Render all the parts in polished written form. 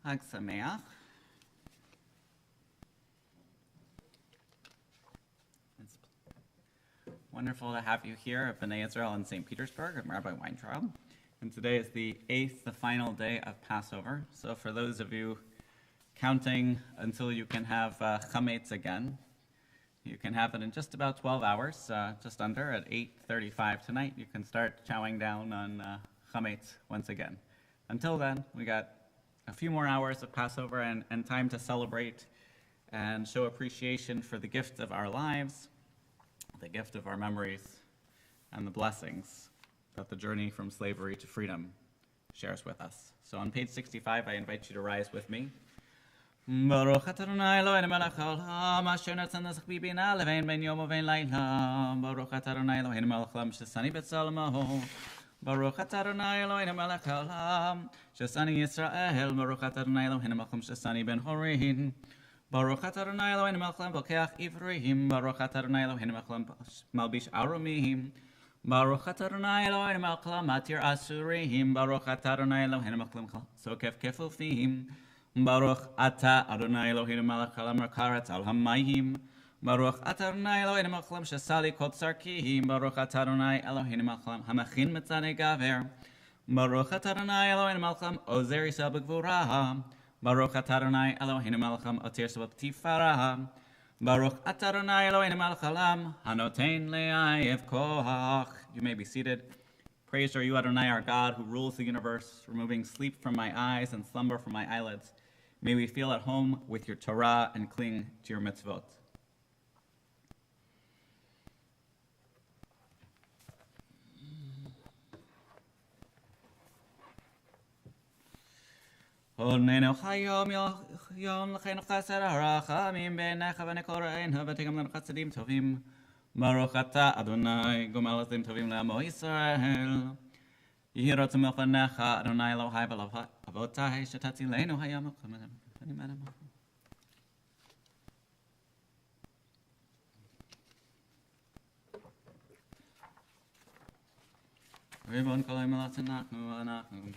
Chag Sameach. It's wonderful to have you here at Bnai Israel in St. Petersburg. I'm Rabbi Weintraub. And today is the final day of Passover. So for those of you counting until you can have chametz again, you can have it in just about 12 hours, just under at 8:35 tonight. You can start chowing down on chametz once again. Until then, we got a few more hours of Passover and time to celebrate and show appreciation for the gift of our lives, the gift of our memories, and the blessings that the journey from slavery to freedom shares with us. So on page 65, I invite you to rise with me. Baruch atah Adonai Eloheinu melech haolam, asher natzan nas b'bina levein ben yom uvein layla. Baruch atah Adonai Eloheinu melech haolam, shesani b'tzalmo. Baruch atah Adonai Eloheinu melech haolam, shesani Yisrael. Baruch atah Adonai Eloheinu melech haolam, shesani ben horin. Baruch atah Adonai Eloheinu melech haolam, bokeach ivrim. Baruch atah Adonai Eloheinu melech haolam, malbish arumim. Baruch atah Adonai Eloheinu melech haolam, matir asurim. Baruch atah Adonai Eloheinu melech haolam, sokef kefufim. Baruch atah Adonai Eloheinu melech haolam, rakaretz al hamayim. Baruch atah Adonai Eloheinu melech haolam, shesali kol tzarkihim. Baruch atah Adonai Eloheinu melech haolam, hamachin mitzadei gaver. Baruch atah Adonai Eloheinu melech haolam, ozer yisrael b'gvura. Baruch atah Adonai Eloheinu melech haolam, otir yisrael b'tifara. Baruch atah Adonai Eloheinu melech haolam, hanotein le'ayev koach. You may be seated. Praised are you, Adonai, our God, who rules the universe, removing sleep from my eyes and slumber from my eyelids. May we feel at home with your Torah and cling to your mitzvot. Onenu chayom yom l'cheinu chaser harachamim b'neicha v'nekol ra'einu v'tigam lanu chasadim tovim. Baruch atah Adonai gomel chasadim tovim le'amo Yisrael. Yehi rotzim milfanecha Adonai Elohai v'avotai shetatzilenu hayam v'chamen. Ribon kolay malatzanachnu anachnu.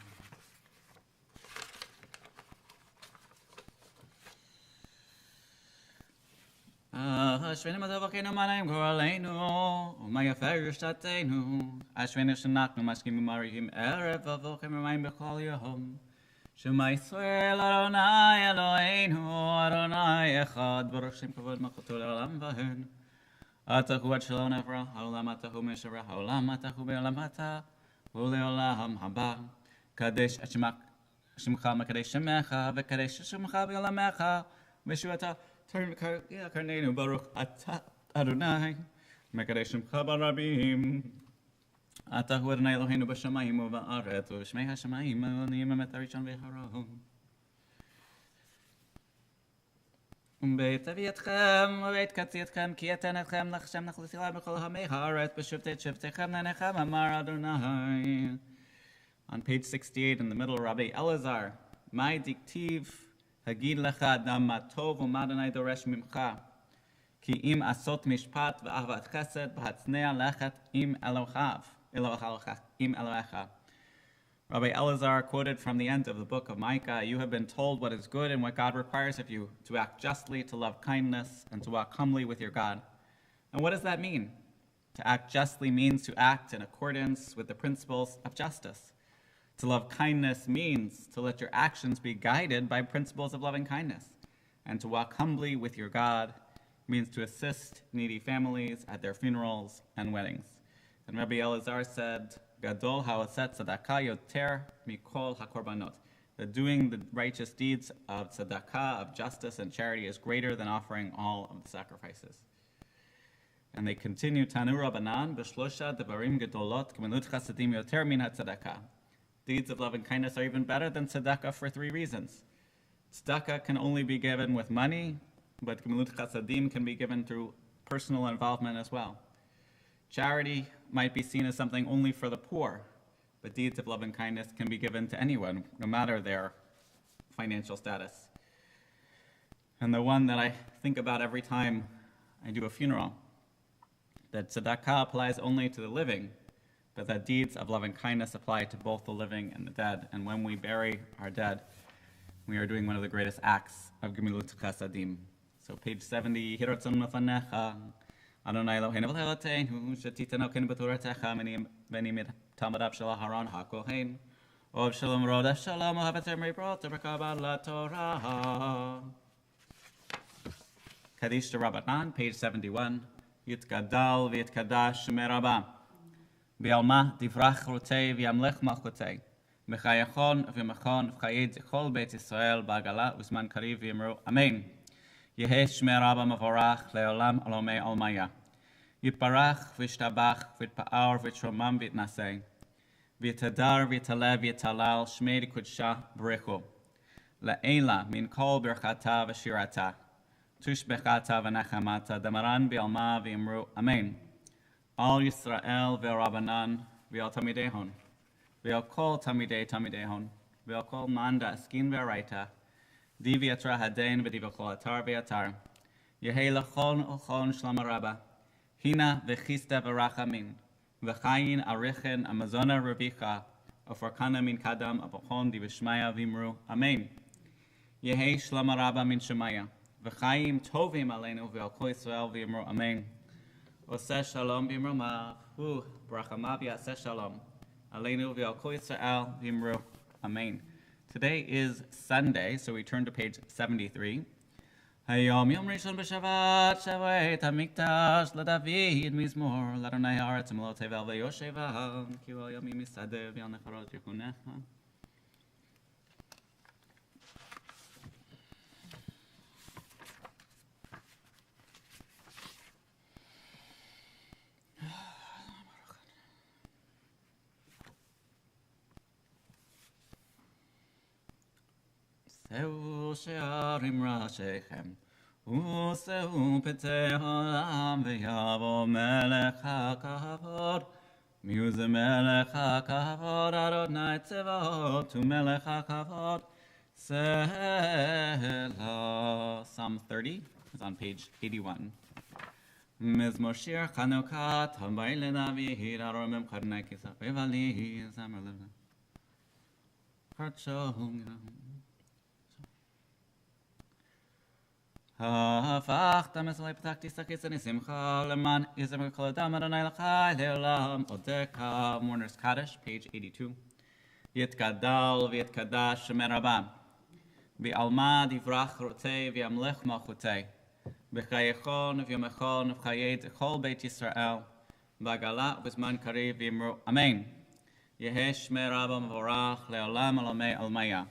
Ashvenu matavakenu manayim goraleinu, umayafer shtatenu. Ashvenu shenachnu mashkim umarihim erev avochem remayim bechol yom. Shema Yisrael Adonai Eloheinu, Adonai echad, baruch shem kavod malchuto le'olam v'hen. Atahu ad shalom nevra, haolam atahu meshara, haolam atahu be'olam hata, u'le'olam haba. Kadesh shemcha mekadesh shemecha, v'kadesh shemcha be'olamecha, v'shuata karneinu baruch atah Adonai, mekadesh shemcha barabim. Atahu Adonai Eloheinu b'shamayim u'ba'aretz, u'b'shmei hashamayim ha'olim emet harishon v'haron. Beit avietchem, beit katzietchem, ki eten etchem l'Hashem l'chlisila b'chol hamei haaretz, b'shuvtei shuvteichem nenechem, amar Adonai. On page 68 in the middle, Rabbi Elazar, my diktiv, hagid lecha adam ma tov u'ma Adonai doresh mimcha, ki im asot mishpat v'ahavat chesed v'hatznea lechet im Elochav. Rabbi Elazar quoted from the end of the book of Micah, you have been told what is good and what God requires of you, to act justly, to love kindness, and to walk humbly with your God. And what does that mean? To act justly means to act in accordance with the principles of justice. To love kindness means to let your actions be guided by principles of loving kindness. And to walk humbly with your God means to assist needy families at their funerals and weddings. And Rabbi Elazar said, Gadol ha'oset tzedakah yoter mikol hakorbanot. That doing the righteous deeds of tzedakah, of justice and charity, is greater than offering all of the sacrifices. And they continue, Tanu Rabbanan b'shlosha devarim gedolot k'milut chasadim yoter min ha'tzedakah. Deeds of love and kindness are even better than tzedakah for 3 reasons. Tzedakah can only be given with money, but k'milut chasadim can be given through personal involvement as well. Charity might be seen as something only for the poor, but deeds of love and kindness can be given to anyone, no matter their financial status. And the one that I think about every time I do a funeral, that tzedakah applies only to the living, but that deeds of love and kindness apply to both the living and the dead. And when we bury our dead, We are doing one of the greatest acts of Gemilut Chasadim. So page 70, Hiratzon Mafanecha, Adonai Eloheinu v'Eloteinu, Shetitanu ken b'Toratecha, v'ni Talmud Shel Aharon HaKohen, Ov Shalom Rodef Shalom, Ohaveter Mebrot, B'Kabal LaTorah. Kaddish to Rabbanan, page 71, Yitgadal v'Yitkadash Merabah, B'Alma Divrach Rotei v'Yamlech Malchotei, B'Chayachon v'Machon v'Chayid Zechol Beit Yisrael B'Agala Uzman Kariv v'Yimru Amen. Yehei Shmei Rabba Mavorach Le'olam Alomei Almaya. Yitbarach v'Yishtabach v'Yitpa'ar v'Yitromam v'Yitnasei. V'Yitadar v'Yitaleh v'Yitalal Shmei D'Kudsha B'Rechu. Le'ela min kol birchata v'shirata. Tush bechata v'nechamata damaran b'alma v'yimru Amen. Al Yisrael v'Rabbanan v'Al Tamidehon. V'Al kol Tamidehon. V'Al kol manda eskin v'araita. Divi atra hadein v'divi kol atar v'atar. Yehei lachon uchon shlama rabba. Hina v'chista v'rachamin. V'chayin arichen amazona rabicha. Ofarkana min kadam avachon divi shmaya v'imru Amen. Yehei shlama rabba min shemaya. V'chaim tovim aleinu v'al kol Yisrael v'yimru Amen. Oseh shalom v'yimru mav. Bracha mav yaseh shalom. Aleinu v'al kol Yisrael v'yimru Amen. Today is Sunday, so we turn to page 73. Hayom yom rishon b'shavat shavet hamikdash l'David mizmor l'Adonai haaretz melot tevel v'yoshevav ki ol yomim misader v'al necharot yikunecha. Seu she'arim rashechem, Useu petei ha'olam v'yavo melech ha'kavod, Miuze melech ha'kavod, Adonai tzevot, u'melech ha'kavod, Selah. Psalm 30 is on page 81. Mizmor shir Chanukah, Tambai leDavid, Aromim Karnei Kisaf Evali, Zamer Levna. Karchom. הפכת מסולי פתחתי סקיס אני שמחה למען יזמר כל אדם אדוני לחי לעולם עודך. Mourner's Kaddish, page 82. יתגדל ויתקדש שמי רבה בעלמא דברך רותי וימלך מלכותי בחייכון ויומכון ובחיי כל בית ישראל בעגלה ובזמן קריב ויאמרו אמן. יהי שמי רבה מבורך לעולם עולמי עלמיה.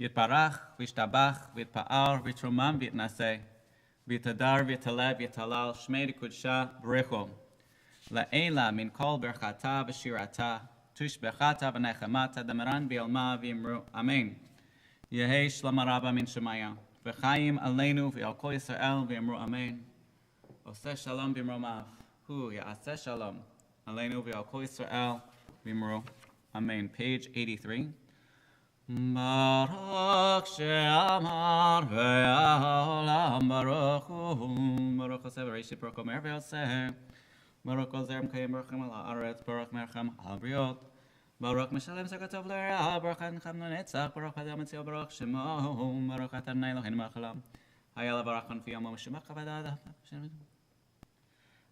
Yitbarach, v'yishtabach, v'yitpa'ar, v'yitromam, v'yitnaseh, v'yitadar, v'yitaleh, v'yitalal, shmei d'kudsha b'rechu. La'ela min kol berchata v'shirata, tush bechata v'nechamata, damaran b'yalma v'yimru Amen. Yehei shlama rabba min shemaya, v'chayim aleinu v'al kol Yisrael v'yimru Amen. Oseh shalom b'imromav, ya'aseh shalom, aleinu v'al kol Yisrael v'yimru Amen. Page 83. Baruch she'amar ve'olam baruch hu Baruch hoseh v'reishit baruch omer ve'oseh Baruch ozer m'kayim baruchim al ha'aretz Baruch merchem al briot Baruch meshalem sakatov l'ra Baruch anchem l'netzach Baruch adam etzio baruch shemo Baruch Adonai Eloheinu melech haolam Hayala barachon fi yomo meshubach v'adada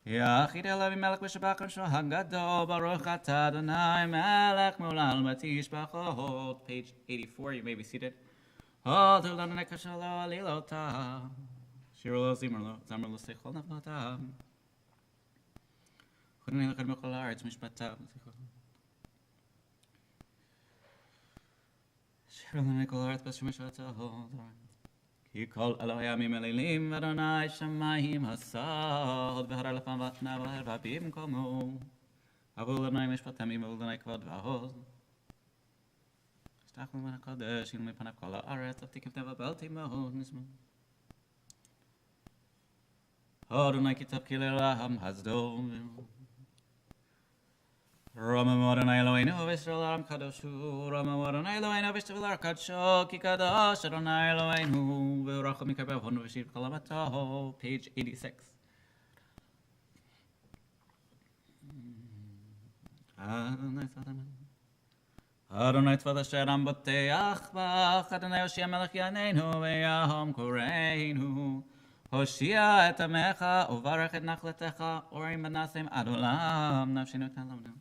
Yachid Elavi Melech B'Shabbat Shmo Hagadol Baruch Atah Adonai Melech Me'olam V'Tishbachot. Page 84, you may be seated. Hodu L'Adonai Kashalo Alilota Shiro Lo Zimerlo Zamer Lo Seichol Navnotav Chodnei L'Chad Mechol Haaretz Mishpatav Shiro L'Adonai Kol Haaretz B'Shem Mishpatav Ki kol Elohim Elilim Adonai Shamayim Hasad V'hara Lefan Vatna V'her V'abim Komo Avul Adonai Mishpatamim Avul Adonai Kvod V'ahoz Shtach L'man HaKadosh Yilmei Panav Kol Haaretz Avtikim Teva Belti Mahod Nisman Adonai Kitab Kilelam Hasdom Ramam Adonai Eloheinu v'Yisrael Aram Kadoshu Ramam Adonai Eloheinu v'Yisrael Kadoshu Ki Kadosh Adonai Eloheinu v'Uracham Mikabeh Honu v'Shiv Kalamato. Page 86. Adonai Sadaman Adonai tzvat asher boteach bach, Adonai Hoshia melech yaneinu, v'yahom koreinu. Hoshia et amecha, uvarech et nachlatecha, orim b'nasim adolam, nafshinu talamnu.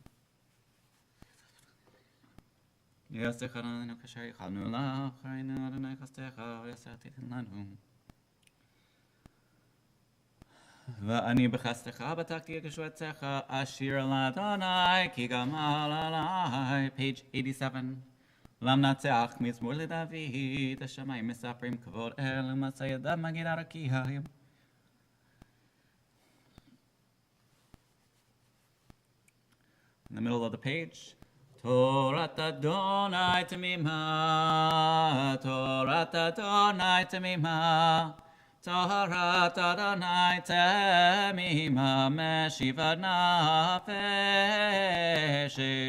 Yasech Adonai kasher yichalnu lach, Reinu Adonai chastecha, v'yaseh titin lanu. ואני בחסדך בטחתי את ישועתך אשיר לאדוני כי גמל עלי. page 87. למנצח מזמור לדוד השמיים מספרים כבוד אל ומעשה ידיו מגיד הרקיעים. In the middle of the page, תורת אדוני תמימה, תורת אדוני תמימה, תורת אדוני תמימה, משיבת נפש,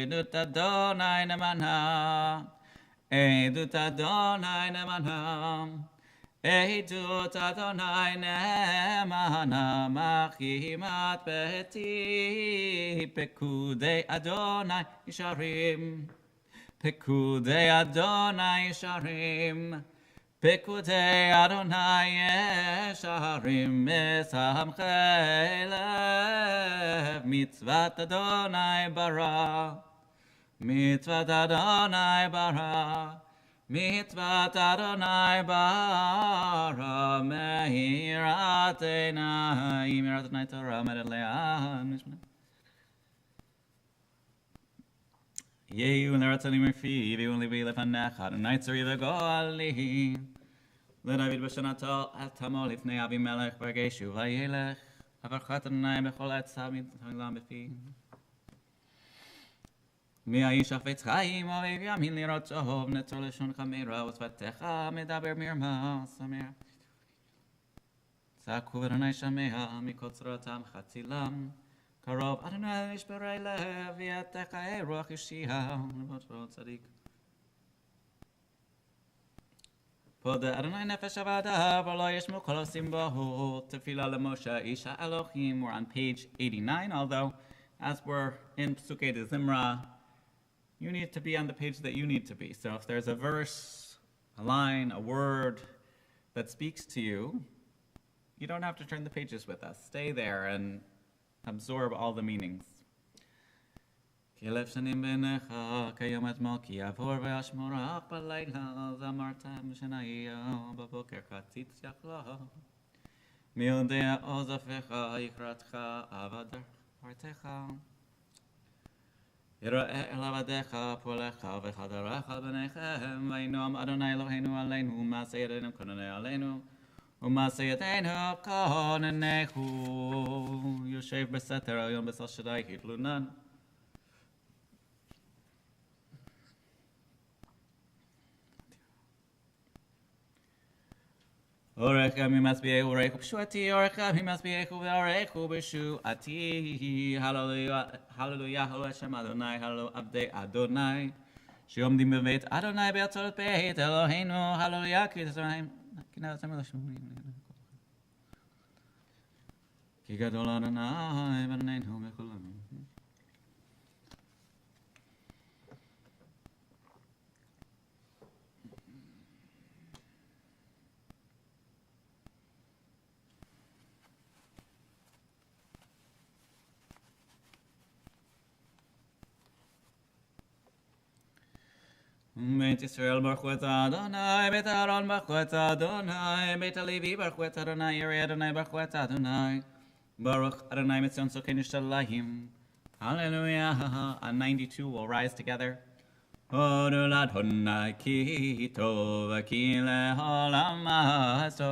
עדות אדוני נאמנה, עדות אדוני נאמנה, עדות אדוני נאמנה, מחכימת ביתי, פקודי אדוני ישרים, פקודי אדוני ישרים, פקודי אדוני ישרים, משמחי לב, מצוות אדוני ברא, מצוות אדוני ברא, מצוות אדוני ברא, מאירת עיניים, מאירת עיני תורה עומדת לעם. יהיו לרצוני מפי, ויהיו ליבי לפניך, אדוני צורי וגואלי. לדוד בשנתו אל תמו לפני אבימלך ברגשו וילך, אברכת אדוני בכל עצה מתגלם בפי. מי האיש החפץ חיים, אוהב ימין לראות טוב, נטול לשונך מרע ושפתיך מדבר מרמה שמח. צעקו אדוני שמע, מקוצרותם חצילם, קרוב אדוני ישברי לב, ויתך רוח יושיע, לבטלו צדיק. פודה אדוני נפש עבדיו, ולא ישמעו כל עושים בו. תפילה למשה איש האלוהים. We're on page 89, although as we're in Psukei de Zimra, you need to be on the page that you need to be. So if there's a verse, a line, a word that speaks to you, you don't have to turn the pages with us. Stay there and absorb all the meanings. כי אלף שנים בעיניך, כיום אתמול, כי יעבור ואשמורך בלילה, זמרת משנאיהו, בבוקר קציץ יכלו. מי יודע עוז אפיך, יקראתך, עבדך. יראה אל עבדיך, פועלך, וחדרך בניכם, וינום אדוני אלוהינו עלינו, ומעשה ידינו כונני עלינו, ומעשה ידינו כונניהו. יושב בסתר היום בסל שדי התלונן. אורך ממשביעך וברך ובשועתי, אורך ממשביעך וברך ובשועתי. הללויה, הללו השם אדוני, הללו עבדי אדוני, שעומדים בבית אדוני בארצות בית אלוהינו, הללויה, כי גדול אדוני בנינו מכולנו. בית ישראל ברכו את אדוני, בית אהרון ברכו את אדוני, בית הלוי ברכו את אדוני, יראי אדוני ברכו את אדוני, ברוך אדוני מציון צוקן ירושלים. Hallelujah. On 92 we'll rise together. הודו לאדוני כי טוב כי לעולם עשו,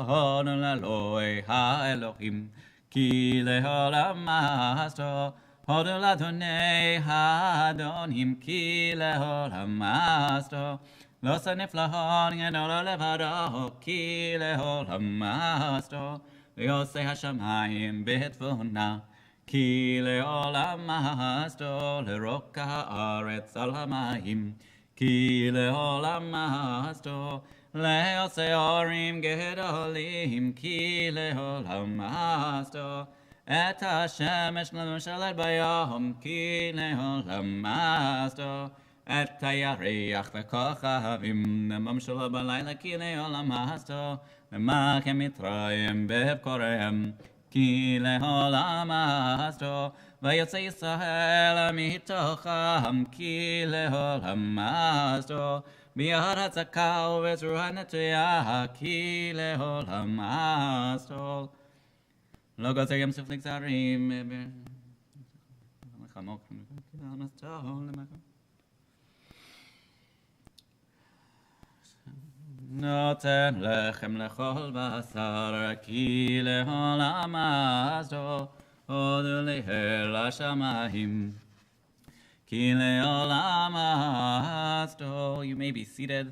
הודו לאלוהי האלוהים כי לעולם עשו, הודו לאדוני האדונים כי לעולם עשו, לא עשה נפלאות גדול לבדו כי לעולם עשו, ויעשה השמיים בתבונה כי לעולם עשו, לרוקע הארץ על המים כי לעולם עשו, לעושה אורים גדולים כי לעולם עשו, את השמש למשלת ביום כי לעולם עשו, את הירח וכוכבים, נמשלו בלילה כי לעולם אסתו, למה כמצרים בבקוריהם, כי לעולם אסתו, ויוצא ישראל מתוכם, כי לעולם אסתו, ביד הצדקה ובזרוע נטויה, כי לעולם אסתו. לא גוזר ים סוף לגזרים, נותן לחם לכל בשר, כי לעולם אסתו, הודו לאל השמיים, כי לעולם אסתו. You may be seated.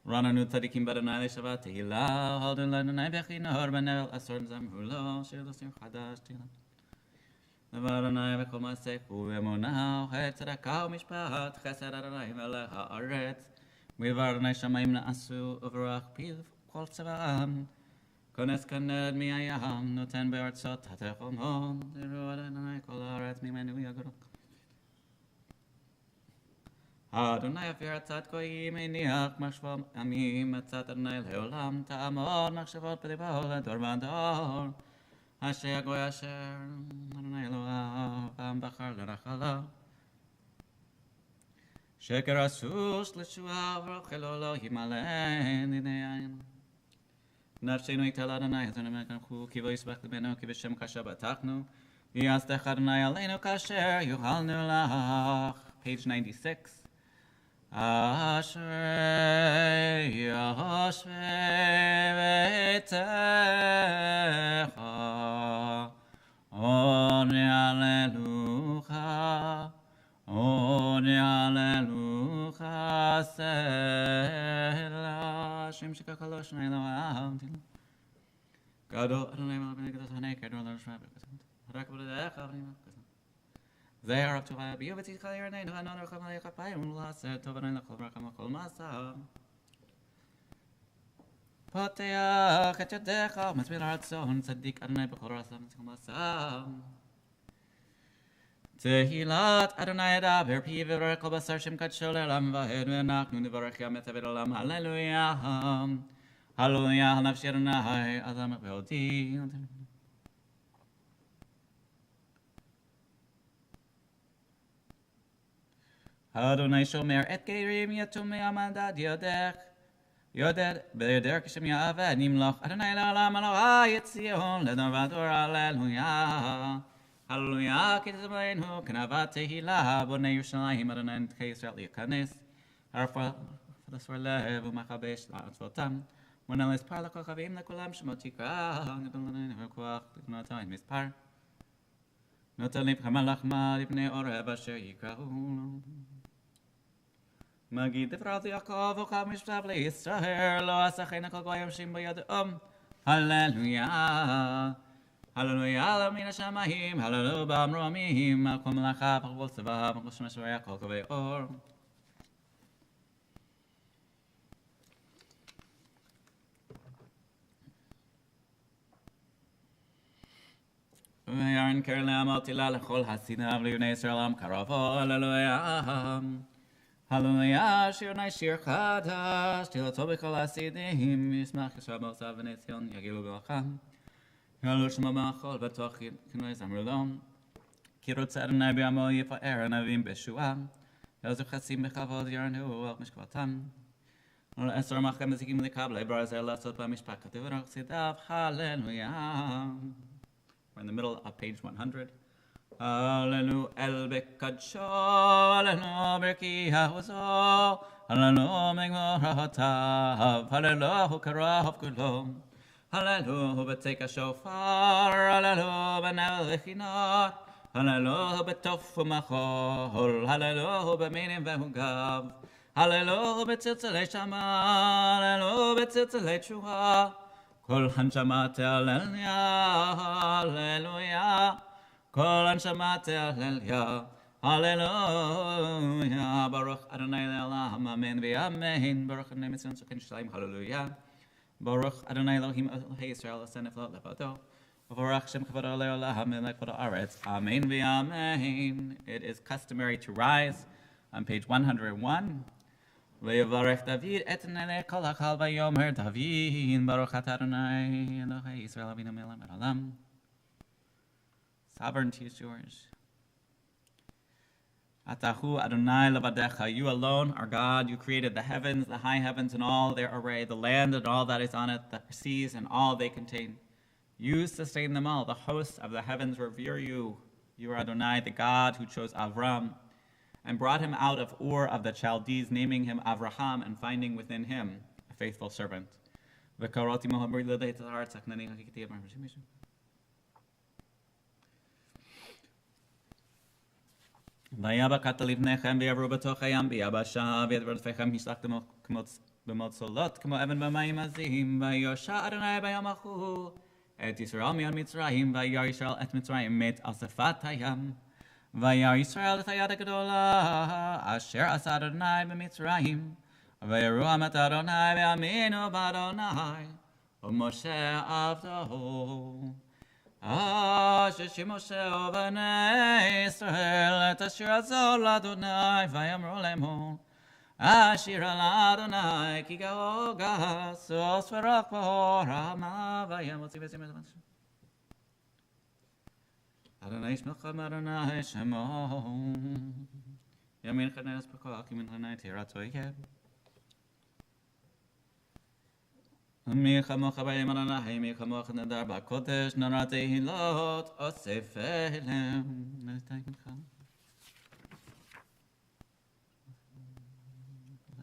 רננו צדיקים באדוני לשבת תהילה, הודו לאדוני בכינור בנבל עשור זמרו לו, שיר לו שיר חדש תהילה. דבר אדוני בכל מעשך ובאמונה, אוהב צדקה ומשפט, חסד אדוני מלך הארץ. מדבר אדוני שמיים נעשו, וברוח פיו כל צבאם. כונס כנד מהים, נותן בארצות התחומות, יראו אדוני כל הארץ ממנו יגרוק. אדוני אביר עצת גויים, הניח מחשבו עמים, עצת אדוני לעולם, תעמוד מחשבות בליבו לדור ודור. אשר הגוי אשר אדוני אלוהיו, פעם בחר לנחלה. שקר הסוס לתשועה ורוכל לא ימלא דיין. נפשנו יתל אדוני, אז אני מקנחו, כי בו יסבח לבנו, כי בשם קשה בטחנו. ויעשתך אדוני עלינו כאשר יוכלנו לך. Page 96. אשרי יושבי ביתך, עוד יעללוך, עוד יעללוך סלע. שם שככה שני אלוהיו, גדול אדוני מלך בנגדות הנקר, דור לרשמה ברכסות. רק בלדך אבנים ברכסות. זה הרב טובה ביו ותיתך ירננו, ענן רחם עליך פיים ולעשת טוב ענן לכל ברכה מכל מעשה. פותח את ידיך ומצביל הרצון, צדיק אדוני בכל רצון וכל מעשה. תהילת אדוני ידבר פיו וברך כל בשר שם קדשו לעולם ועד, ואנחנו נברך ים את עבד עולם, הללויה. הללויה על נפשי אדוני, אדם ועודי. אדוני שומר את גרים יתום מעמד ידך, יודד בידר כשם יעבד נמלוך. אדוני לעולם אלוהי את ציון לדור ודור, הללויה. הללויה כי תזמרנו כנבת תהילה, בוני ירושלים אדוני נתקי ישראל להיכנס. הרפואה לסור לב ומחבש לעצבותם, מונה לספר לכוכבים לכולם שמות יקרא, גדול לנו וכוח לבנות אין מספר. נותן לבך מלאכמה לבני עורב אשר יקראו. מגיד דברת יעקב וכך משפט לישראל, לא אסכן הכל גויים שם בידעם. הללויה. הללויה מן השמיים, הללו במרומים, על כל מלאכה וכל צבא, וכל שמש ויח כל כבי אור. וירן קרן לעמות תהילה לכל הסינה ולבני ישראל עם קרבו, הללויה. הללויה, שיר נאי שיר חדש, תהילתו בכל הסידים, ישמח ישר בעושה בני ציון, יגילו ברכם. יעלו שמו מהחול בתוך כנוי זמרו לו, כי רוצה אדוני בעמו יפאר ענבים בשועה, יעזו חסים בכבוד ירנו על משכבתם. ולעשר מחכם מזיקים לקבלי ברזל לעשות במשפט, כתוב ורח צידיו, הללויה. We're in the middle of page 100. Hallelu el bekadshol, hallelu berki haozo, hallelu megmoratav, hallelu karav kulom, hallelu beteka shofar, hallelu benel lechinot, hallelu betof umachol, hallelu beminim vehugav, hallelu betziltzalei shama, hallelu betziltzalei tshuva, kol hanshama hallelujah, hallelujah. Kol anshamat hallelujah, hallelujah. Baruch Adonai le'olam, amen v'amen. Baruch Adonai mitzvon sokin shalim, hallelujah. Baruch Adonai Elohim Elohei Yisrael ascended lo levato. Baruch Shem kavod le'olam, melech v'aretz, amen v'amen. It is customary to rise On page 101, Ve'yavarech David et Nele kol hachal vayomer David Baruch atah Adonai Elohei Yisrael Avinu melech olam. Sovereignty is yours. Atahu Adonai levadecha. You alone are God. You created the heavens, the high heavens and all their array, the land and all that is on it, the seas and all they contain. You sustain them all. The hosts of the heavens revere you. You are Adonai, the God who chose Avram and brought him out of Ur of the Chaldees, naming him Avraham and finding within him a faithful servant. ויבקעת לבניכם ויעברו בתוך הים ביבשה ואת רדפיכם השלכתם במות סולות כמו אבן במים עזים ויושע אדוני ביום ההוא את ישראל מיד מצרים וירא ישראל את מצרים מת על שפת הים וירא ישראל את היד הגדולה אשר עשה אדוני במצרים ויראו עם את אדוני ויאמינו באדוני ומשה עבדו ששימושה ובני ישראל את השיר הזו לאדוני ויאמרו לאמור השיר על אדוני כי גאו גס וספרח ברמה וימוציא ושימש אדוני שמך אדוני שמו ימין חנס בכוח ימין חנאי תירתו יב מי כמוך באים אדוני, מי כמוך נדר בקודש, נורא תהילות, אוסף אליהם. נתן ממך.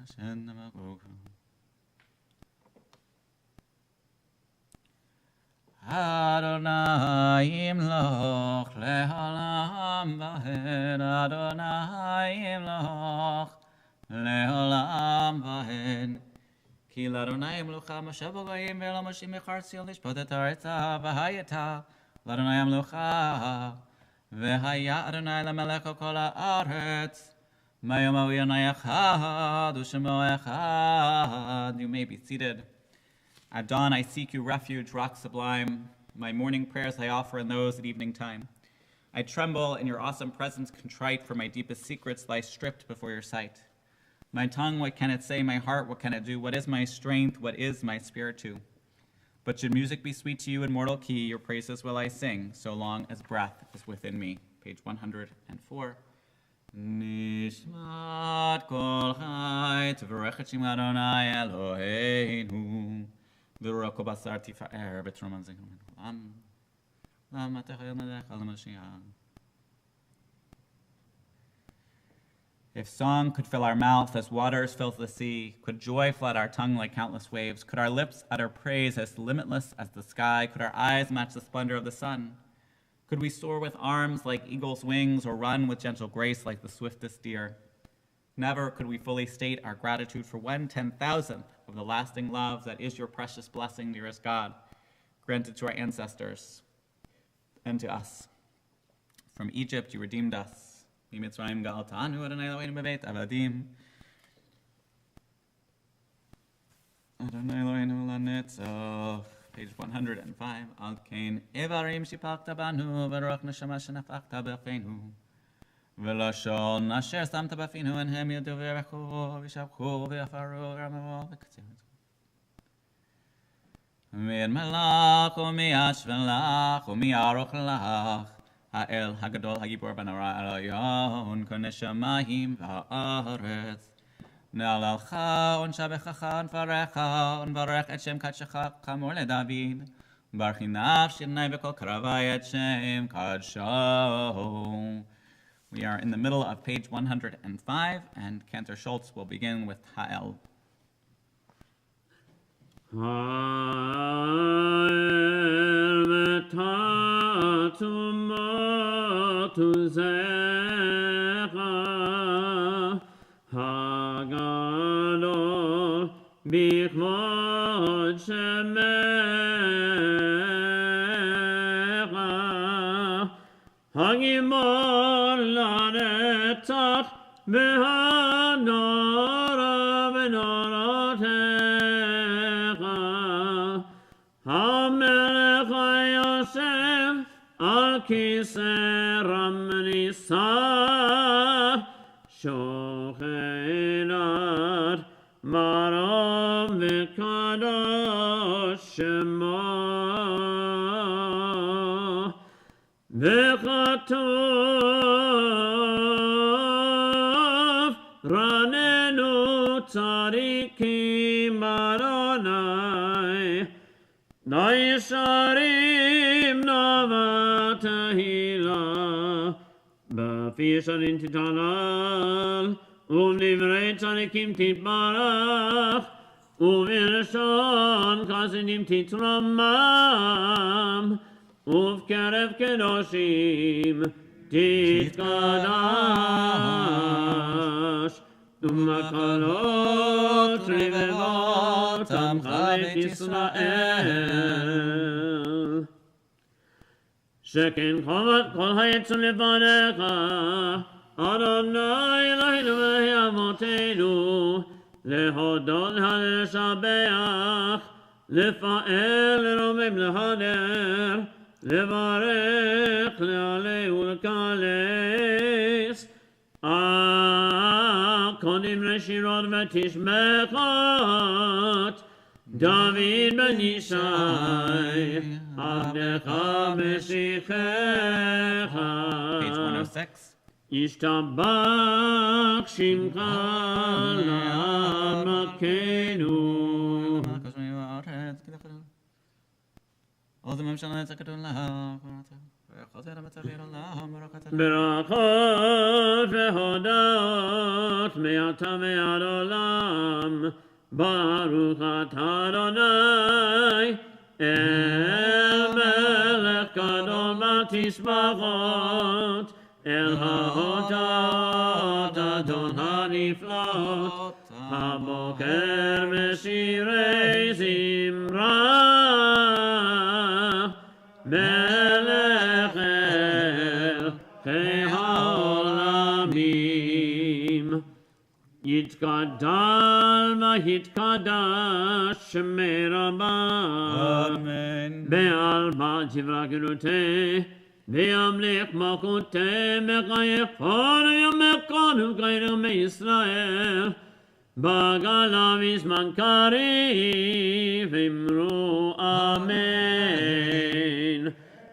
השם נמקוק. אדוני ימלוך לעולם ועד, אדוני ימלוך לעולם ועד. כי לאדוני מלוכה מושב בגויים ולא משיב מחר ציון לשפוט את הארצה והייתה לאדוני המלוכה והיה אדוני למלך על כל הארץ מהיום ההוא ינאי אחד ושמו אחד. You may be seated. At dawn I seek you refuge, rock sublime. My morning prayers I offer and those at evening time. I tremble in your awesome presence contrite, for my deepest secrets lie stripped before your sight. My tongue, what can it say? My heart, what can it do? What is my strength? What is my spirit too? But should music be sweet to you in mortal key, your praises will I sing, so long as breath is within me. Page 104. Nishmat kol chai tvarech et shem Adonai Eloheinu v'roko basar tifa'er b'trom zechron olam l'matech el-melech al-Mashiach. If song could fill our mouth as waters fill the sea, could joy flood our tongue like countless waves, could our lips utter praise as limitless as the sky, could our eyes match the splendor of the sun, could we soar with arms like eagle's wings or run with gentle grace like the swiftest deer, never could we fully state our gratitude for 1/10,000th of the lasting love that is your precious blessing, dearest God, granted to our ancestors and to us. From Egypt you redeemed us. ממצרים גאלתנו אדוני אלוהינו בבית עבדים אדוני אלוהינו לנצח. Page 105. על כן איברים שיפקת בנו ורוח נשמה שנפחת בפינו ולשון אשר שמת בפינו הן הם ידעו ויברכו וישבחו ויפארו וירממו וקצרו מי מלך ומי אשבלך ומי ארוך לך האל הגדול הגיבור בנורא העליון קונה שמיים והארץ נעללך ונשבחך ונברכך ונברך את שם קדשך כאמור לדוד ברכי נפשי אדוני בכל קרבי את שם קדשו. We are in the middle of page 105 and Cantor Schultz will begin with Ha'el. הגדול בכבוד שמך הגיבור לנצח והנורא בנורותיך המלך היושב על כיסא רם נישא שוכנת מרום וקדוש שמו וכתוב רננו צדיקים אדוני לישרים נאווה תהילה בפי ישרים תתהלל ולדברי צדיקים תתברך ובלשון חסידים תתרומם ובקרב קדושים תתקדש ומקלות רבבות עמך בית ישראל שכן כל העץ לפניך אדוני אלוהינו ואבותינו להודות לשבח לפעל לרומם להדר לברך להלל ולקלס קודם לשירות ותשבחות דוד בן ישי עבדך משיחך Page 106. ישתבח שמך לעמקנו ברכות והודות מעתה ועד עולם ברוך אתה אדוני אל מלך גדול בתשבחות אל ההודות אדון הנפלאות הבוקר בשירי זמרה מלך אלוקי העולמים יתגדל ויתקדש שמי רבה בעלמא דברי גדולתך וימליך מלכותך בכל ימי חיינו מישראל בגלה בזמן קריב אמרו אמן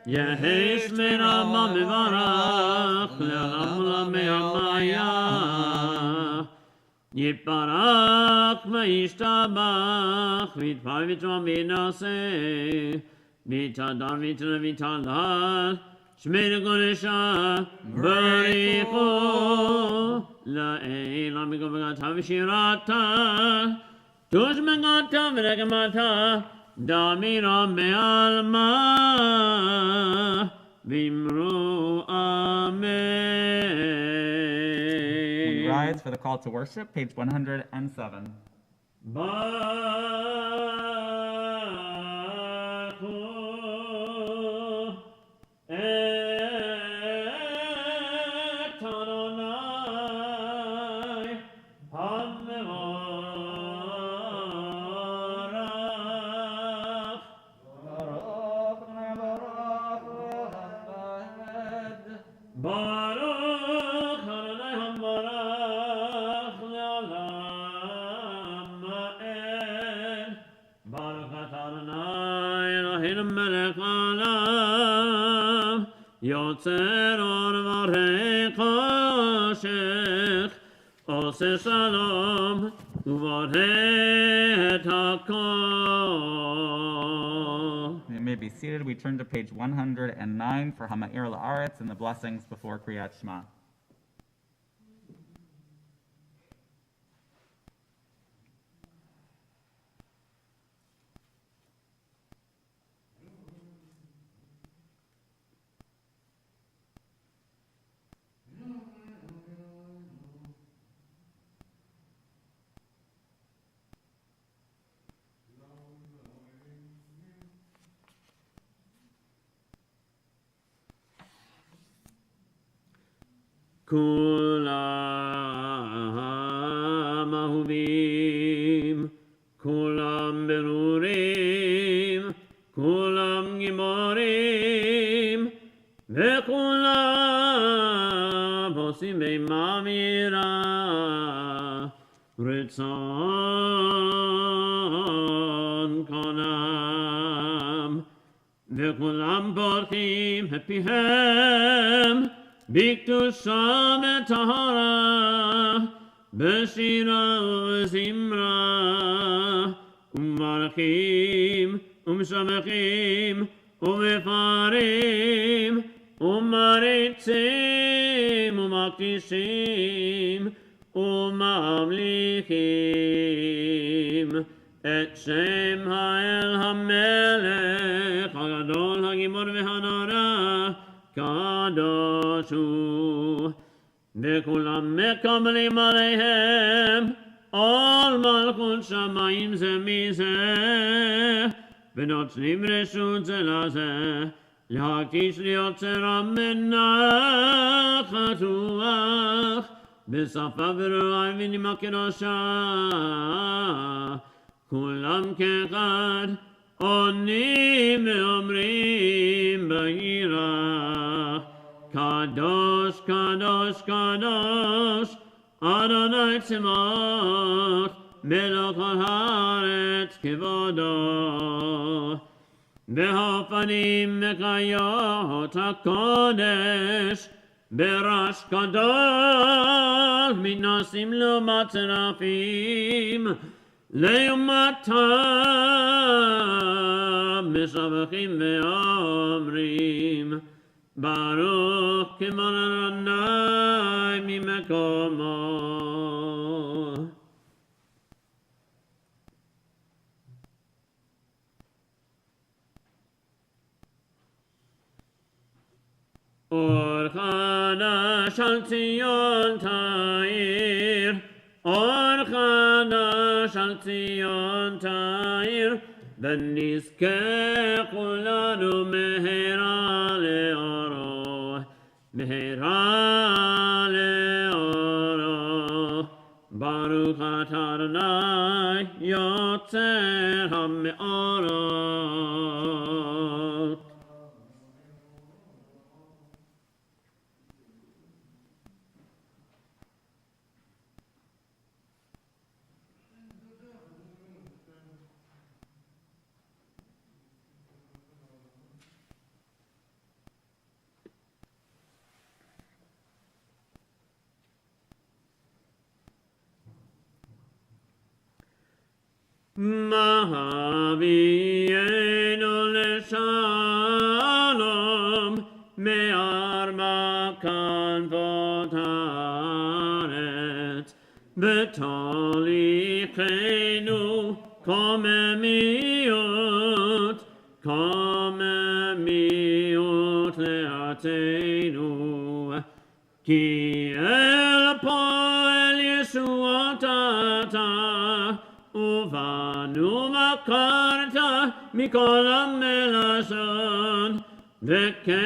יהי שמי רבה מברך לעולם המיה יתברך וישתבח ויתפאר ויתרום וינשא ויתהדר ויתהלל שמי לקודשה בריחו לעילה מגבגתה ושירתה תושמגתה ורקמתה דמירה בעלמה ואמרו אמן. We rise for the call to worship, page 107. יוצר אור ובורא חושך עושה שלום ובורא את הכל. You may be seated. We turn to page 109 for Hama'ir La'aretz and the blessings before Kriyat Shema. כולם אהובים, כולם ברורים, כולם גיבורים, וכולם עושים במאמירה רצון קונם וכולם פורחים את פיהם בקדושה וטהרה בשירה ובזמרה ומברכים ומשבחים ומפארים ומריצים ומקדישים וממליכים את שם האל המלך הגדול הגיבור והנורא קדוש הוא וכולם מקבלים עליהם עול מלכות שמיים זה מזה ונותנים רשות זה לזה להקדיש ליוצר מנחת רוח בשפה ורוח ונימה קדושה כולם כאחד עונים ואומרים ביראה קדוש קדוש קדוש אדוני צבאות מלך כל הארץ כבודו והאופנים וחיות הקודש ברש גדול מנסים לעומת צרפים לעומתם משבחים ואומרים ברוך כבוד אדוני ממקומו אור חדש על ציון תאיר אור חדש על ציון תאיר ונזכה כולנו מהרה לאורו מהרה לאורו ברוך אתה אדוני יוצר המאורות מהביאנו לשלום מארבע כנפות הארץ ותוליכנו קוממיות לארצנו כי אל פועל ישועת אתה ובנו מכרת מכל המלשון וקרבתנו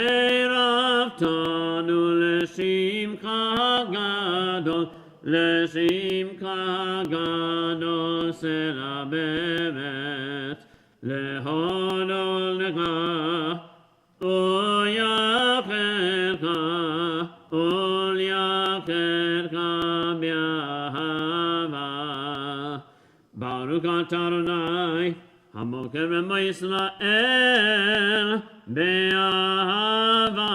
לשמחה גדול סלע באמת להודות לך וליחדך באהבה ברוך אתה אדוני המוקר במו ישראל באהבה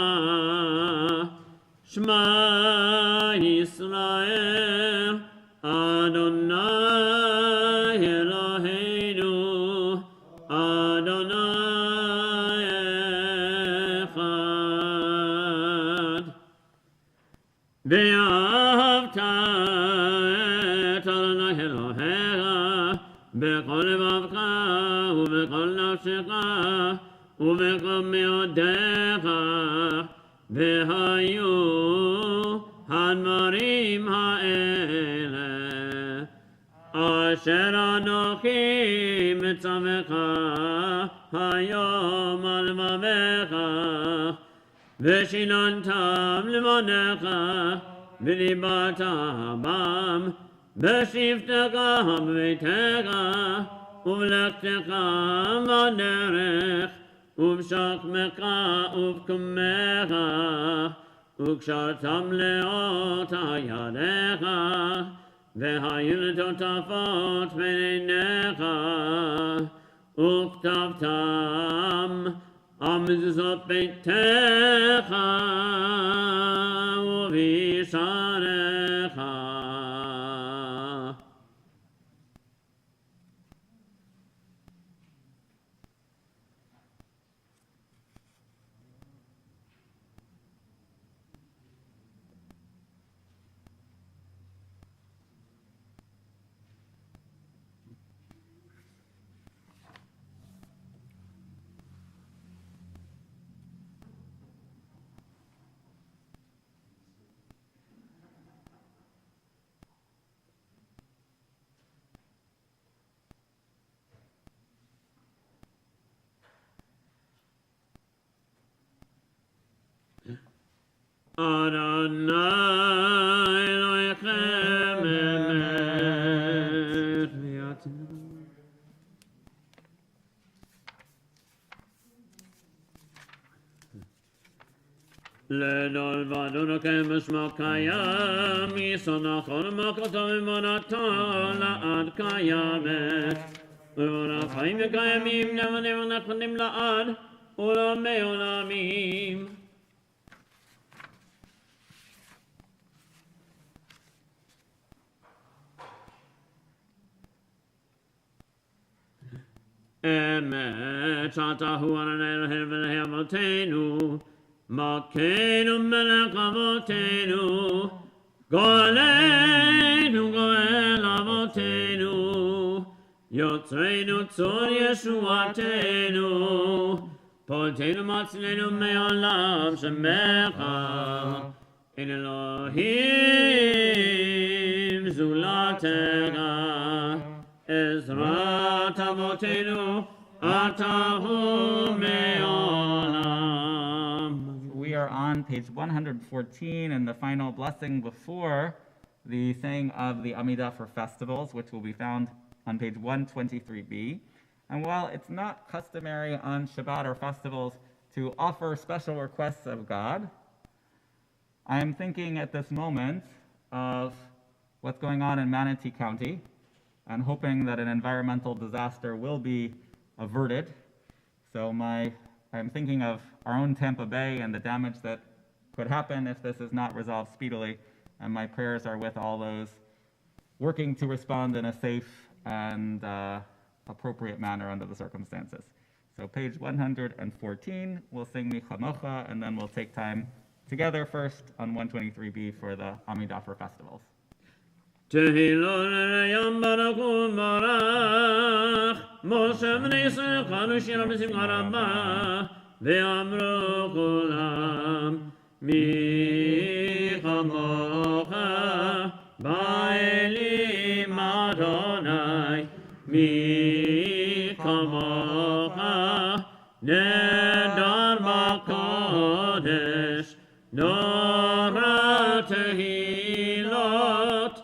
שמע ישראל אדוני אלוהינו אדוני אחד ואהבת את אדוני אלוהיך בכל לבבך ובכל נפשך ובכל מאודיך והיו הדברים האלה אשר אנוכי מצווך היום על לבבך ושיננתם לבניך וליבדת בם בשבתך בביתך ובלכתך בדרך ובשכמך ובקומך וקשרתם לאותה ידיך, והיו לטוטפות בין עיניך, וכתבתם על מזוזות ביתך ובישעריך. Adonai Elohechem emet. לדול ואדונו כמשמע קיים, יסונכון ומכתו ומונתו לעד קיימת. ובורך חיים וקיימים נאמנים ונכונים לעד ולעולמי עולמים. אמת שאתה הוא אדוני אלוהינו ואלוהי אבותינו, מלכנו מלך אבותינו, גואלנו גואל אבותינו, יוצרנו צור ישועתנו, פולטנו מצילנו מעולם שמך. אין אלוהים זולתך, עזרת אבותינו אתה הוא מעולם. We are on page 114 and the final blessing before the saying of the Amidah for festivals, which will be found on page 123b. And while it's not customary on Shabbat or festivals to offer special requests of God, I am thinking at this moment of what's going on in Manatee County and hoping that an environmental disaster will be averted. So I'm thinking of our own Tampa Bay and the damage that could happen if this is not resolved speedily, and my prayers are with all those working to respond in a safe and appropriate manner under the circumstances. So page 114, we'll sing Mi Chamocha, and then we'll take time together first on 123b for the Amidah for festivals. תהילו לרעם ברוך ומברך, משה בני ישראל חנו שירה בשמחה רבה, ואמרו כולם, מי כמוך באלים אדוני, מי כמוך נדר בקודש, נורא תהילות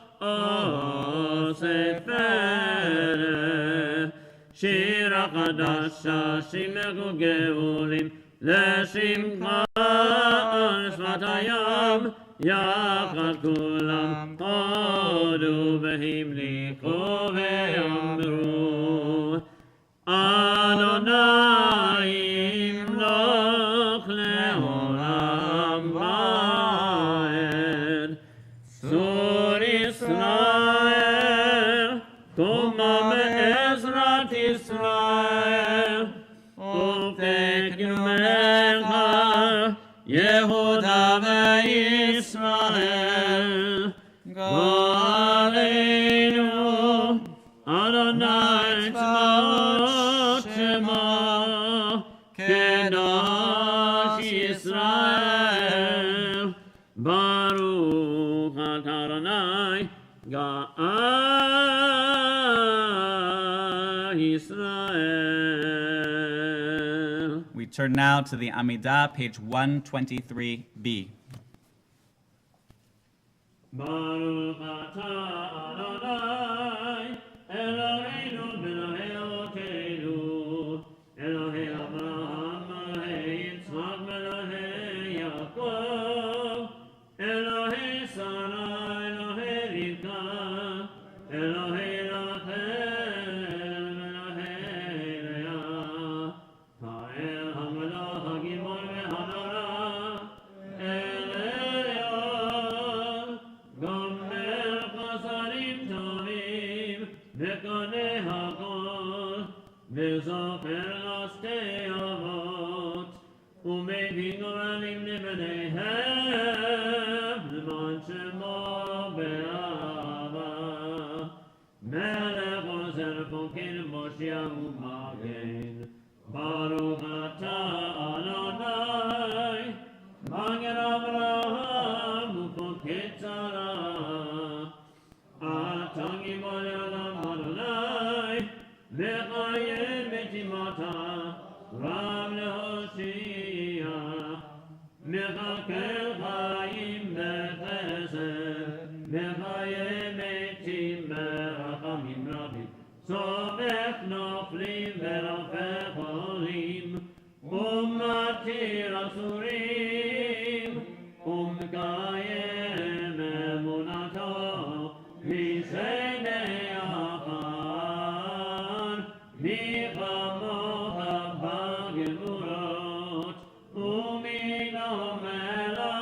שיר החדשה, שימחו גאולים, לשמחה על שפת הים, יחד כולם הודו והמליכו ואמרו, אדוני ימלוך לעולם ועד. צור ישראל קומה בעזרת ישראל, ותקדמך יהודה וישראל. גואלנו אדוני צבאות שמו, קדוש ישראל. ברוך אתה אדוני גאל ישראל. We turn now to the Amidah, page 123b. ברוך אתה אדוני אלוהינו ואלוהי אבותינו, אלוהי אברהם ואלוהי יצחק ואלוהי יעקב, זוכר לשתי אבות, ומבין גורלים לבניהם, למען שמו באהבה. מלך עוזר פוקד מושיע ומגן, ברוך אתה אדוני, מגן אברהם ופוקד שרה. אתה גיבור לעולם אדוני, מחיה מטימתה, רב להושיע, מכלכל חיים בחסד, מחיה מתים ברחמים רבים, סומך נופלים ורופא חולים, ומתיר אסורים, ומקיים אמונתו, משני אחר, מי כמוך בגבורות, ומן המלך,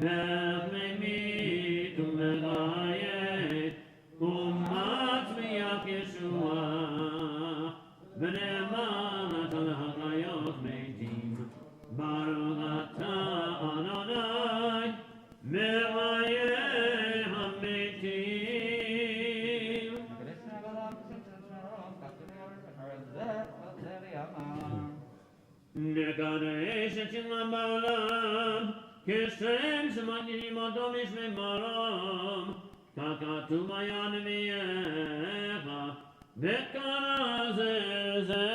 וממית ומחיה, ומצמיח ישועה, ונאמן אתה להחיות מתים, ברוך אתה אדוני, מחיה המתים. נקדש את שמם בעולם, כשם שמגדירים אותו בשמי מרום, כך כתוב היה נביאך, וקרא זה לזה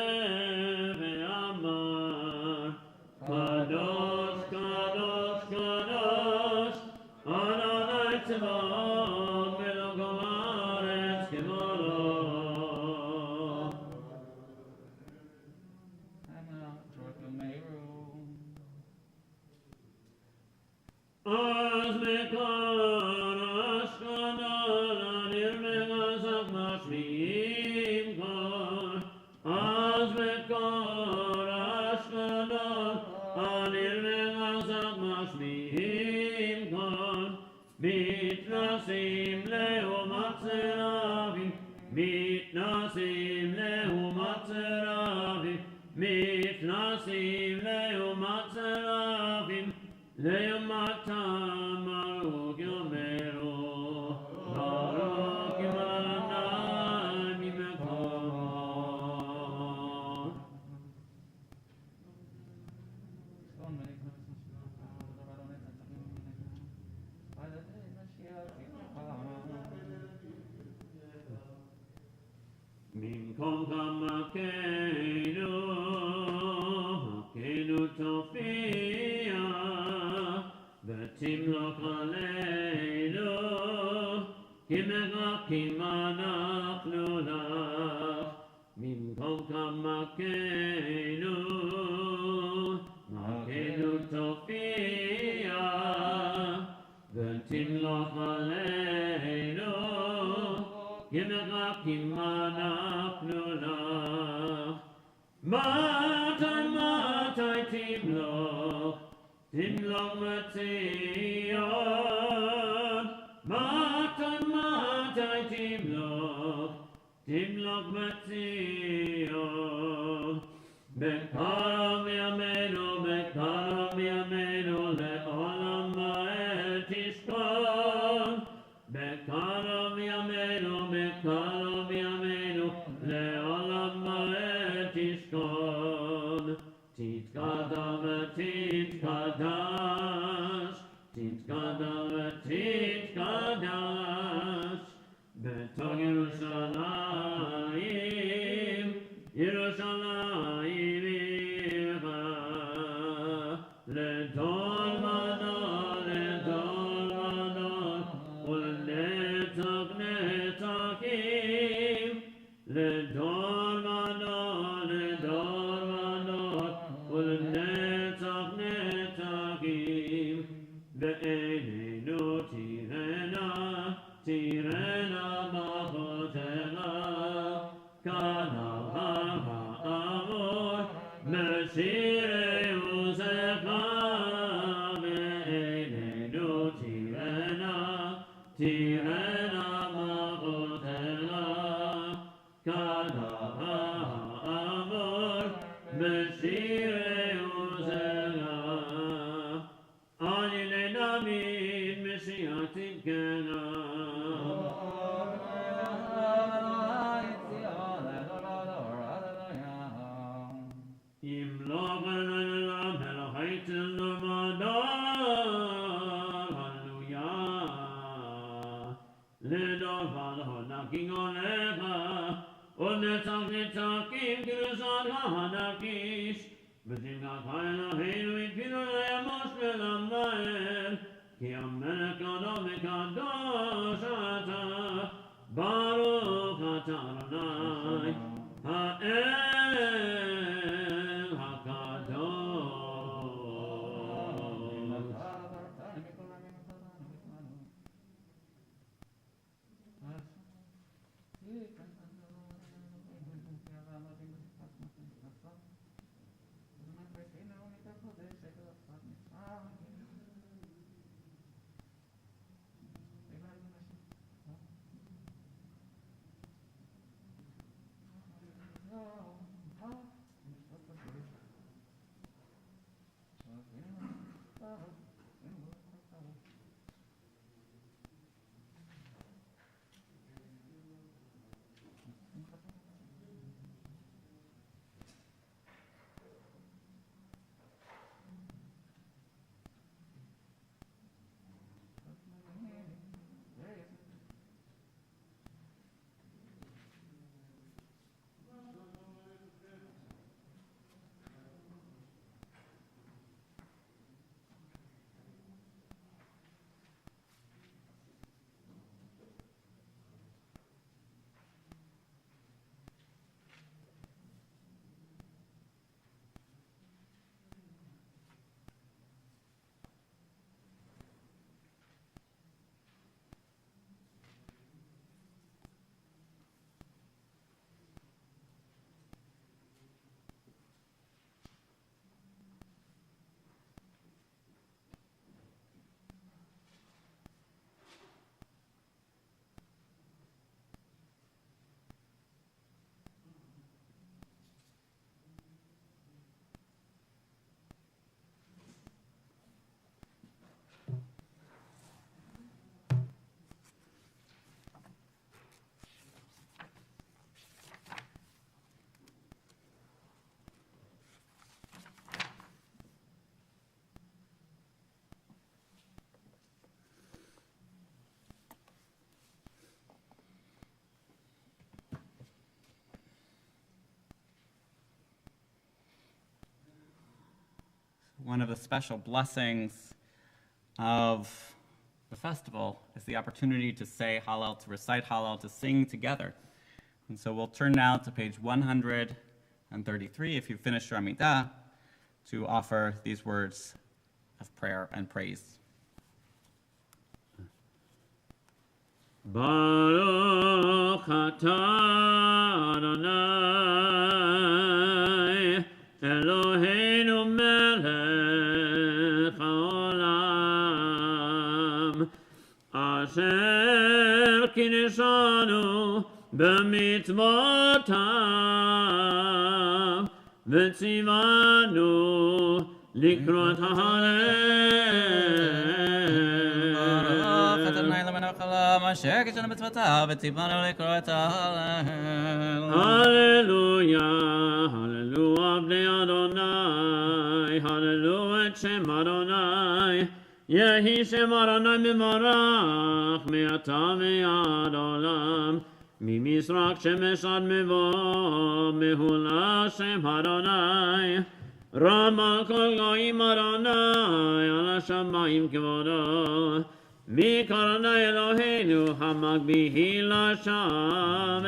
ואמר, קדוש, קדוש, קדוש, אדוני צבאות מלך הארץ כבודו. אז מקור אשקלון נרמז משמיעים קול, אז מקור אשקלון נרמז משמיעים קול, מתנסים לעומת סרבים, מתנסים לעומת סרבים, מתנסים לעומת סרבים, לעומתם ברוך יאמרו, ברוך יאמר ממקומו. במקום כמכנו, מכנו תופיע, ותמלוך עלינו, כי מחכים אנחנו לך. במקום כמכנו, מכנו תופיע, ותמלוך עלינו, כי מחכים אנחנו לך. מתי תמלוך, תמלוך בציון, מתי תמלוך, תמלוך בציון. בקרוב ימינו, בקרוב ימינו, לעולם ועד תשכון. בקרוב ימינו, בקרוב ימינו, לעולם ועד תשכון. תתקדש ותתקדש, תתקדש ותתקדש, בתוך ירושלים, ירושלים עירך, לדור ודור, לדור ודור, ולנצח נצחים, לדור ודור, לדור ודור, ולנצח נצחים. בעינינו תיראנה, תיראנה מחוזך, כאן האמור, משירי עוזך. בעינינו תיראנה, תיראנה מחוזך, כאן תמיד משיח תתקנה. אם לא בננה מלאכת נמדל, הללויה. לדור ועד נקים עליך, ונצח נצחים כרסת הנקיש. בשמחת אלוהינו התפילו לימוש ולמלאל, כי המלך קדום וקדוש אתה, ברוך אתה אדוני, האל הקדוש. One of the special blessings of the festival is the opportunity to say Hallel, to recite Hallel, to sing together. And so we'll turn now to page 133, if you've finished your Amidah, to offer these words of prayer and praise. Baruch atah Adonai Eloheinu melech haolam asher kiddushanu b'mitzvotav v'tzivanu likrot ha'alel. אשר כשנו בצוותיו וציוונו לקרוא את ההלל. הללויה, הללויה בני אדוני, הללויה את שם אדוני, יהי שם אדוני מברך מעתה ועד עולם, ממזרח שמש עד מבוא, מהולה שם אדוני, רם על כל גויים אדוני, על השמיים כבודו. מקרני אלוהינו המגביהי לשבת,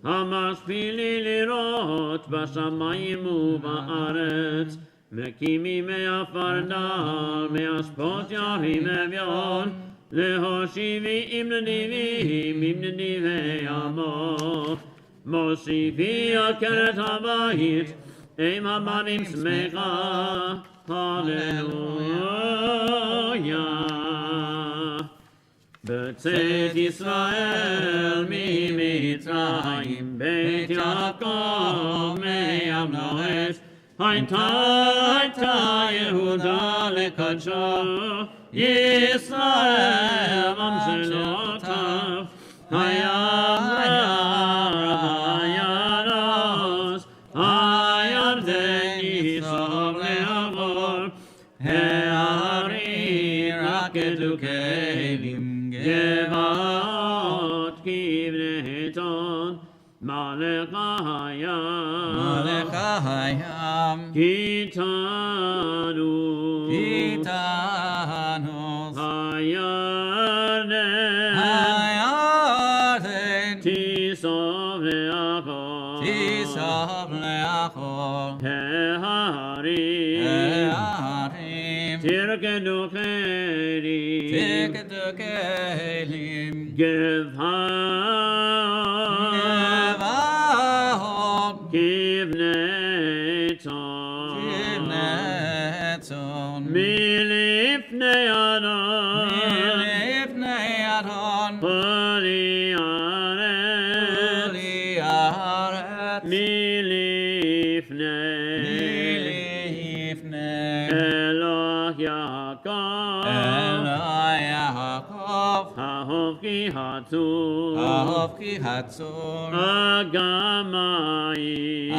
המשפילי לראות בשמיים ובארץ, מקימי מעפר דל, מאשפות ירים אביון, להושיבי עם נדיבים, עם נדיבי עמו, מושיבי עקרת הבית, עם הבנים שמחה, הללויה. בצאת ישראל ממצרים, בית יעקב מים לועץ, הייתה יהודה לקדשו, ישראל ממשלותיו, הירוס, הירדן יסוב לעבור, ההרים רקדו כלים, גבעות כבני צאן, מלך הים, קיטנו, הירדן, תיסוב לאחור, ההרים, תרקדו כלים, גבעות כבני צאן, מלפני אדון, פולי הארץ, מלפני אלוה יעקב, אהוב כי הצור, אגמיים,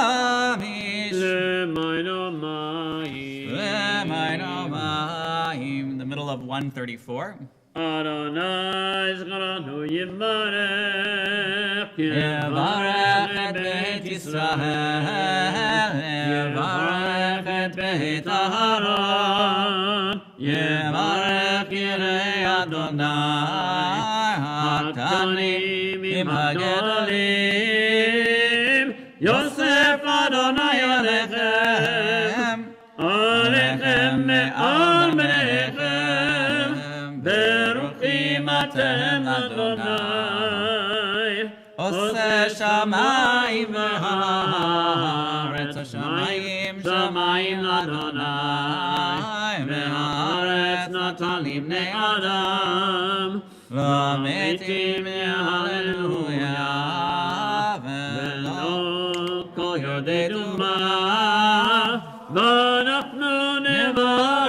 חלמיש, למיינו מים. In the middle of 134. אדוני זכרנו יברך, יברך את בית ישראל, יברך את בית אהרון, יברך יראי אדוני, הקטנים עם הגדולים, יוסף אדוני עליכם, עליכם מעל בניכם, ברוכים אתם אדוני, עושה שמיים והארץ, השמיים שמיים לאדוני, והארץ נתן לבני אדם, למתים מהללויה, ולא כל יודעי טומאה, ואנחנו נברך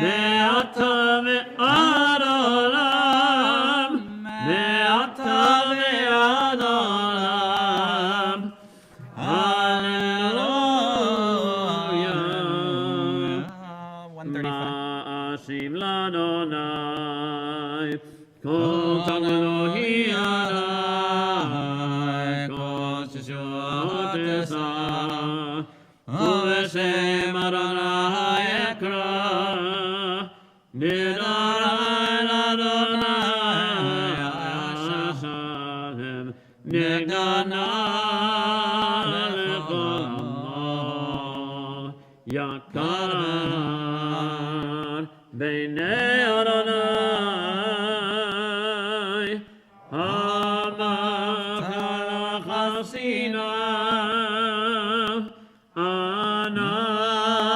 מעתה ועד עולם, מעתה ועד עולם. הללויה. 135. מאשים לאדוני, כל תגלוהי עלי, כל ששועות אשא, ובשם אדוני אקרא. נדרי לאדוני אשלם, נגדנה לכל עמו, יקר בעיני אדוני, אמרת לך סיני,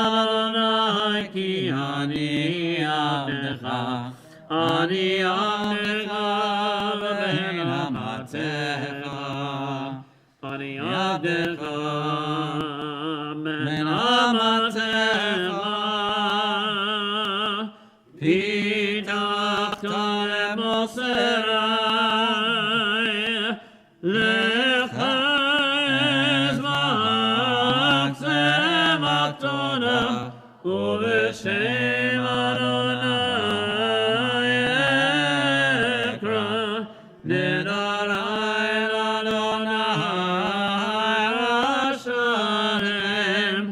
אדוני כי אני עבדך, אני עבדך בין אמצך, אני עבדך בין אמצך, פיתחת למוסרי, לך אזמח צמח תודה, ובשם אדוני אקרא. נדרי לאדוני אשלם,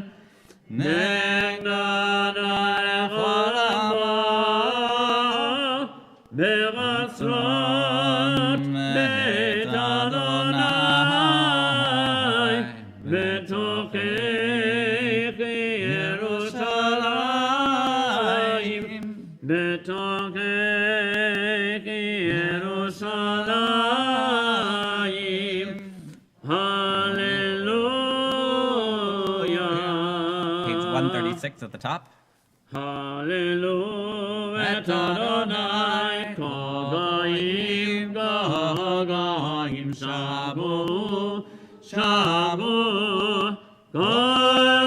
נגדנה לכל עמו, בחצרות בית אדוני, בתוכך ירושלים, בתוכך ירושלים. Hallelujah. Page 136 at the top. Hallelujah. את אדוני כל גויים Kohanim shabu, shabu, Kohamim,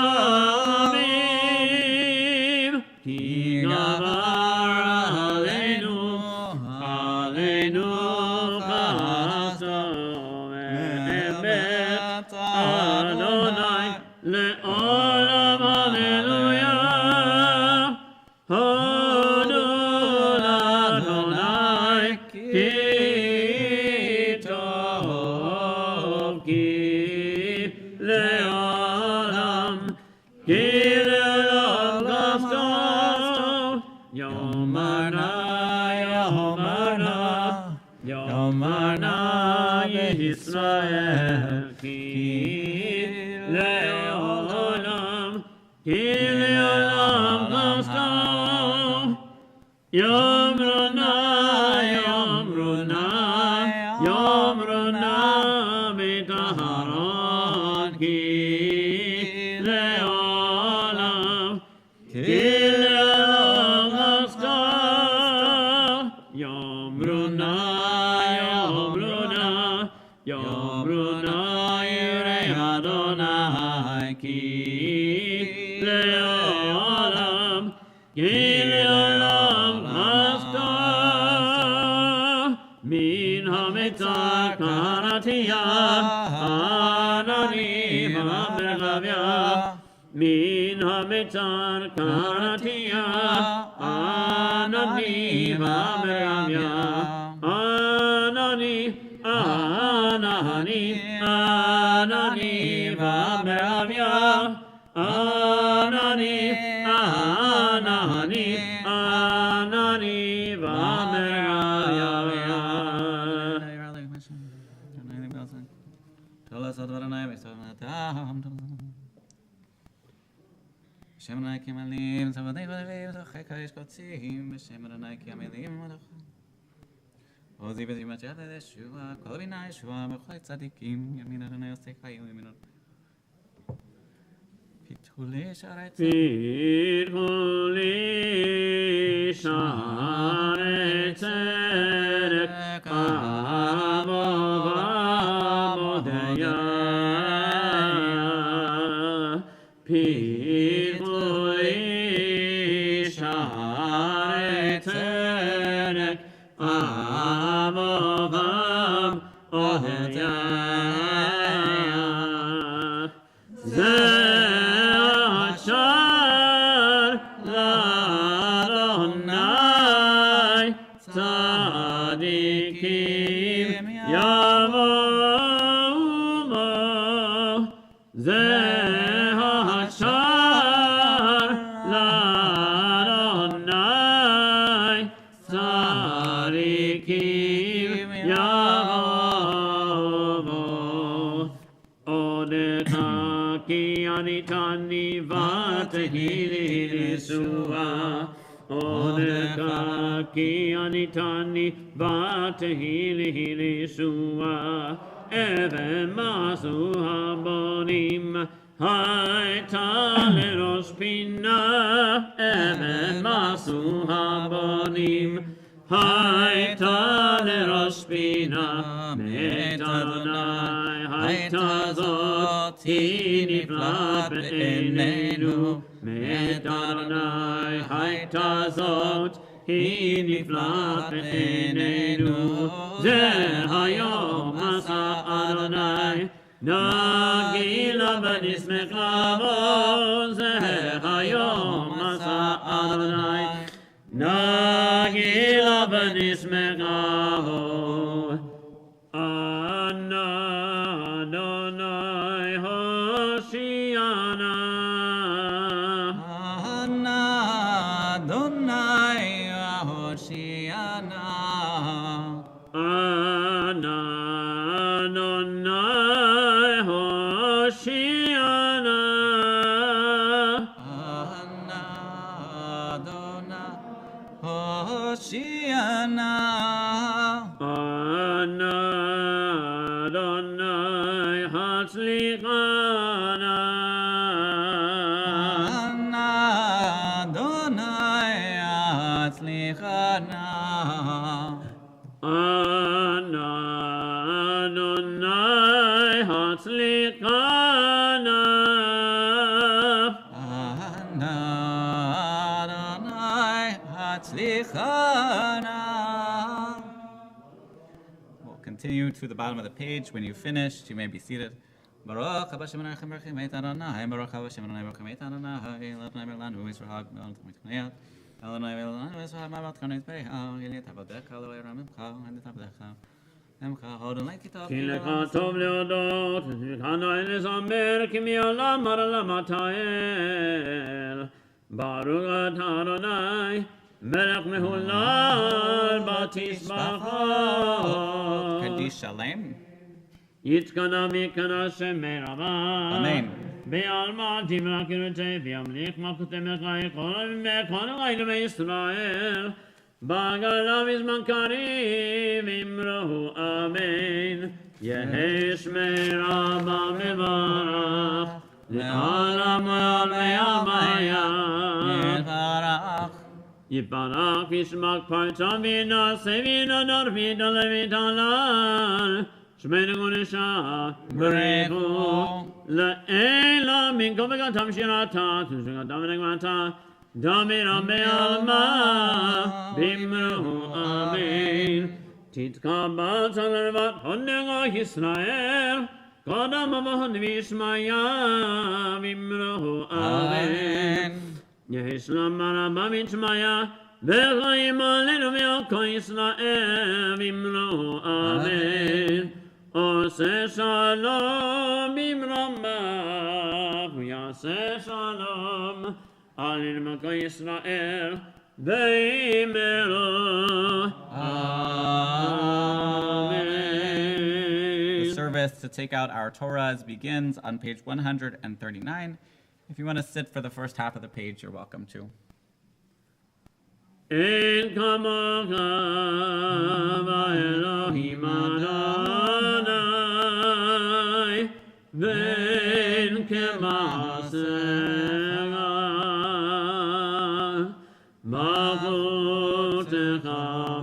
Ki gavar aleinu, aleinu chasto ve'emet Adonai le'olam hallelujah. Hodol Adonai ki tov ki le'olam ki le'olam gafto yomarna yomarna yomarna Yisrael ki le'olam ki le'olam gafto Yomrona, Yomrona, Yomrona, B'taharon ki le'olam, ki le'olam haska. Yomrona, Yomrona, Yomrona, Yirei Adonai ki le'olam, ki le'olam haska. Min hamitzar karatiya, anani v'merchavya. Min hamitzar karatiya, anani v'merchavya. Anani, anani, anani v'merchavya. Anani, anani, anani v'merchavya. Shem Adonai ki amelim, Savadei v'levim, Zochei ka'ish kotzim, B'Shem Adonai ki amelim, Ozi v'zi machal Yeshua, Kol Bnai Yeshua, B'chol tzadikim, Yamin Adonai osei chayim v'minon. Pituli sharet Pituli sharet tzedek, Avo v'amodeya. Pituli sharet tzedek, Avo v'amodeya. Tzadikim yavomo, zeh hashar l'Adonai. Tzadikim yavomo, odeka ki anitani v'tehili Yeshua. Odeka ki anitani v'tehili Yeshua. Even masu habonim hayta lerosh pina. Even masu habonim hayta lerosh pina. Met Adonai hayta zot hi niflat be'enenu. Met Adonai hayta zot hi niflat be'enenu. Zeh hayom asa Adonai nagila v'nismecha bo. Zeh hayom asa Adonai nagila v'nismecha bo. Ana Adonai Hoshiana. Ana Adonai Hoshiana. Ana Adonai Hoshiana. Ana Adonai Hoshiana. Ana Adonai Hatzlichana. Ana Adonai Hatzlichana. Ana Adonai הצליחנה. We'll continue to the bottom of the page. When you've finished, you may be seated. Baruch haba Shem Adonai Chem Berachim Et Adonai. Baruch haba Shem Adonai Berachim Et Adonai. Adonai Merlanu Yisroel Melon Tmiknayat. Adonai Merlanu Yisroel Melon Tmiknayat. Yeliyat Havadecha Lo Yeramimcha. Yeliyat Havadecha. Emcha Adonai Kitab. כי לך טוב להודות, ושמחנו אל לזמר, כי מעולם עולם אתה אל. ברוך אתה אדוני, מלך מהולל בתשבחות. Kaddish Shalem. יתקנה ויקנה שמי רבה. Amen. בעלמא דברה קראתי, וימליך מלכותי מלכי כל הלילה בישראל. בגלה בזמן קריב אמרו אמן. יהי שמי רבה מברך, לעולם ולעלמיה. יתברך ישמק פרצה וינשא וינדר וידלה ויתהלל. שמנו קודשה ברכו לאלה מן כל בגתם שירתה תשגתם ונגמתה דמירה בעלמה באמרו אמן. תתקבץ על רבת הונגה ישראל קודם אבהון וישמעיה באמרו אמן. יהי שלמה רבה וישמעיה וחיים עלינו ועל ישראל באמרו אמן. עושה שלום במרומך ויעשה שלום עלינו ועל ישראל באמרו אמן. The service to take out our Torahs begins on page 139. If you want to sit for the first half of the page, you're welcome to. אין כמוך באלוהים אדוני ואין כמעשיך מלכותך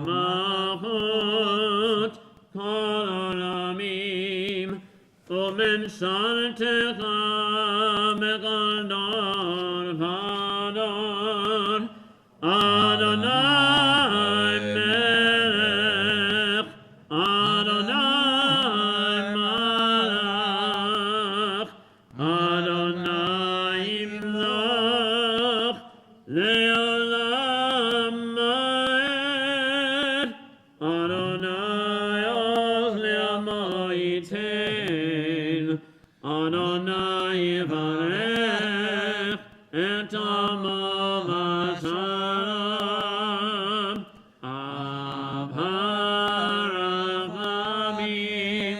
מלכות כל עולמים וממשלתך בכל דור ודור. Adonai Melech, Adonai Malach, Adonai Imlach, Le'olam Ma'ed, Adonai Oz Le'amo Yitein, Adonai Yivarech et Amo V'Shalom. Avarachamim,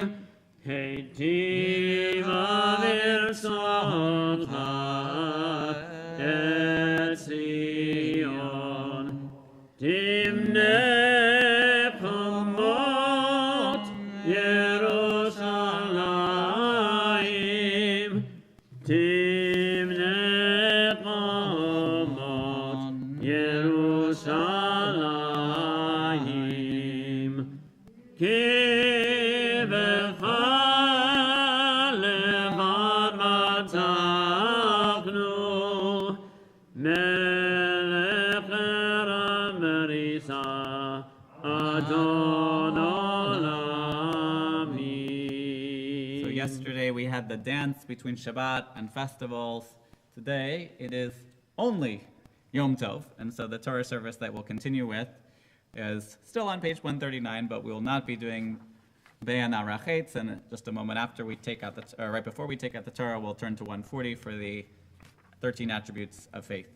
Heitiva v'Irtzoncha et Zion. Timnei Chomot Yerushalayim, Timnei Chomot Yerushalayim. Ki b'cha levad matachnu, melech merisa Adon Olamim. So yesterday we had the dance between Shabbat and festivals. Today it is only Yom Tov, and so the Torah service that we'll continue with is still on page 139, but we will not be doing Be'an Arachetz, and just a moment after we take out right before we take out the Torah, we'll turn to 140 for the 13 attributes of faith.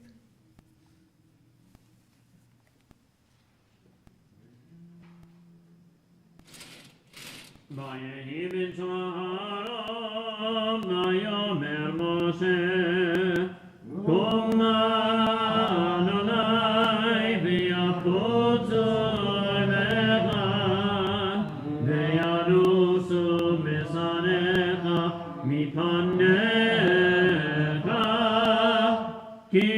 ויהי בצהריים ויאמר משה קום אדוני ויחוצו אליך וינוסו משנאיך מפניך כי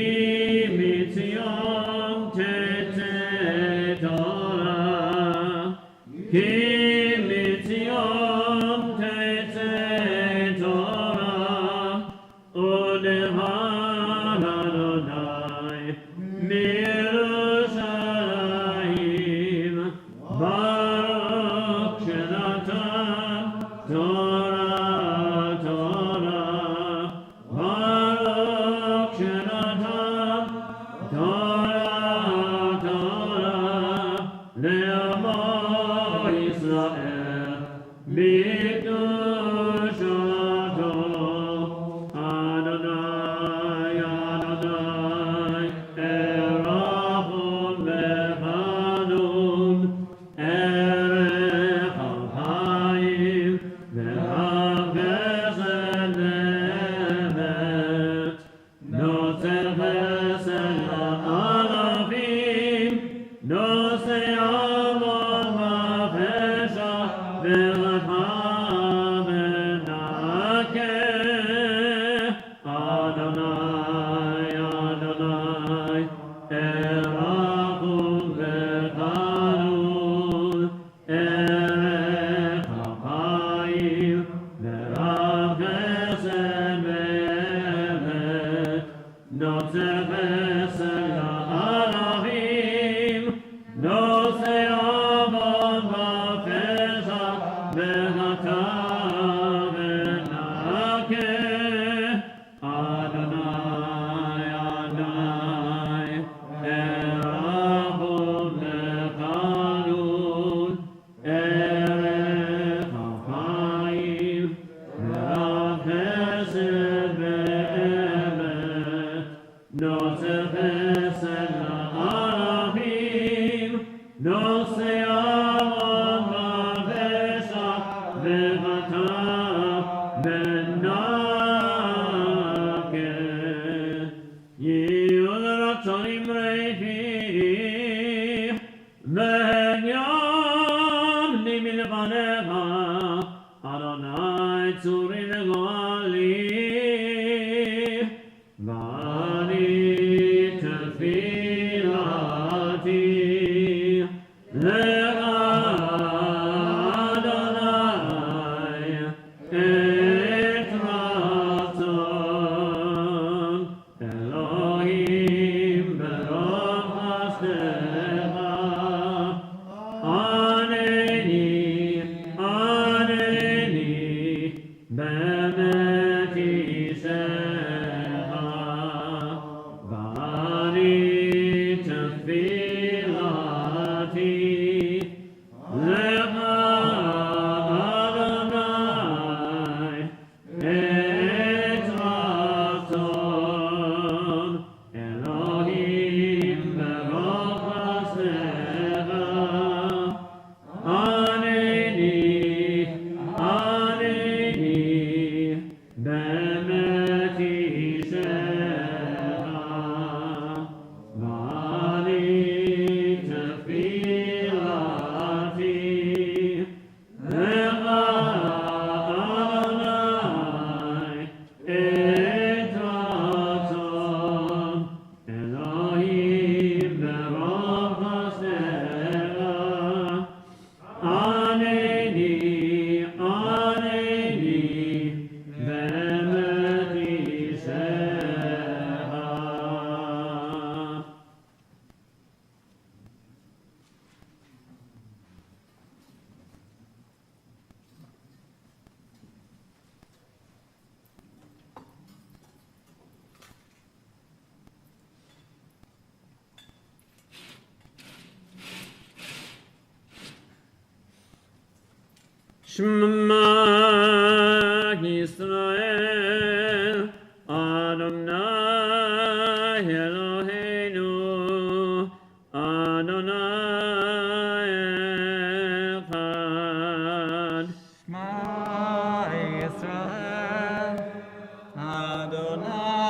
מציון תצא תורה כי מציון תצא Shema Yisrael, Adonai Eloheinu, Adonai Echad. Shema Yisrael, Adonai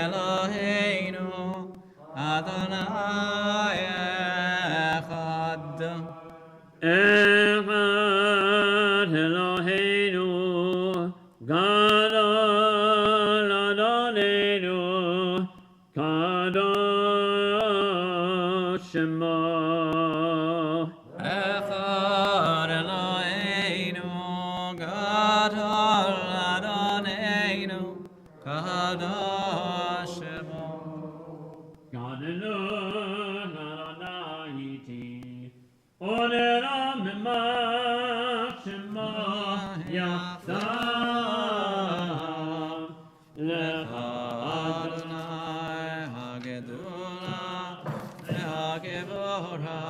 Eloheinu, Adonai Echad. Echad Eloheinu, Gadol Adonenu, Kadosh Shemo. Echad Eloheinu, Gadol Adonenu, Kadosh Shemo. Gadolu Adonai iti, Onera Mimach Shemo Yachdav, Lecha Adonai HaGedula, VeHaGevora,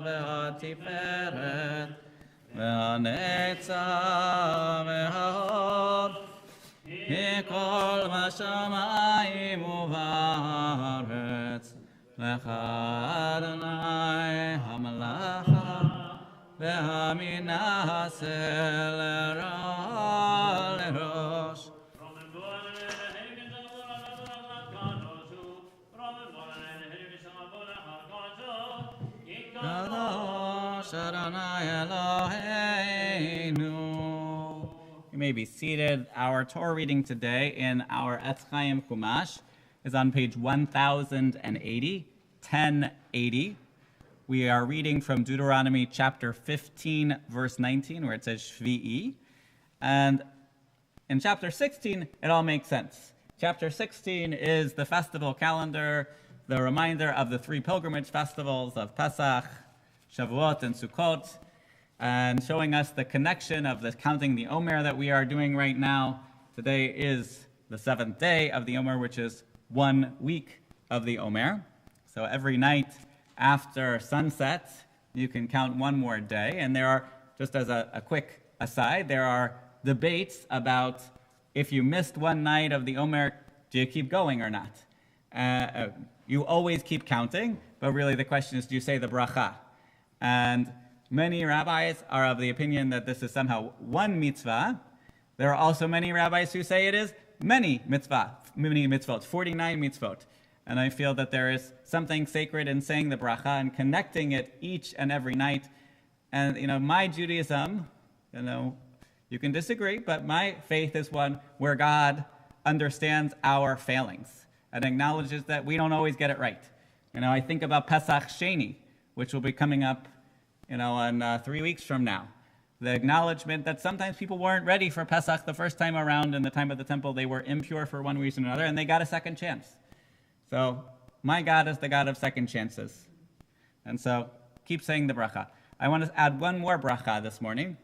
VeHaTiferet, VeHaNetzah, VeHaHod, Mikol Bashamayim U'Ba'aretz, Lecha Adonai HaMalacha, VeHaMinaseh L'Ra L'Rosh. Kadosh Adonai Eloheinu. You may be seated. Our Torah reading today in our Etz Chaim Chumash is on page 1080, 1080. We are reading from Deuteronomy chapter 15, verse 19, where it says Shvi'i. And in chapter 16, it all makes sense. Chapter 16 is the festival calendar, the reminder of the three pilgrimage festivals of Pesach, Shavuot, and Sukkot, and showing us the connection of the counting the Omer that we are doing right now, today is the 7th day of the Omer, which is 1 week of the Omer. So every night after sunset, you can count one more day. And there are, just as a quick aside, there are debates about if you missed one night of the Omer, do you keep going or not? You always keep counting, but really the question is, do you say the bracha? And many rabbis are of the opinion that this is somehow one mitzvah. There are also many rabbis who say it is many mitzvot, 49 mitzvot. And I feel that there is something sacred in saying the bracha and connecting it each and every night. And, my Judaism, you can disagree, but my faith is one where God understands our failings and acknowledges that we don't always get it right. I think about Pesach Sheni, which will be coming up, in 3 weeks from now. The acknowledgement that sometimes people weren't ready for Pesach the first time around in the time of the temple. They were impure for one reason or another, and they got a second chance. So my God is the God of second chances. And so keep saying the bracha. I want to add one more bracha this morning.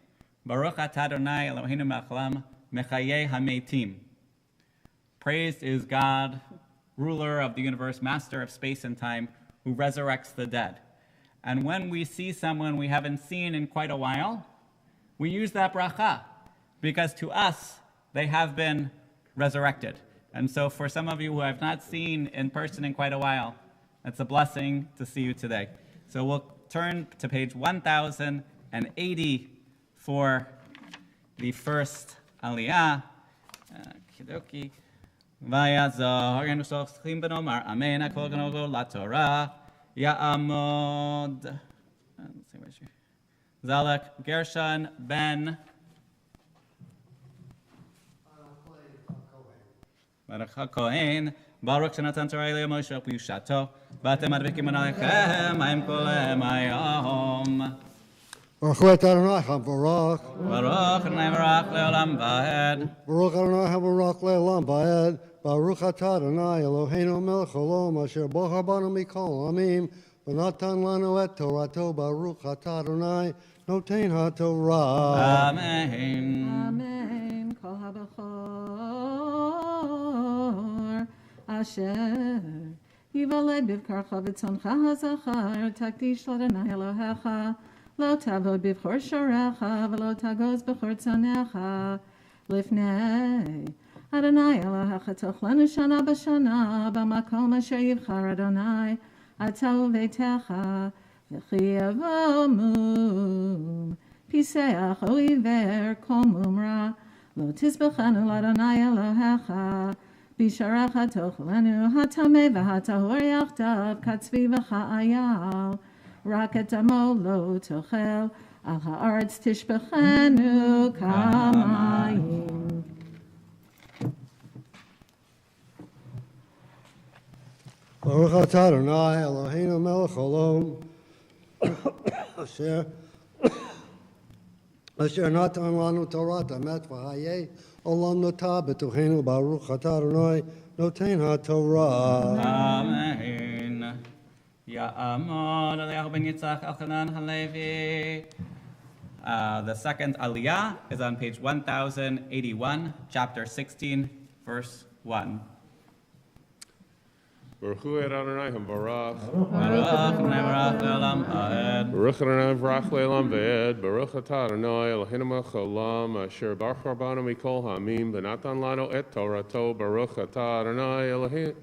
Baruch atah Adonai Eloheinu melech haolam mechayeh hametim. Praised is God, ruler of the universe, master of space and time, who resurrects the dead. And when we see someone we haven't seen in quite a while, we use that bracha, because to us, they have been resurrected. And so for some of you who I've not seen in person in quite a while, it's a blessing to see you today. So we'll turn to page 1080 for the first Aliyah. Kidoki. Vayazor Yenusochim benomar Amen Akol Ganogo LaTorah Ya'amod. Let's see where she. Zalek Gershon ben Baruch HaKohen Baruch Shenatan Torah LeMoshe Piyushato Batem Advikim Aleichem Ma'im Kolem Hayom Baruch Adonai HaBaruch Baruch Adonai Baruch Le'olam Va'ed Baruch Adonai HaBaruch Le'olam Va'ed Baruch atah Adonai Eloheinu melech haolam asher bochar banu mikol amim v'natan lanu et Torato Baruch atah Adonai noten haTorah. Amen. Amen. Kol habachor asher yivaled bivkarcha v'tzoncha hazachar takdish l'Adonai Elohecha lo tavod bivchor sharecha v'lo tagoz b'chor tzonecha lifnei Adonai Elohecha toch lanu shana b'shana b'makom asher yivchar Adonai ata uvetecha v'chi avomum piseach o iver kol mumra lo tizbechanu l'Adonai Elohecha bisharecha toch lanu hatame v'hatahor yachdav katzvi v'cha'ayal rak et amo lo tochel al ha'aretz tishbechanu kamayim. Baruch atah Adonai Eloheinu melech haolam asher natan lanu Torah emet v'hayeh olam notah b'tochenu Baruch atah Adonai noten haTorah. Amen. Ya'amod Eliyahu ben Yitzchak Elchanan Halevi. The second Aliyah is on page 1081, chapter 16, verse 1. Baruch Adonai HaBaruch Baruch Adonai Baruch Le'olam Va'ed. Baruch Adonai Baruch Le'olam Va'ed Baruch atah Adonai Eloheinu melech haolam asher bochar banu mikol ha'amim v'natan lanu et Torato Baruch atah Adonai Eloheinu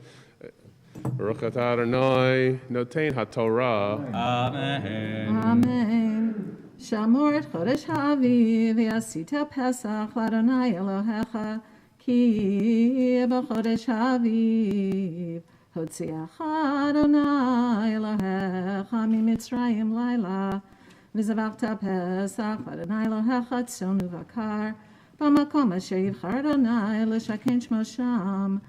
Baruch atah Adonai noten haTorah. Amen. Amen. Shamor et chodesh ha'aviv v'yasita Pesach l'Adonai Elohecha ki b'chodesh ha'aviv hotziacha Adonai Elohecha mimitzrayim laila v'zavachta Pesach l'Adonai Elohecha tzon uvakar b'makom asher yivchar Adonai l'shaken shmo sham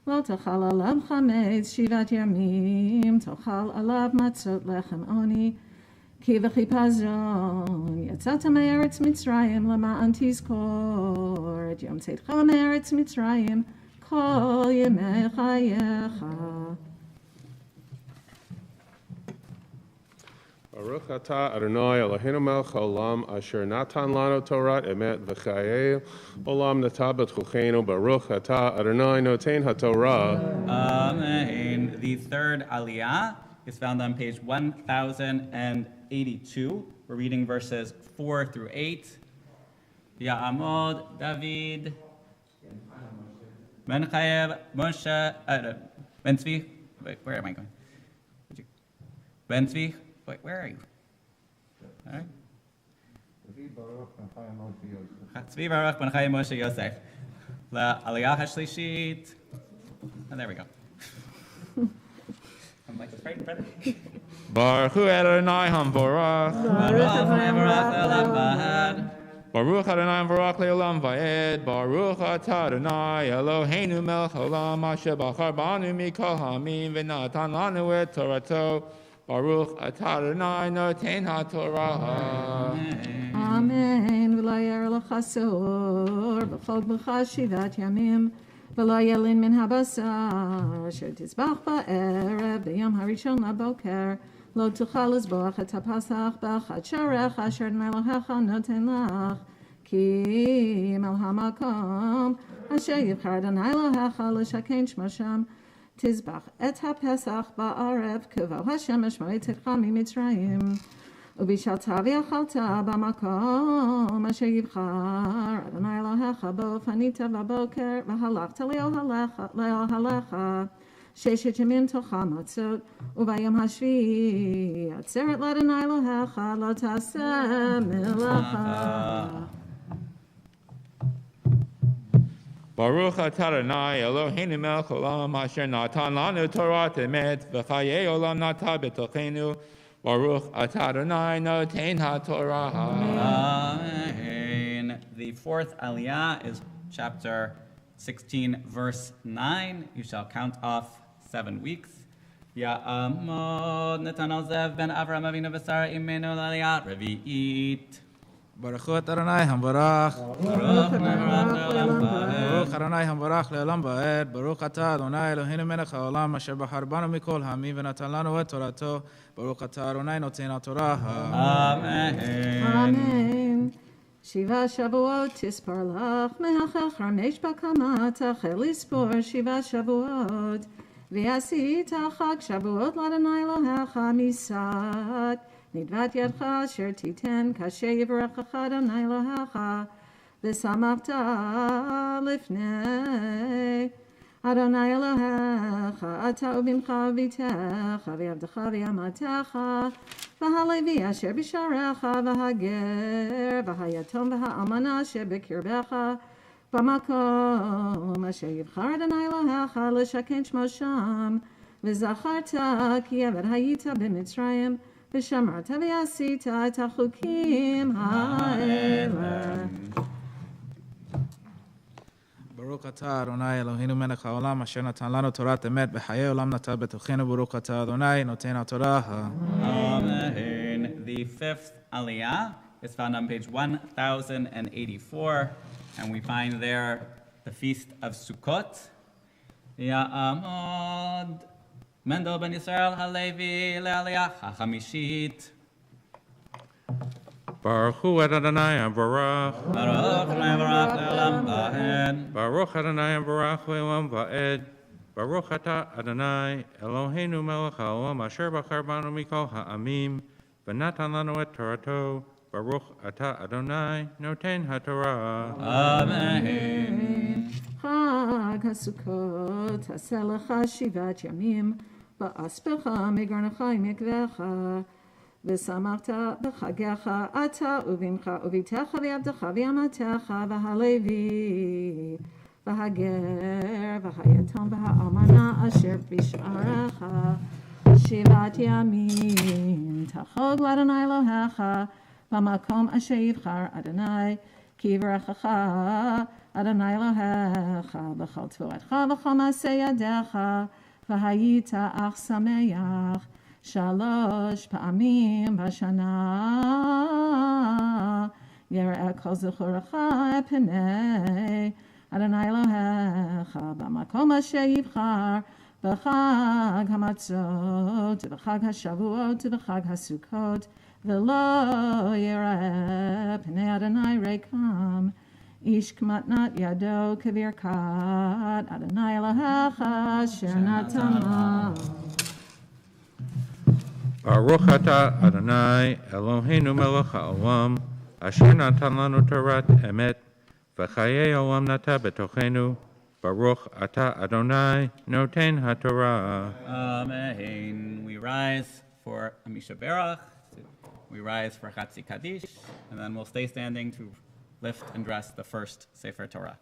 lo tochal alav chametz shivat yamim tochal alav matzot lechem oni כי בחיפזון יצאת מארץ מצרים למען תזכור את יום צאתך מארץ מצרים כל ימי חייך. Baruch atah Adonai Eloheinu melech haolam asher natan lanu Torat emet v'chayei olam natah b'tchuchenu. Baruch atah Adonai noten haTorah. Amen. The third Aliyah is found on page 1082. We're reading verses 4 through 8. Ya'amod David Ben Chayev Moshe Ben Tzvi. Wait, where am I going? Ben Tzvi. Wait, where are you? All right. Tzvi Baruch Ben Chaim Moshe Yosef. La Aliyah HaShlishit. And there we go. I'm like, it's right in front of me. Baruch Hu Adonai Hamvorach. Baruch Adonai Hamvorach Le'olam Va'ed. Baruch Atah Adonai Eloheinu melech haolam asher bachar banu mikol ha'amim v'natan lanu et Torato. Baruch Atah Adonai noten haTorah. Amen. V'lo yer l'chasor b'chol b'cha shivat yamim v'lo yelin min habasar asher tizbach ba'erev b'yom harishon laboker lo tuchal lizboach et hapasach b'chad sharech asher Adonai Elohecha noten lach ki al hamakom asher yibchar Adonai Elohecha l'shaken shmo sham tizbach et hapesach ba'arev k'vo hashemesh mo'etecha mi'mitzrayim ובשעתה ויאכלת במקום אשר יבחר אדוני אלוהיך בו פנית בבוקר והלכת לאוהליך 6 ימים תאכל מצות וביום השביעי עצרת לאדוני אלוהיך לא תעשה מלאכה. Baruch Atah Adonai Eloheinu melech haolam asher natan lanu Torat emet v'chayei olam natah b'tochenu. Baruch Atah Adonai noten haTorah. Amen. The fourth Aliyah is chapter 16, verse 9. You shall count off 7 weeks. Ya'amod Netanel Zev ben Avram Avinu v'Sara imenu l'Aliyah revi'it. Baruch Hu Adonai Hamvorach. Baruch Adonai Hamvorach le'olam va'ed. Baruch Atah Adonai Eloheinu melech haolam asher bachar banu mikol ha'amim v'natan lanu et Torato. Baruch Atah Adonai noten haTorah. Amen. Amen. שבעה שבועות תספר לך מהחל חמש בקמה תחל לספור 7 שבועות ועשית חג שבועות לאדוני אלוהיך מסד נדבת ידך אשר תיתן כאשר יברכך אדוני אלוהיך ושמחת לפני אדוני אלוהיך אתה ובנך וביתך ועבדך ואמתך והלוי אשר בשעריך והגר והיתום והאלמנה אשר בקרבך במקום אשר יבחר אדוני אלוהיך לשכן שמו שם וזכרת כי עבד היית במצרים ושמרת ועשית את החוקים האלה. ברוך אתה אדוני אלוהינו מלך העולם אשר נתן לנו תורת אמת בחיי עולם נטע בתוכנו ברוך אתה אדוני נותן התורה. Amen. The fifth Aliyah is found on page 1084 and we find there the feast of Sukkot. Ya'amod Mendel ben Yisrael Halevi le'Aliyah HaChamishit. Baruch Hu Adonai Hamvorach. Baruch le'olam va'ed. Baruch Adonai Hamvorach le'olam va'ed. Baruch Atah Adonai Eloheinu melech haolam asher bachar banu mikol ha'amim v'natan lanu et Torato. Baruch Atah Adonai noten haTorah. Amen. חג הסוכות עשה לך 7 ימים ואספך מגרנך ומקווך ושמחת בחגיך אתה ובנך וביתך ועבדך ואמתך והלוי והגר והיתום והאלמנה אשר בשעריך 7 ימים תחוג לאדוני אלוהיך במקום אשר יבחר אדוני כי יברכך אדוני אלוהיך בכל תבואתך וכל מעשה ידיך והיית אך שמח 3 פעמים בשנה יראה כל זכורך את פני אדוני אלוהיך במקום אשר יבחר בחג המצות, ובחג השבועות, ובחג הסוכות, ולא יראה פני אדוני ריקם. איש כמתנת ידו כברכת אדוני אלוהיך אשר נתן לך. ברוך אתה אדוני אלוהינו מלך העולם, אשר נתן לנו תורת אמת, וחיי עולם נטע בתוכנו. ברוך אתה אדוני נותן התורה. Amen. We rise for Amisha Berach, we rise for Chatzi Kaddish, and then we'll stay standing to lift and dress the first Sefer Torah.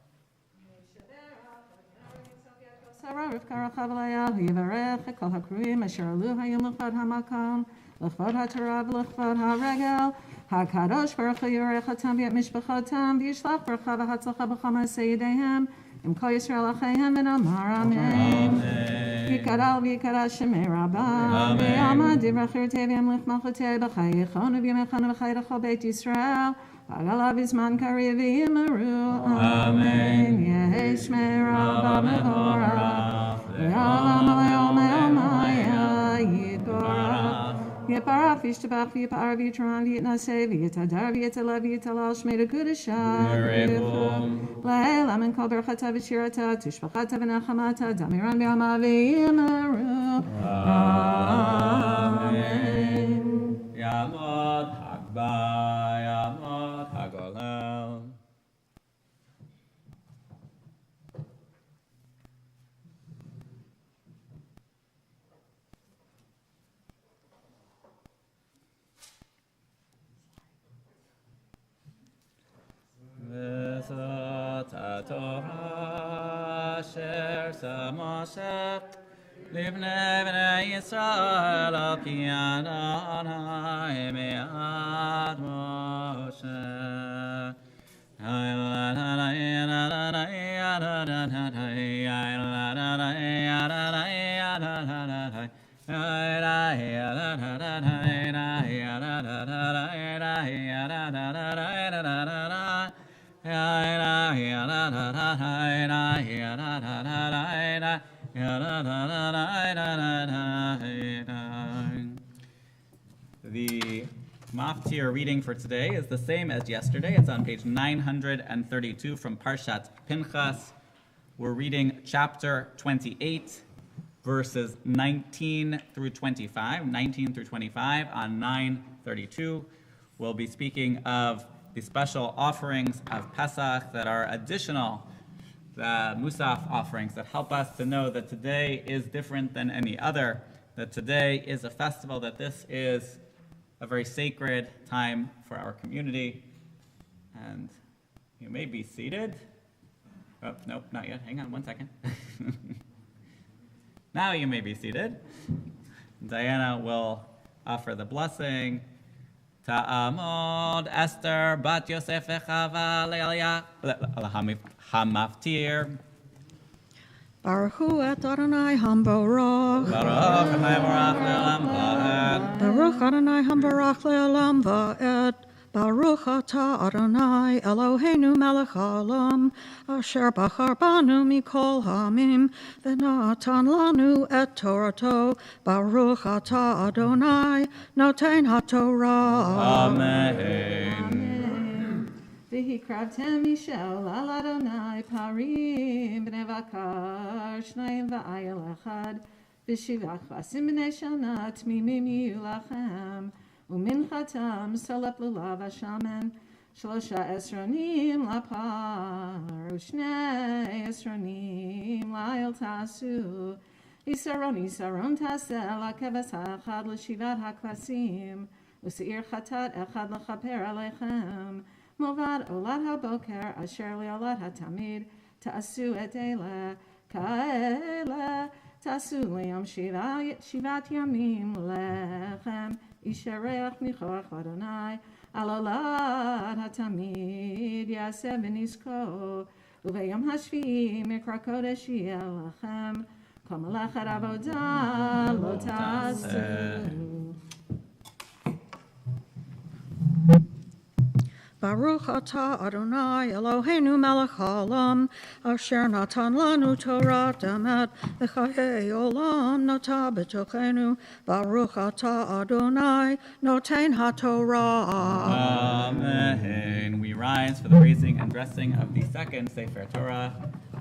רבקה רחב עליה, ויברך את כל הקרואים אשר עלו היום לכבוד המקום, לכבוד התורה ולכבוד הרגל. הקדוש ברוך הוא יברך אותם ואת משפחותם, וישלח ברכה והצלחה בכל מעשה ידיהם, עם כל ישראל אחיהם, ונאמר אמן. יקרא ויקרא שמי רבה, ויעמד דברי חירותי וימלך מלכותי בחייכון ובימיכון ובחיי לכל בית ישראל. Agala bizman kari v'yimaru, Amen. Yehi shmei Rabba mevorach, v'olam aleom eomaya yitborach. Yitbarach v'yishtabach v'yipar v'yitran v'yitnaseh v'yitadar v'yitaleh v'yitalal shmei d'kudashah v'yichum. Le'elam en kol berchata v'shirata, tushbachata v'nachamata, damiran v'yama v'yimaru, Amen. Yamod Hagba, Yamod Hagolel. V'zot HaTorah asher sa Moshe Livnei Bnei Yisrael al pi Adonai me'ad Moshe. The Maftir reading for today is the same as yesterday. It's on page 932 from Parshat Pinchas. We're reading chapter 28, verses 19 through 25. 19 through 25 on 932. We'll be speaking of the special offerings of Pesach that are additional, the Musaf offerings that help us to know that today is different than any other, that today is a festival, that this is a very sacred time for our community. And you may be seated. Oh, nope, not yet. Hang on one second. Now you may be seated. Diana will offer the blessing. Ta'amod Esther bat Yosef echava le'aliyah hamaftir. Baruch hu et Adonai hamborach. Baruch Adonai borach le'olam va'ed. Baruch Adonai hamborach le'olam va'ed. Baruch ata Adonai Eloheinu melech haolam, asher bachar banu mikol hamim, v'natan lanu et Torato. Baruch ata Adonai noten haTorah. Amen. V'hikravtem Mishel al Adonai parim b'nei vakar shnayim v'ayel echad v'shivach vasim b'nei shana tmimim yiyu lachem u'minchatam salep lulav hashamen shlosha esronim lapar u'shnei esronim la'il tasu Isaron taseh la'keves ha'achad l'shivat ha'kvasim u'se'ir chatat echad l'chaper aleichem Movad olad haboker asher leolad hatamid ta'asu et ele ka'ele ta'asu leyom shivat yamim lechem ishareach michoach l'Adonai al olad hatamid yaseh v'nisko uveyom hashvi'i mikra kodesh yeh lechem kol melechet avodah lo ta'asu. Baruch atah Adonai Eloheinu melech haolam, asher natan lanu Torah emet, v'chayei olam nata b'tochenu. Baruch atah Adonai noten haTorah. Amen. We rise for the raising and dressing of the second Sefer Torah.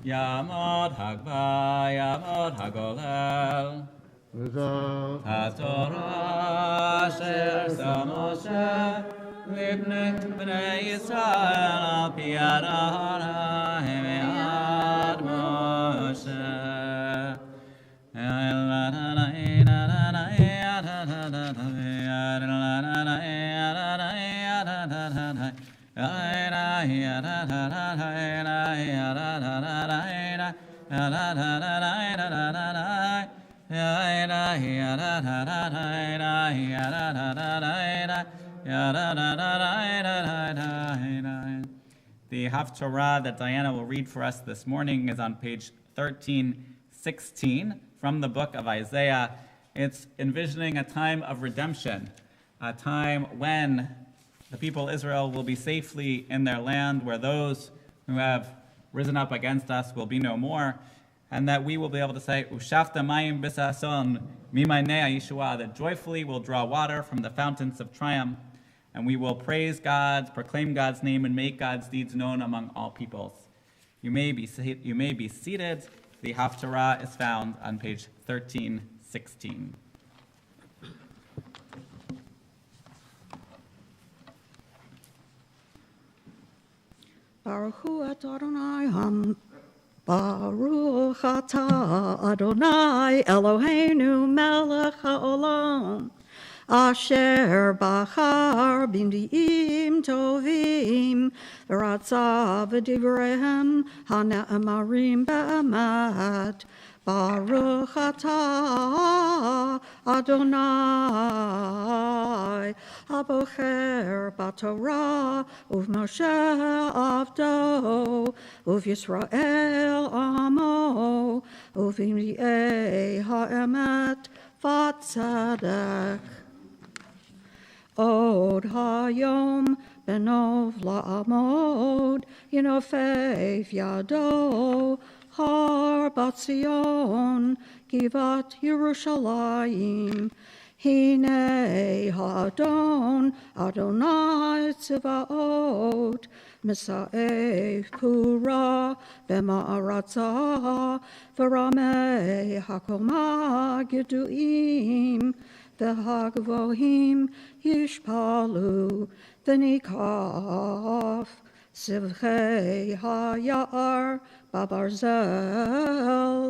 Yamod Hagba, Yamod Hagolel. HaTorah asher sa Moshe Bnei Yisrael al pi yad Adonai me'ad Moshe. The Haftorah that Diana will read for us this morning is on page 1316 from the book of Isaiah. It's envisioning a time of redemption, a time when the people of Israel will be safely in their land, where those who have risen up against us will be no more, and that we will be able to say, Ushafta mayim b'sason mimaynei Yeshua, that joyfully will draw water from the fountains of triumph, and we will praise God, proclaim God's name, and make God's deeds known among all peoples. You may be seated. The Haftarah is found on page 1316. Baruch hu Adonai Baruch atah Adonai Eloheinu melech haolam, asher bachar b'ndi'im tovim, v'ratza v'divrehem ha'ne'emarim be'emet. Baruch atah Adonai Abocher b'Torah u'v'Moshe avdo u'v'Yisrael amo u'v'nbi'ei ha'emet v'tzedek. Od hayom benov la'amod yinofef yado Har Batzion, Givat Yerushalayim, Hine Hadon, Adonai Tzivaot, Misaev Pura, Bema'aratza, V'ramei Hakoma Geduim, V'hagvohim Yishpalu, V'nikaf, Sivchei Hayar, Babarzel,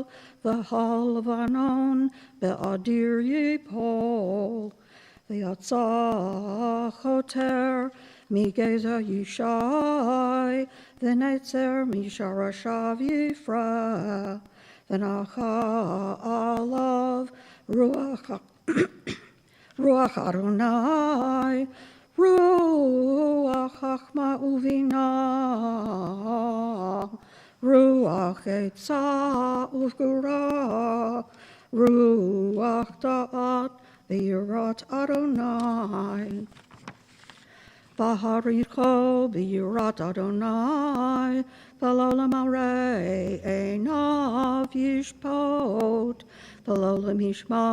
v'halvanon, be'adir yipol, v'yatzah choter, migeza yishai, v'netzer misharashav yifra, v'nacha alav, ruach Adonai, ruach chachma uvinah, Ruach etzah ufgura, Ruach da'at v'yirat Adonai. V'haricho v'yirat Adonai, v'lo l'marei einav yishpot, v'lo l'mishma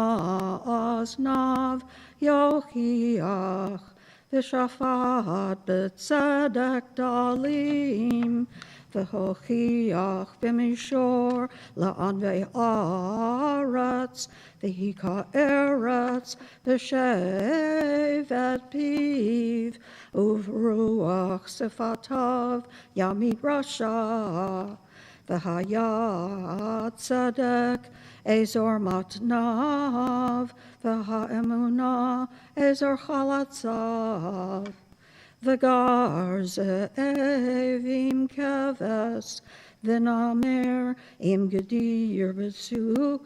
aznav yochiach, v'shafat b'tzedek dalim, V'hochiach b'mishor la'anvei aretz, v'hika eretz v'shevet piv, uv'ruach sefatav yamid rasha, v'hayat tzedek ezor matnav, v'ha'emunah ezor chalatzav. V'gar ze'evim keves, v'namer im gedi yirbatsu,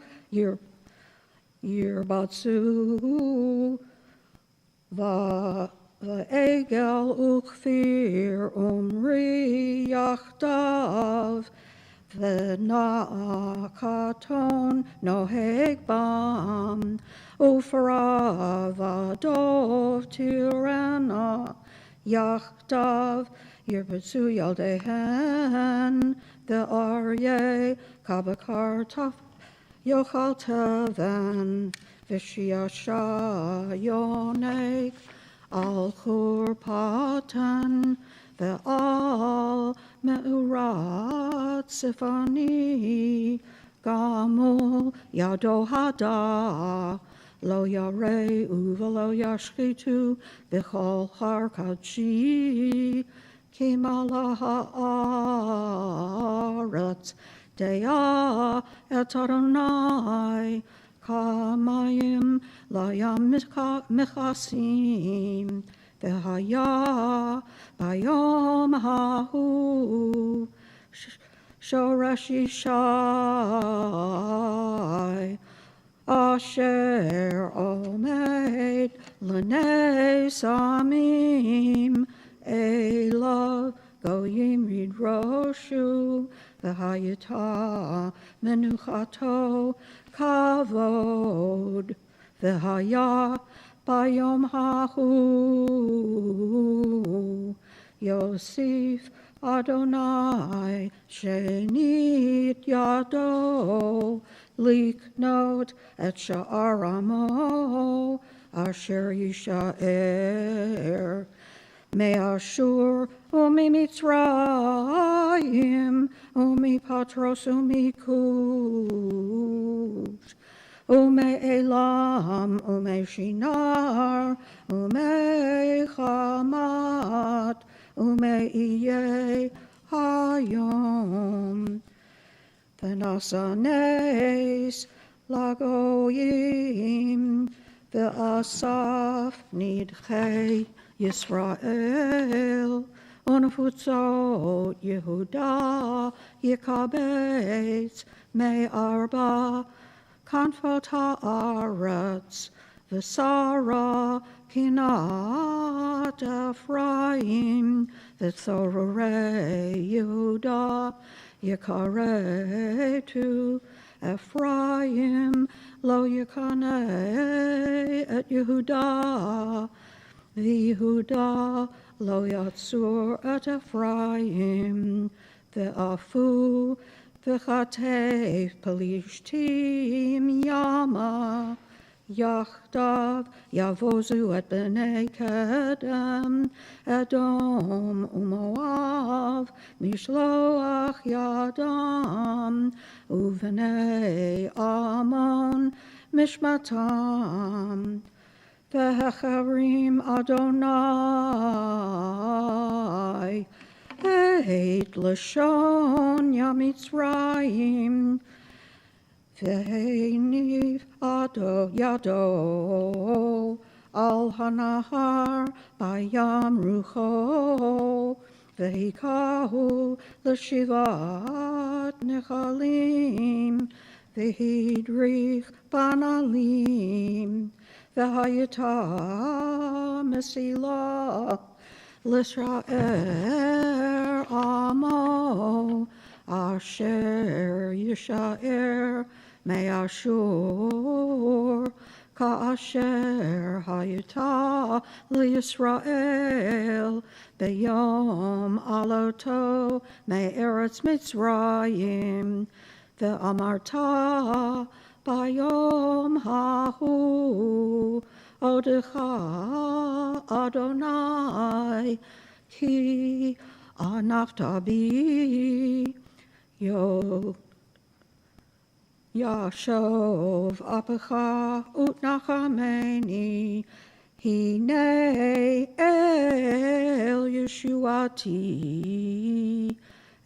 v'egel ukfir umri yachdav, v'na'akaton noheg bam, ufra v'adov tirana, Yachdav Yirbetzu Yaldehen the Aryeh Kabakar Taf Yochal Teven Vishiasha Yonek Al Churpatan the Al Meurat Sifani Gamul Yado Hada Lo Yare Uvalo Yashkitu Bichol Harkachi Kimala Haaretz Dea Et Adonai Kamayim Layam Michasim V'haya Bayom Hahu Shoresh Yishai Asher Omed L'nei Samim Elav Goyim Yidroshu V'hayita Menuchato Kavod V'haya Bayom Hahu Yosef Adonai Shenit Yado Liknot et Sha'aramo Asher Yisha'er Me'ashur Umi Mitzrayim Umi Patros Umi Kush Ume Elam, Ume Shinar, Ume Chamat, Ume Iye Hayom. V'nasanes Lagoyim, V'asaf Nidchei Yisrael, Unefutzot Yehuda Yikabetz Me'arba, Kanfot haaretz, v'sara kinat Ephraim, v'thororei Yehuda, yikaretu Ephraim, lo yikanei et Yehuda, v'Yehuda lo yatsur et Ephraim, v'afu V'chatei Pelishtim Yama Yachdav Yavozu et Bnei Kedem Edom Umoav Mishloach Yadam Uvnei Ammon Mishmatam V'hecharim Adonai Eit Lashon Yamitzrayim V'heiniv Ado Yado Al Hanahar Bayam Rucho V'hikahu L'shivat Nechalim V'hidrich Banalim V'hayita Mesilah L'Israel Amo Asher Yishaer Me'ashur Ka'asher Hayita L'Yisrael B'yom Aloto Me'eretz Mitzrayim Ve'amarta B'yom Hahu Odecha Adonai Ki Anaftabi Yo Yashov Apecha Utnachameni Hine El Yeshuati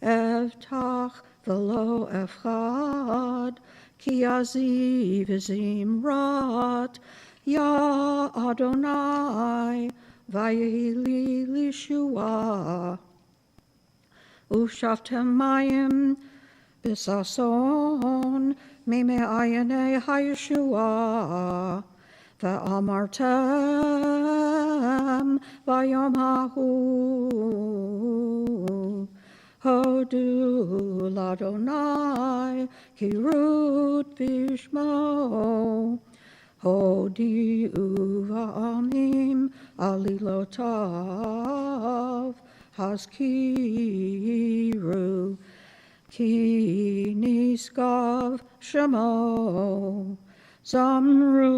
Evtach V'lo Efchad Ki Aziv Zimrat Ya Adonai, Vayeli Lishua, Ushaftem Mayim, Bisason, Mime Ayane Hayeshua, Va'amartem, Vayom Hahu, Hodu Ladonai, Kirut Bishmo, Hodi uva'amim alilotav haskiru ki niskav shemo zamru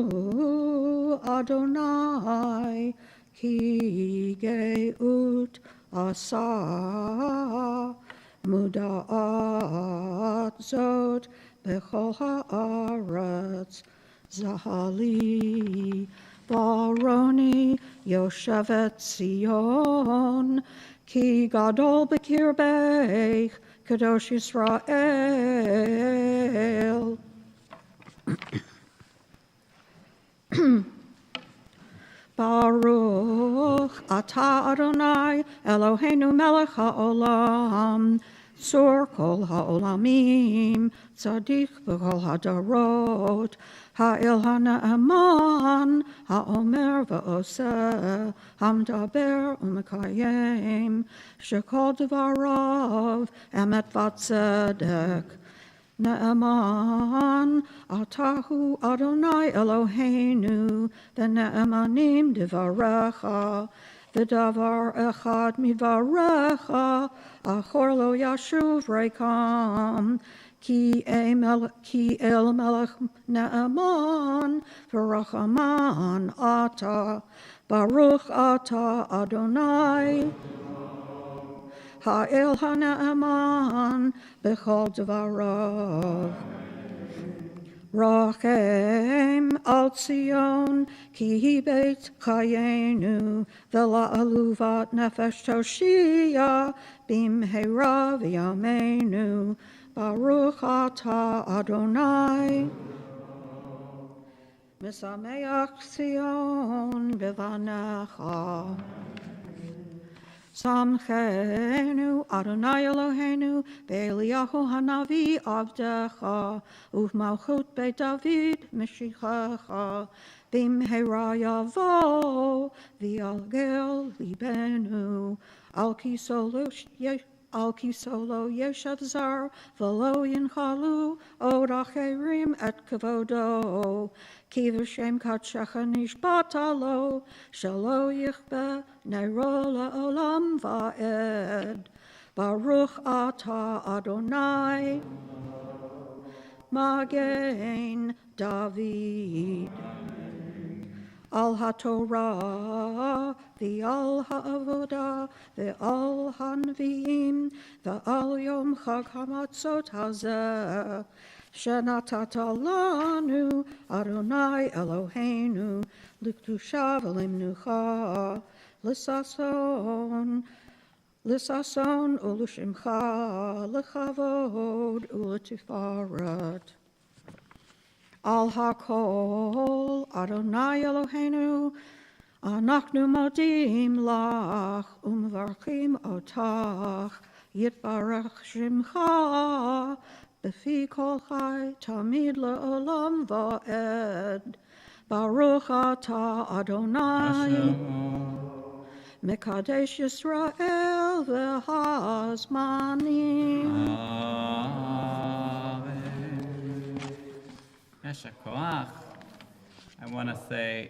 Adonai ki geut asa muda'at zot bechol haaretz Zahali Baroni Yoshevet Zion Ki Gadol Bekirbech Kadosh Yisrael Baruch Atah Adonai Eloheinu Melech HaOlam Sur Kol HaOlamim Tzadik B'Kol HaDarot Ha'el HaNa'aman HaOmer V'Oseh HaMdaber U'Mekayem Shekol Devarav Emet V'Tzedek Na'aman Atahu Adonai Eloheinu V'Na'amanim Devarecha V'davar echad midvarecha achor lo yashuv reikam ki el melech Naaman v'rachaman ata baruch ata Adonai ha'el ha'naaman b'chol devarav Rachem al Zion, ki beit chayenu, v'la aluvat nefesh toshia, bimheira v'yameinu, baruch ata Adonai. Misameach Zion b'vanecha. Samchenu Adonai Eloheinu Be'eliyahu Hanavi Avdecha U'Malchut Beit David Meshichecha Bimheira Yavo V'Yalgel Libenu Al Kisolo Yeshav Zar V'lo Yinchalu Od Acherim Et Kavodo Ki v'shem katshecha nishbata lo shelo yichbe neiro la'olam va'ed Baruch ata Adonai Magen David Al HaTorah V'al HaAvodah V'al HaNvi'im V'al Yom Chag HaMatzot Hazeh Shenatata lanu Adonai Eloheinu L'kedusha v'limnucha L'sason u'l'shimcha L'chavod u'l'tifaret Al hakol Adonai Eloheinu Anachnu modim lach U'mvarchim otach Yitbarach shimcha B'fi kol chai tamid le'olam va'ed Baruch ata Adonai Mekadesh Yisrael v'hazmanim Amen. Yesha koach. I want to say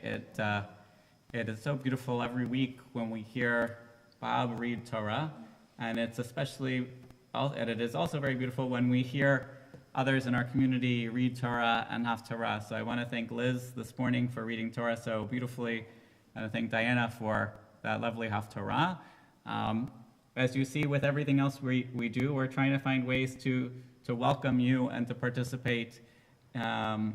it is so beautiful every week when we hear Bob read Torah, and it's especially and it is also very beautiful when we hear others in our community read Torah and Haftarah. So I want to thank Liz this morning for reading Torah so beautifully, and I thank Diana for that lovely Haftarah. As you see with everything else we do, we're trying to find ways to welcome you and to participate to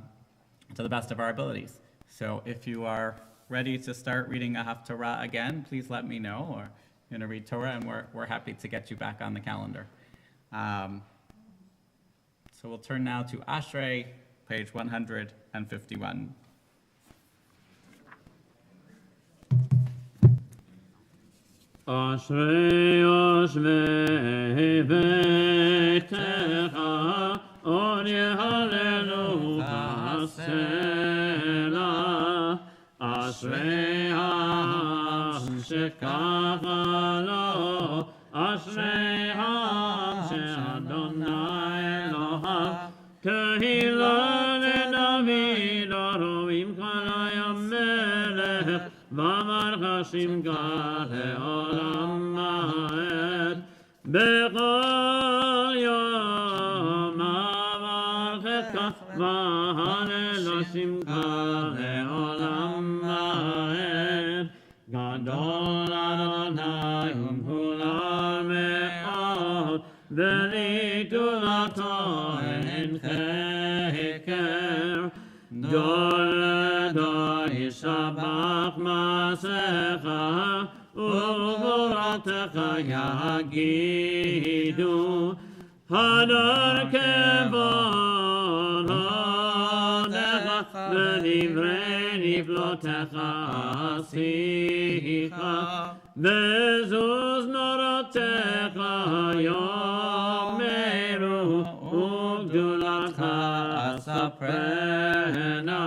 the best of our abilities. So if you are ready to start reading a Haftarah again, please let me know, or you're going to read Torah, and we're happy to get you back on the calendar. So we'll turn now to Ashrei, page 151. Ashrei Yoshvei Beitecha Or Yehalelu Hasela Ashrei Ha'am Shekacha Lo Ashrei Ha'am She'Adonai Elohav Kehila LeDavid Arovi שמחה למלך, ואמרך שמחה לעולם ועד. בכל יום אברכך, והלל שמחה לעולם ועד. גדול אדוני ומהולל מאוד, ולגדולתו אין חקר. דור לדור ישבח מעשיך, וגבורתך יגידו. הדר כבוד הודך, ודברי נפלותיך עשיך. וזוז נורותיך יאמרו, וגדולתך אספרנה.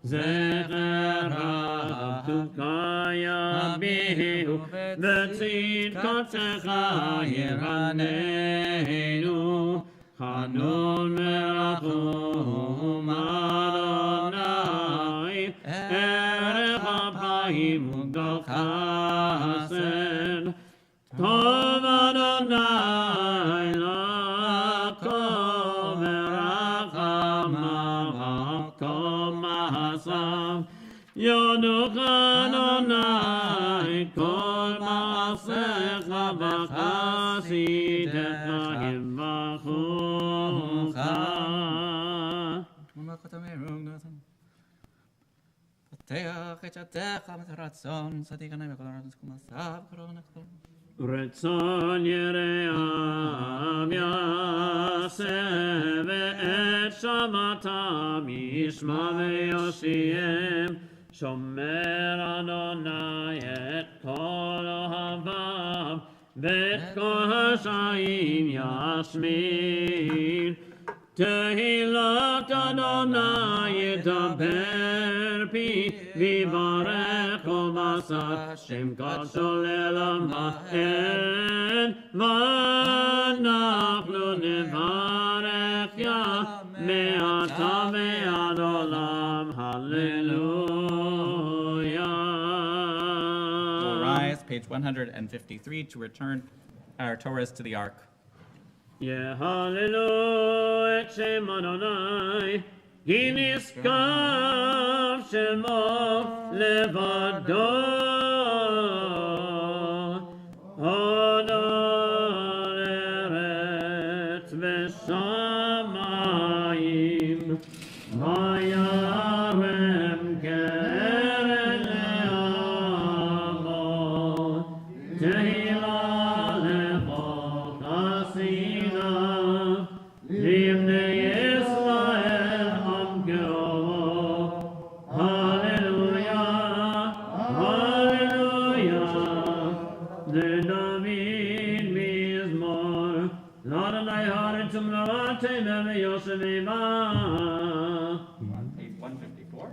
זכר עבדך יביאו, וצדקתך ירננו. חנון מרחום אדוני, ערך אפיים וגדול חסד. טוב אדוני לכל ורחמיו כל מעשיו. יודוך אדוני כל מעשיך, וחסידיך יברכוך. פתח את ידיך מתרצון, צדיק עניים וכל הרצון סכום עשיו, קרוב נחתום. רצון יראם יעשה, ואת שמעתם ישמע ויושיעם. שומר אדוני את כל אוהביו, ואת כל השעים ישמיד. תהילת אדוני ידבר פי, ויברך כל בשר, שם קדשו לעולם ועד. ואנחנו נברך יה מעתה ועד עולם. Hallelujah. We'll rise, page 153, to return our Torahs to the ark. יהללו את שם אדוני, כי נשגב שמו לבדו. הודו לארץ ושמיים, וירם קרן לעמו. תהילה לכל חסידיו, לבני ישראל עמקו. הללויה, הללויה. לדוד מזמור, לאדוני הארץ ומלואתיה ויושביבה. Page 154.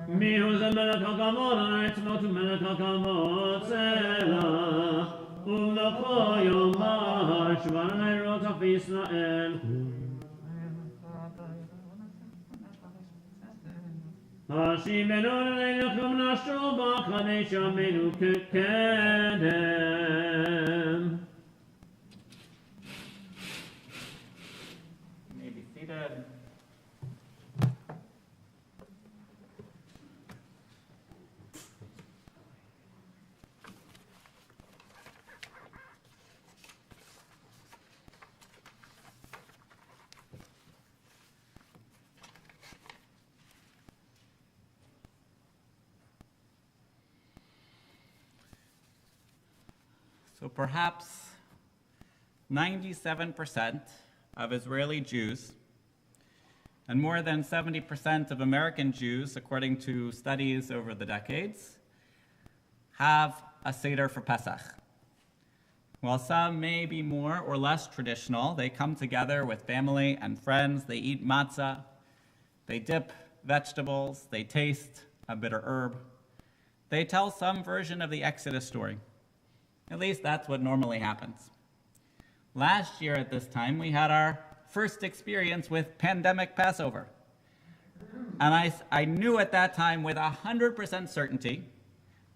מיהו זה מלך הכבוד, העצמות ומלך הכבוד סלע. ומלכו יאמר, שבעני רצח בישראל. השיבנו אדוני לכם נשרו בחדש ימינו כקדם. You may be seated. So perhaps 97% of Israeli Jews and more than 70% of American Jews, according to studies over the decades, have a Seder for Pesach. While some may be more or less traditional, they come together with family and friends, they eat matzah, they dip vegetables, they taste a bitter herb, they tell some version of the Exodus story. At least that's what normally happens. Last year at this time, we had our first experience with pandemic Passover. And I knew at that time with 100% certainty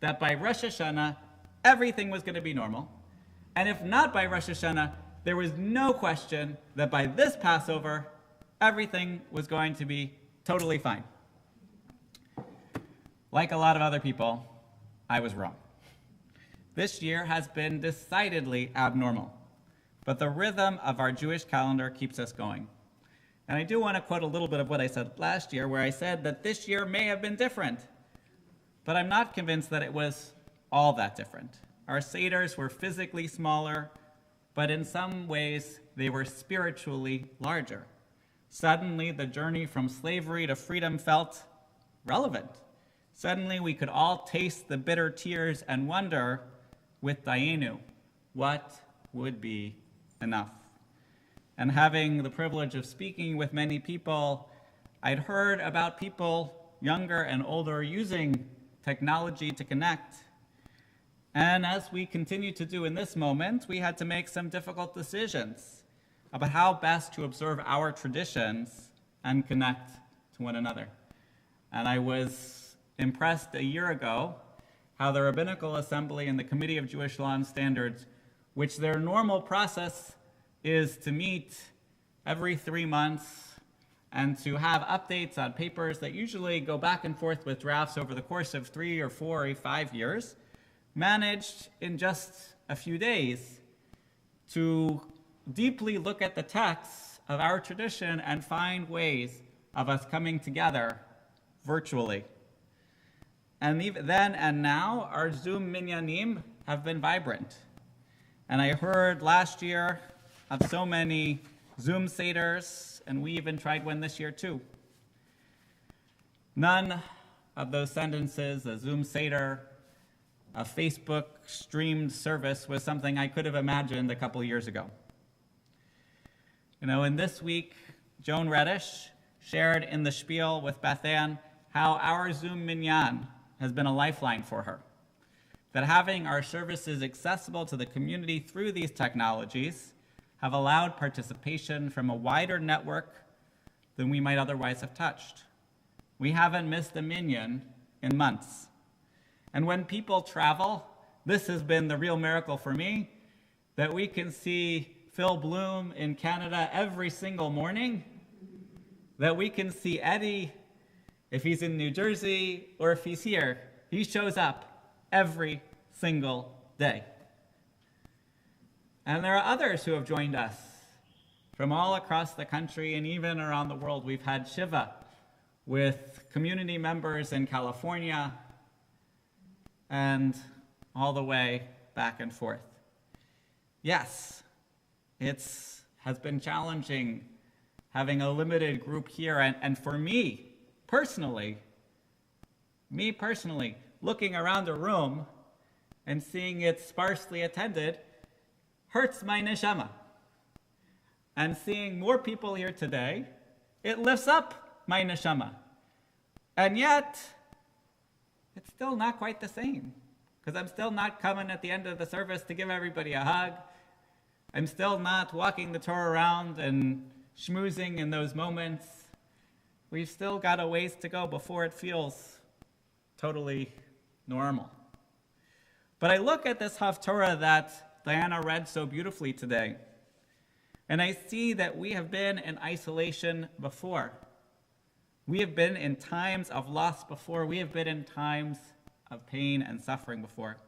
that by Rosh Hashanah, everything was going to be normal. And if not by Rosh Hashanah, there was no question that by this Passover, everything was going to be totally fine. Like a lot of other people, I was wrong. This year has been decidedly abnormal, but the rhythm of our Jewish calendar keeps us going. And I do want to quote a little bit of what I said last year, where I said that this year may have been different, but I'm not convinced that it was all that different. Our Seders were physically smaller, but in some ways they were spiritually larger. Suddenly, the journey from slavery to freedom felt relevant. Suddenly, we could all taste the bitter tears and wonder with Dayenu, what would be enough? And having the privilege of speaking with many people, I'd heard about people younger and older using technology to connect. And as we continue to do in this moment, we had to make some difficult decisions about how best to observe our traditions and connect to one another. And I was impressed a year ago how the Rabbinical Assembly and the Committee of Jewish Law and Standards, which their normal process is to meet every 3 months and to have updates on papers that usually go back and forth with drafts over the course of 3 or 4 or 5 years, managed in just a few days to deeply look at the texts of our tradition and find ways of us coming together virtually. And even then and now, our Zoom minyanim have been vibrant. And I heard last year of so many Zoom Seders, and we even tried one this year too. None of those sentences, a Zoom Seder, a Facebook streamed service, was something I could have imagined a couple years ago. You know, in this week, Joan Reddish shared in the Spiel with Beth Ann how our Zoom Minyan has been a lifeline for her. That having our services accessible to the community through these technologies have allowed participation from a wider network than we might otherwise have touched. We haven't missed a minyan in months. And when people travel, this has been the real miracle for me, that we can see Phil Bloom in Canada every single morning, that we can see Eddie if he's in New Jersey or if he's here. He shows up every single day. And there are others who have joined us from all across the country and even around the world. We've had Shiva with community members in California and all the way back and forth. Yes, it has been challenging having a limited group here, and for me personally, looking around a room and seeing it sparsely attended hurts my neshama. And seeing more people here today, it lifts up my neshama. And yet, it's still not quite the same, because I'm still not coming at the end of the service to give everybody a hug. I'm still not walking the Torah around and schmoozing in those moments. We've still got a ways to go before it feels totally normal. But I look at this Haftorah that Diana read so beautifully today, and I see that we have been in isolation before. We have been in times of loss before. We have been in times of pain and suffering before.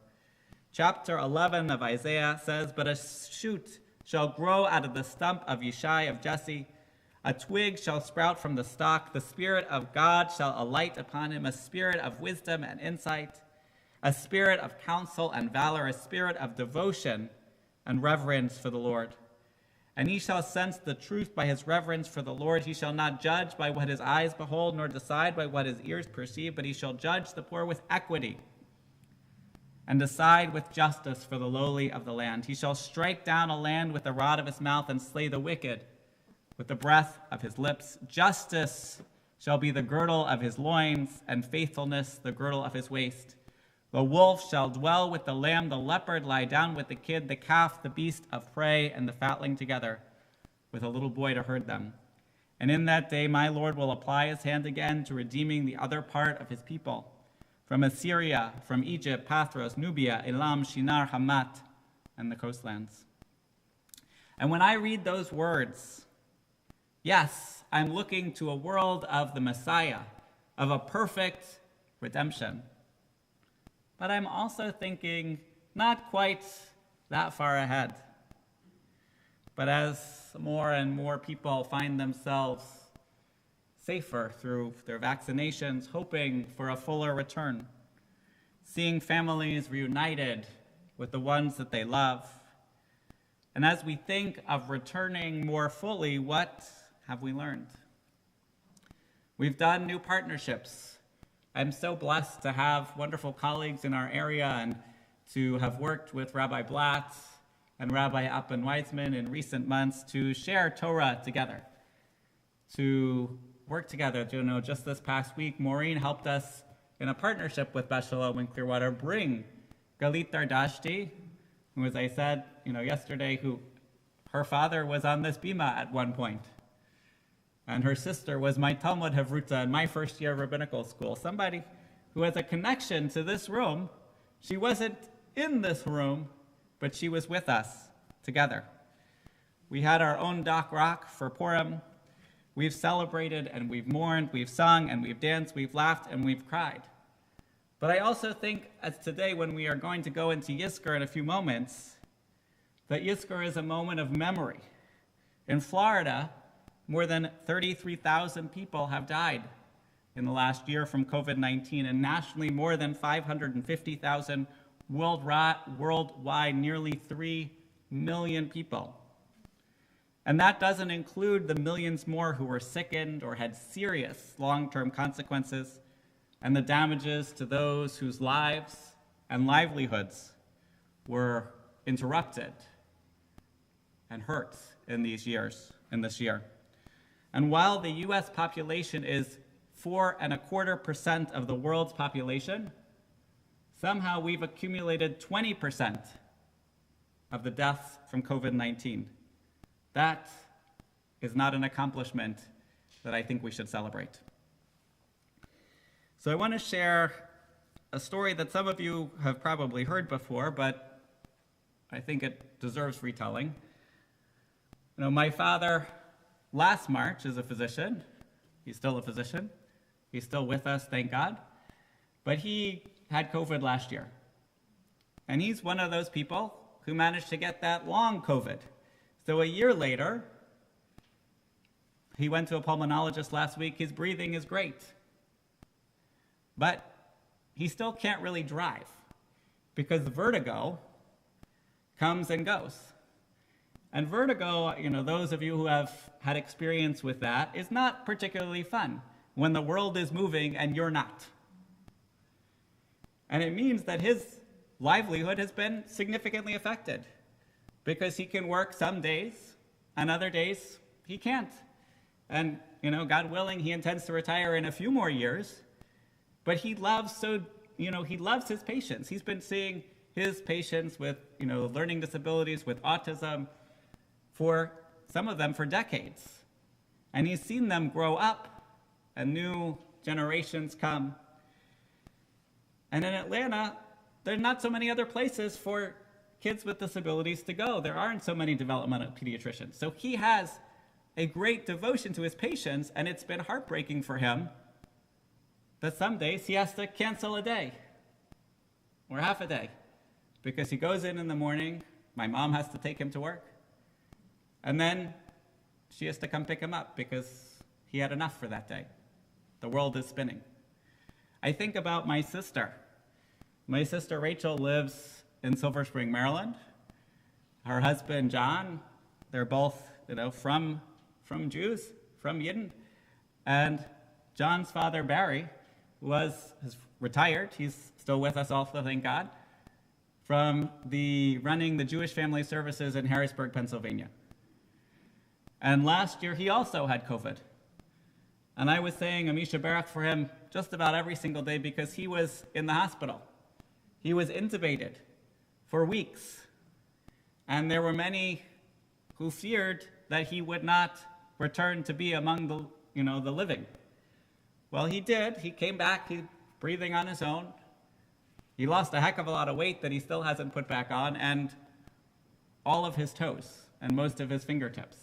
Chapter 11 of Isaiah says, "But a shoot shall grow out of the stump of Yishai of Jesse. A twig shall sprout from the stalk. The Spirit of God shall alight upon him, a spirit of wisdom and insight, a spirit of counsel and valor, a spirit of devotion and reverence for the Lord. And he shall sense the truth by his reverence for the Lord. He shall not judge by what his eyes behold, nor decide by what his ears perceive, but he shall judge the poor with equity and decide with justice for the lowly of the land. He shall strike down a land with the rod of his mouth and slay the wicked with the breath of his lips. Justice shall be the girdle of his loins, and faithfulness the girdle of his waist. The wolf shall dwell with the lamb, the leopard lie down with the kid, the calf, the beast of prey, and the fatling together, with a little boy to herd them. And in that day my Lord will apply his hand again to redeeming the other part of his people, from Assyria, from Egypt, Pathros, Nubia, Elam, Shinar, Hamat, and the coastlands. And when I read those words, yes, I'm looking to a world of the Messiah, of a perfect redemption. But I'm also thinking not quite that far ahead. But as more and more people find themselves safer through their vaccinations, hoping for a fuller return, seeing families reunited with the ones that they love, and as we think of returning more fully, what have we learned? We've done new partnerships. I'm so blessed to have wonderful colleagues in our area and to have worked with Rabbi Blatt and Rabbi Appen Weizmann in recent months to share Torah together, to work together. Just this past week, Maureen helped us in a partnership with Beth Shalom in Clearwater bring Galit Dardashti, who, as I said, yesterday, who her father was on this bima at one point, and her sister was my Talmud Havruta in my first year of rabbinical school. Somebody who has a connection to this room. She wasn't in this room, but she was with us together. We had our own Doc Rock for Purim. We've celebrated and we've mourned, we've sung and we've danced, we've laughed and we've cried. But I also think, as today when we are going to go into Yizkor in a few moments, that Yizkor is a moment of memory. In Florida, more than 33,000 people have died in the last year from COVID-19, and nationally more than 550,000 worldwide, nearly 3 million people. And that doesn't include the millions more who were sickened or had serious long-term consequences, and the damages to those whose lives and livelihoods were interrupted and hurt in this year. And while the US population is 4.25% of the world's population, somehow we've accumulated 20% of the deaths from COVID-19. That is not an accomplishment that I think we should celebrate. So I want to share a story that some of you have probably heard before, but I think it deserves retelling. My father, last March, is a physician. He's still a physician. He's still with us, thank God. But he had COVID last year. And he's one of those people who managed to get that long COVID. So a year later, he went to a pulmonologist last week. His breathing is great. But he still can't really drive because vertigo comes and goes. And vertigo, those of you who have had experience with that, is not particularly fun when the world is moving and you're not. And it means that his livelihood has been significantly affected because he can work some days and other days he can't. And, God willing, he intends to retire in a few more years, but he loves his patients. He's been seeing his patients with, learning disabilities, with autism, for some of them for decades. And he's seen them grow up and new generations come. And in Atlanta, there are not so many other places for kids with disabilities to go. There aren't so many developmental pediatricians. So he has a great devotion to his patients, and it's been heartbreaking for him that some days he has to cancel a day or half a day because he goes in the morning, my mom has to take him to work, and then she has to come pick him up because he had enough for that day. The world is spinning. I think about my sister. My sister Rachel lives in Silver Spring, Maryland. Her husband, John, they're both, from Jews, from Yidden. And John's father, Barry, has retired. He's still with us also, thank God, from running the Jewish Family Services in Harrisburg, Pennsylvania. And last year, he also had COVID. And I was saying Amisha Barak for him just about every single day because he was in the hospital. He was intubated for weeks, and there were many who feared that he would not return to be among the living. Well, he did. He came back, breathing on his own. He lost a heck of a lot of weight that he still hasn't put back on, and all of his toes and most of his fingertips.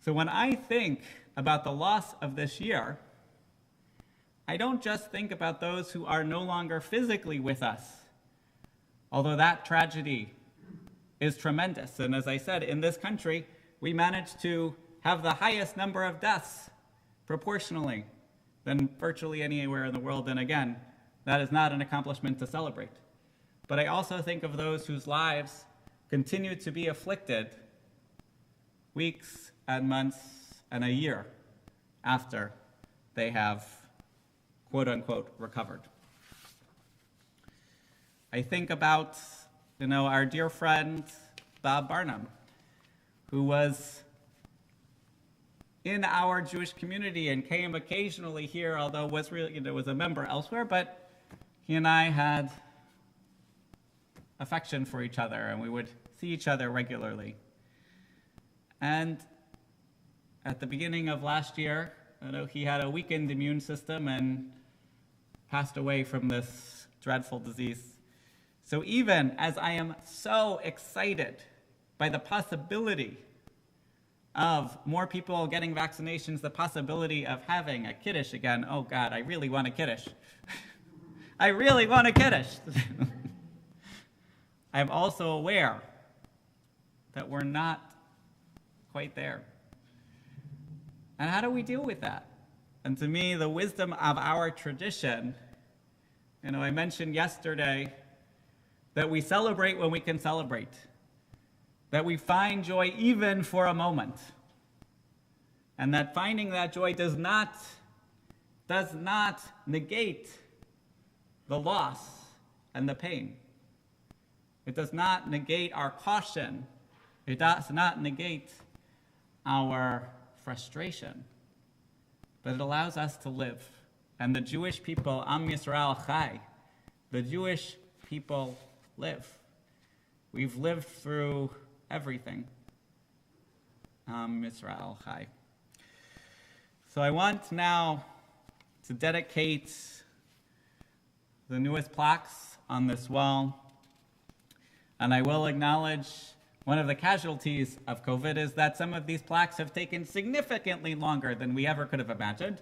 So when I think about the loss of this year, I don't just think about those who are no longer physically with us, although that tragedy is tremendous. And as I said, in this country, we managed to have the highest number of deaths proportionally than virtually anywhere in the world. And again, that is not an accomplishment to celebrate. But I also think of those whose lives continue to be afflicted weeks and months and a year after they have, quote unquote, recovered. I think about, our dear friend Bob Barnum, who was in our Jewish community and came occasionally here, although was a member elsewhere, but he and I had affection for each other, and we would see each other regularly. And at the beginning of last year, he had a weakened immune system and passed away from this dreadful disease. So even as I am so excited by the possibility of more people getting vaccinations, the possibility of having a kiddush again, oh God, I really want a kiddush. I really want a kiddush. I'm also aware that we're not quite there. And how do we deal with that? And to me, the wisdom of our tradition, I mentioned yesterday that we celebrate when we can celebrate, that we find joy even for a moment, and that finding that joy does not negate the loss and the pain. It does not negate our caution. It does not negate our frustration, but it allows us to live. And the Jewish people, Am Yisrael Chai, the Jewish people live. We've lived through everything. Am Yisrael Chai. So I want now to dedicate the newest plaques on this wall. And I will acknowledge one of the casualties of COVID is that some of these plaques have taken significantly longer than we ever could have imagined.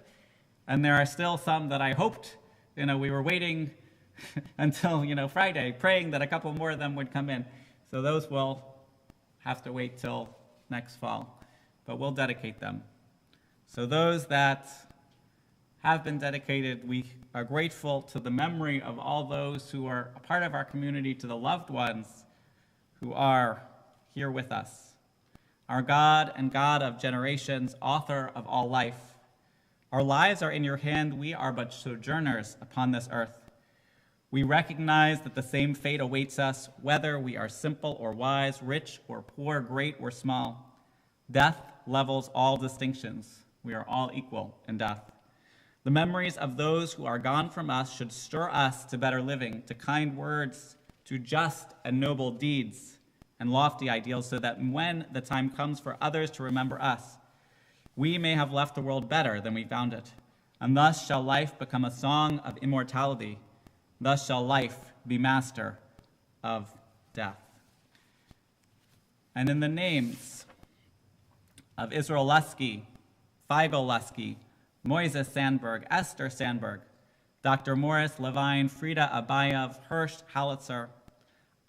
And there are still some that I hoped, we were waiting until, Friday, praying that a couple more of them would come in. So those will have to wait till next fall, but we'll dedicate them. So those that have been dedicated, we are grateful to the memory of all those who are a part of our community, to the loved ones who are here with us. Our God and God of generations, author of all life, our lives are in your hand. We are but sojourners upon this earth. We recognize that the same fate awaits us, whether we are simple or wise, rich or poor, great or small. Death levels all distinctions. We are all equal in death. The memories of those who are gone from us should stir us to better living, to kind words, to just and noble deeds and lofty ideals, so that when the time comes for others to remember us, we may have left the world better than we found it. And thus shall life become a song of immortality. Thus shall life be master of death. And in the names of Israel Lusky, Feigl Lusky, Moises Sandberg, Esther Sandberg, Dr. Morris Levine, Frida Abayev, Hirsch Halitzer,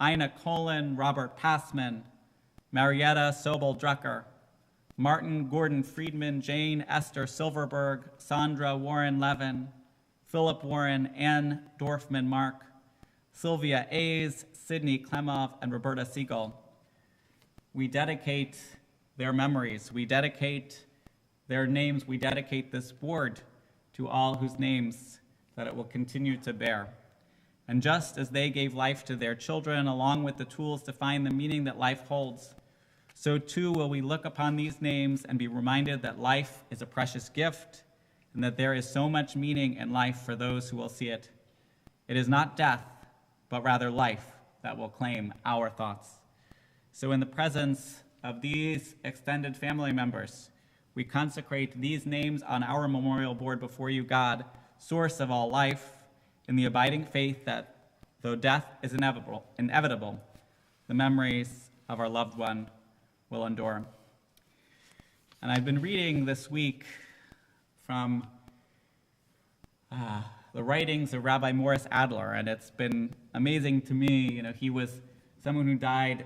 Ina Colin, Robert Passman, Marietta Sobel Drucker, Martin Gordon Friedman, Jane Esther Silverberg, Sandra Warren Levin, Philip Warren, Ann Dorfman Mark, Sylvia Ays, Sidney Klemov, and Roberta Siegel. We dedicate their memories. We dedicate their names. We dedicate this board to all whose names that it will continue to bear. And just as they gave life to their children, along with the tools to find the meaning that life holds, so too will we look upon these names and be reminded that life is a precious gift and that there is so much meaning in life for those who will see it. It is not death, but rather life that will claim our thoughts. So in the presence of these extended family members, we consecrate these names on our memorial board before you, God, source of all life, in the abiding faith that though death is inevitable, the memories of our loved one will endure. And I've been reading this week from the writings of Rabbi Morris Adler, and it's been amazing to me. You know, he was someone who died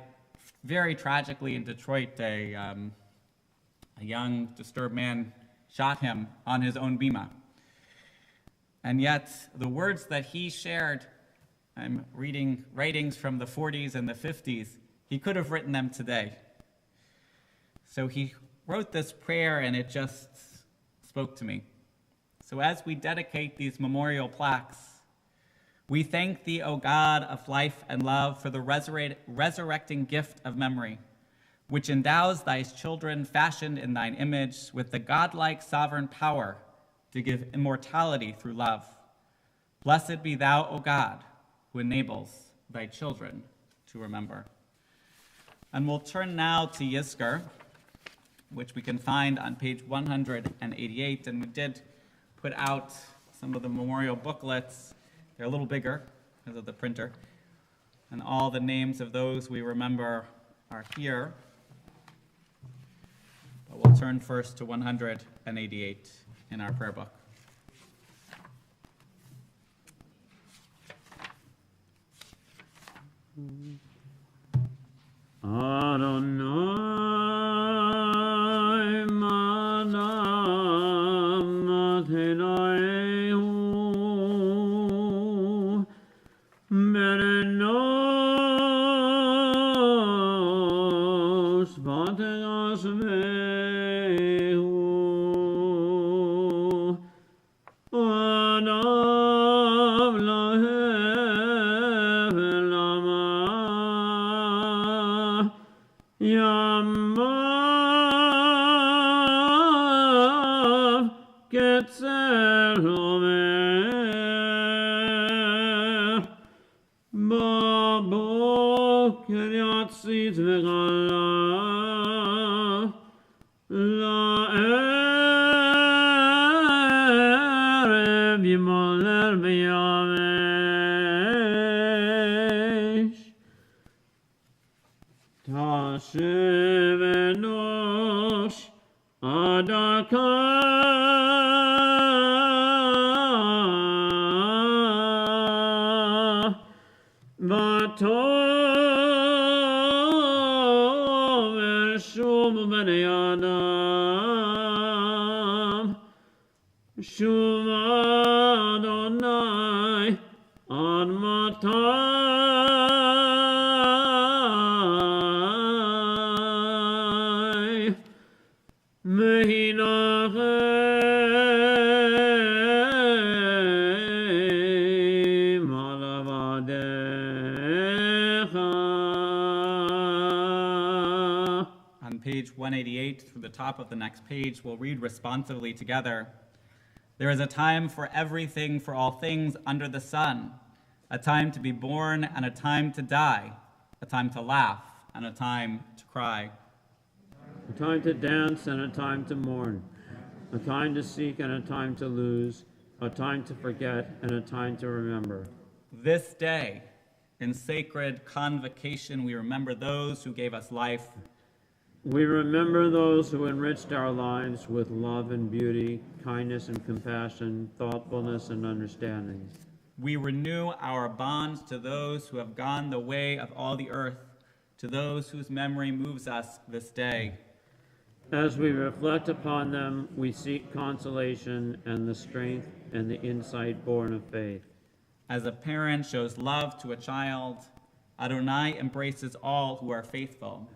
very tragically in Detroit. A young, disturbed man shot him on his own bima. And yet, the words that he shared, I'm reading writings from the 40s and the 50s, he could have written them today. So he wrote this prayer, and it just spoke to me. So as we dedicate these memorial plaques, we thank thee, O God of life and love, for the resurrecting gift of memory, which endows thy children fashioned in thine image with the godlike sovereign power to give immortality through love. Blessed be thou, O God, who enables thy children to remember. And we'll turn now to Yizkor, which we can find on page 188, and we did put out some of the memorial booklets. They're a little bigger because of the printer, and all the names of those we remember are here. But we'll turn first to 188 in our prayer book. Adonai manam atenaehu merenos vategas mehu anav lahem lama Yamav ketzer homer Baboker yatzit v'gala la'erev yimaler v'yamesh Tashev enosh adakah Vatov eshum b'nei Adam Shum Adonai ad matai Mehinachem alavadecha. On page 188, through the top of the next page, we'll read responsively together. There is a time for everything, for all things under the sun, a time to be born and a time to die, a time to laugh and a time to cry. A time to dance and a time to mourn, a time to seek and a time to lose, a time to forget and a time to remember. This day, in sacred convocation, we remember those who gave us life. We remember those who enriched our lives with love and beauty, kindness and compassion, thoughtfulness and understanding. We renew our bonds to those who have gone the way of all the earth, to those whose memory moves us this day. As we reflect upon them, we seek consolation and the strength and the insight born of faith. As a parent shows love to a child, Adonai embraces all who are faithful.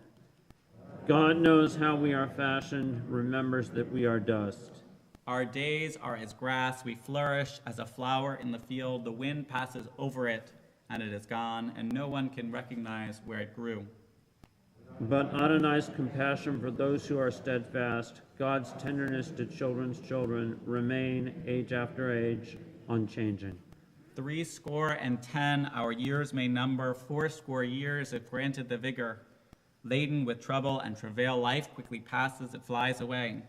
God knows how we are fashioned, remembers that we are dust. Our days are as grass, we flourish as a flower in the field. The wind passes over it, and it is gone, and no one can recognize where it grew. But Adonai's compassion for those who are steadfast, God's tenderness to children's children, remain age after age unchanging. 80 our years may number, 80 years if granted the vigor. Laden with trouble and travail, life quickly passes, it flies away.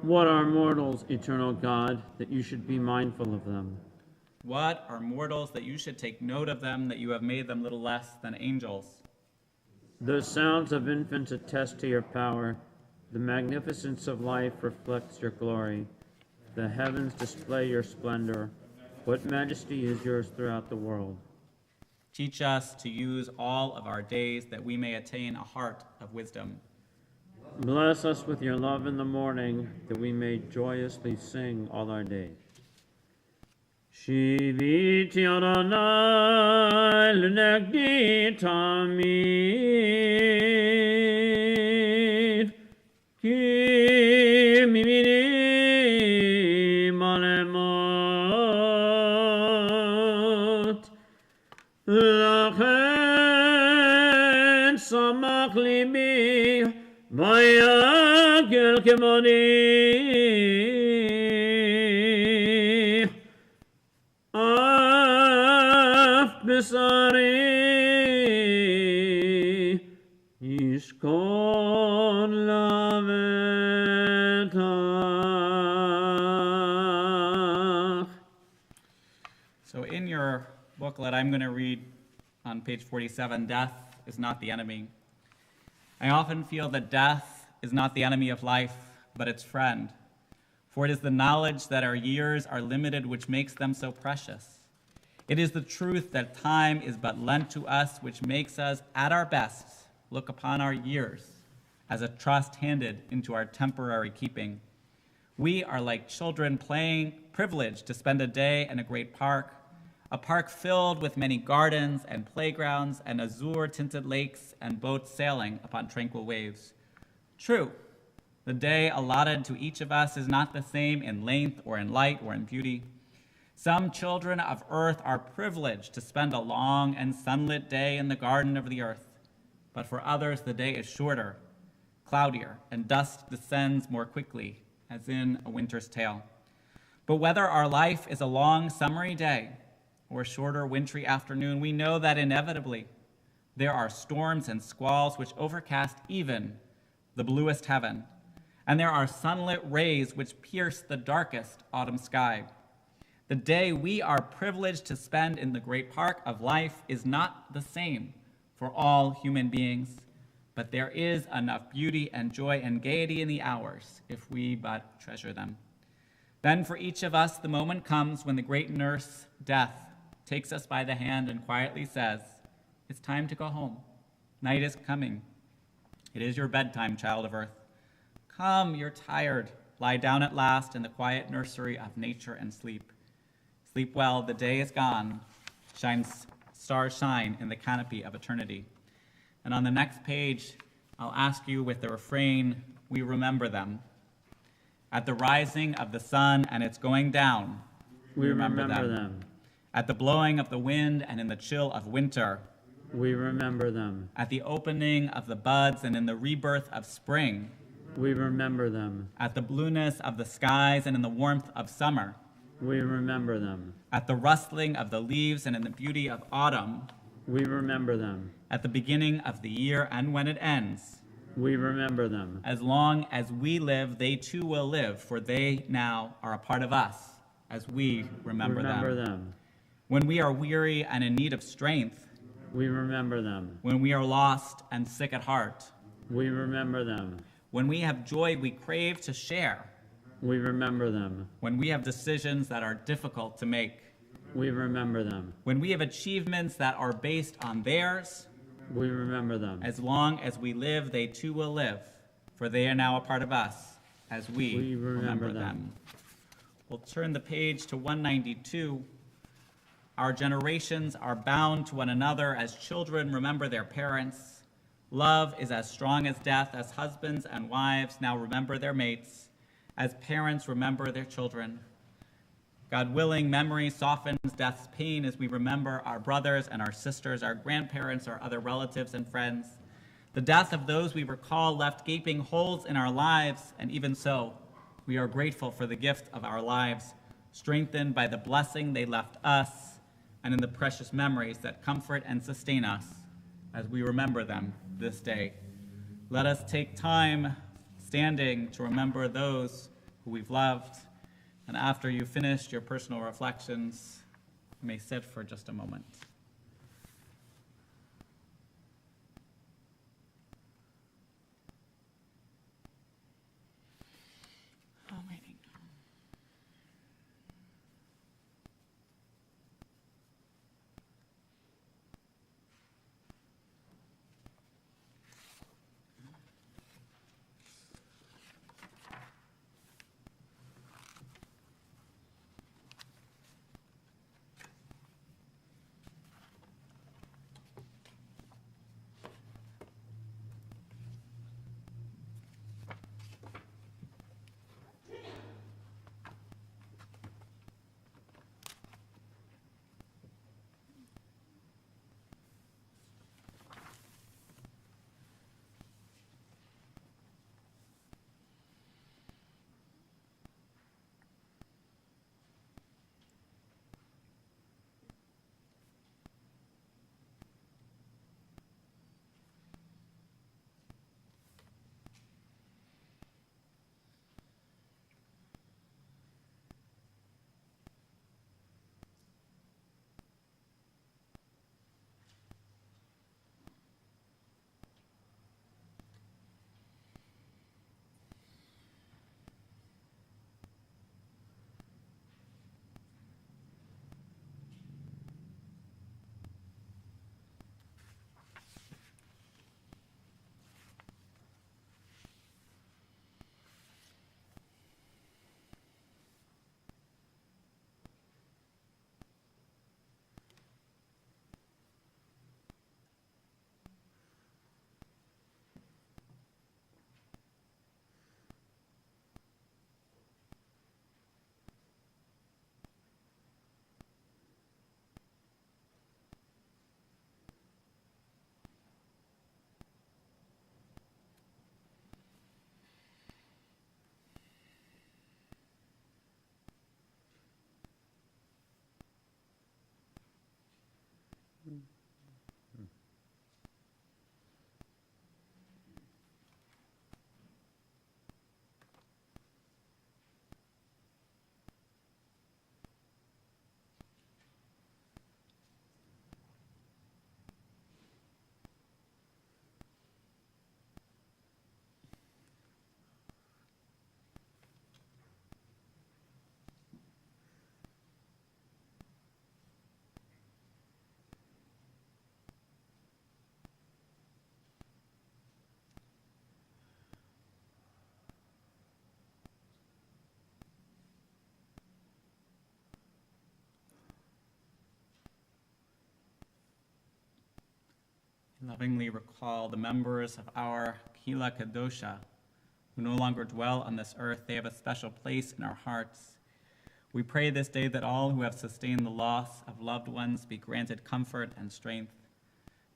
What are mortals, eternal God, that you should be mindful of them? What are mortals that you should take note of them, that you have made them little less than angels? The sounds of infants attest to your power. The magnificence of life reflects your glory. The heavens display your splendor. What majesty is yours throughout the world? Teach us to use all of our days that we may attain a heart of wisdom. Bless us with your love in the morning, that we may joyously sing all our days. Shiviti Adonai l'negdi tamid, ki mimini malemot, lachen samach libi, vayagel kemoni. Besari Ishkon Lavetach. So in your booklet, I'm going to read on page 47, death is not the enemy. I often feel that death is not the enemy of life, but its friend. For it is the knowledge that our years are limited which makes them so precious. It is the truth that time is but lent to us, which makes us, at our best, look upon our years as a trust handed into our temporary keeping. We are like children playing, privileged to spend a day in a great park, a park filled with many gardens and playgrounds and azure-tinted lakes and boats sailing upon tranquil waves. True, the day allotted to each of us is not the same in length or in light or in beauty. Some children of earth are privileged to spend a long and sunlit day in the garden of the earth, but for others the day is shorter, cloudier, and dusk descends more quickly, as in A Winter's Tale. But whether our life is a long summery day or a shorter wintry afternoon, we know that inevitably there are storms and squalls which overcast even the bluest heaven, and there are sunlit rays which pierce the darkest autumn sky. The day we are privileged to spend in the great park of life is not the same for all human beings, but there is enough beauty and joy and gaiety in the hours if we but treasure them. Then for each of us, the moment comes when the great nurse, death, takes us by the hand and quietly says, "It's time to go home. Night is coming. It is your bedtime, child of earth. Come, you're tired. Lie down at last in the quiet nursery of nature and sleep. Sleep well, the day is gone. Stars shine in the canopy of eternity." And on the next page, I'll ask you with the refrain, we remember them. At the rising of the sun and its going down, We remember them. At the blowing of the wind and in the chill of winter, We remember them. at the opening of the buds and in the rebirth of spring, We remember them. at the blueness of the skies and in the warmth of summer, We remember them. at the rustling of the leaves and in the beauty of autumn, We remember them. at the beginning of the year and when it ends. We remember them. As long as we live, they too will live, for they now are a part of us as we remember them. When we are weary and in need of strength, We remember them. when we are lost and sick at heart, We remember them. when we have joy we crave to share, We remember them. when we have decisions that are difficult to make, We remember them. when we have achievements that are based on theirs, We remember them. as long as we live, they too will live, for they are now a part of us as we remember them. We'll turn the page to 192. Our generations are bound to one another as children remember their parents. Love is as strong as death, as husbands and wives now remember their mates, as parents remember their children. God willing, memory softens death's pain as we remember our brothers and our sisters, our grandparents, our other relatives and friends. The death of those we recall left gaping holes in our lives, and even so, we are grateful for the gift of our lives, strengthened by the blessing they left us and in the precious memories that comfort and sustain us as we remember them this day. Let us take time standing to remember those who we've loved, and after you've finished your personal reflections, you may sit for just a moment. Lovingly recall the members of our Kila Kadosha who no longer dwell on this earth. They have a special place in our hearts. We pray this day that all who have sustained the loss of loved ones be granted comfort and strength.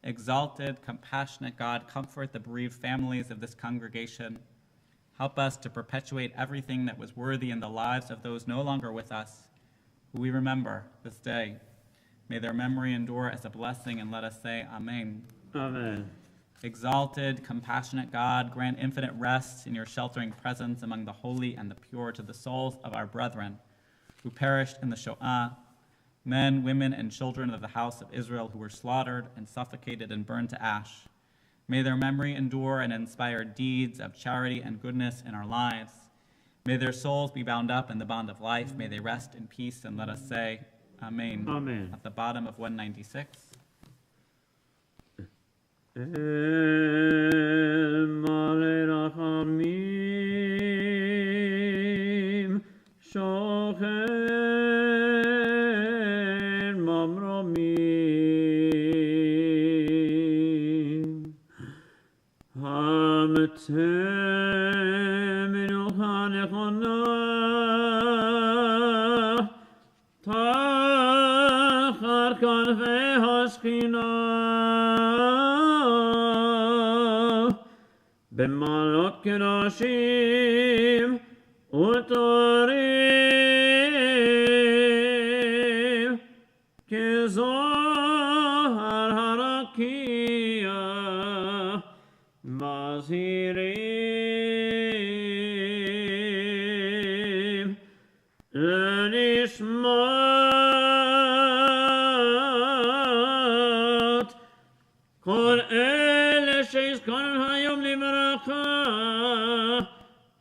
Exalted, compassionate God, comfort the bereaved families of this congregation. Help us to perpetuate everything that was worthy in the lives of those no longer with us, who we remember this day. May their memory endure as a blessing, and let us say Amen. Amen. Exalted, compassionate God, grant infinite rest in your sheltering presence among the holy and the pure to the souls of our brethren who perished in the Shoah, men, women, and children of the house of Israel who were slaughtered and suffocated and burned to ash. May their memory endure and inspire deeds of charity and goodness in our lives. May their souls be bound up in the bond of life. May they rest in peace, and let us say Amen. Amen. At the bottom of 196. El male rachamim shocher mamromim hametem menucha nechona tachar kanfei hashchina במעלות קדושים ותורים Maria, Mazirim, Lenishmat, Kol Ele Sheizkoren Hayom Livracha,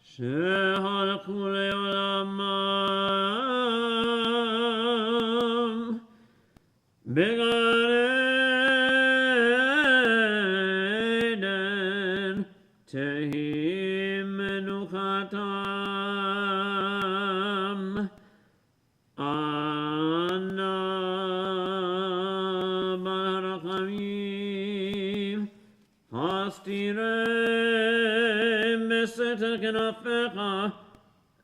Shehalku Leolamam, Begareden Tehim Menuchatam, Anna Barachamim, Hastirem Beseter Kenafecha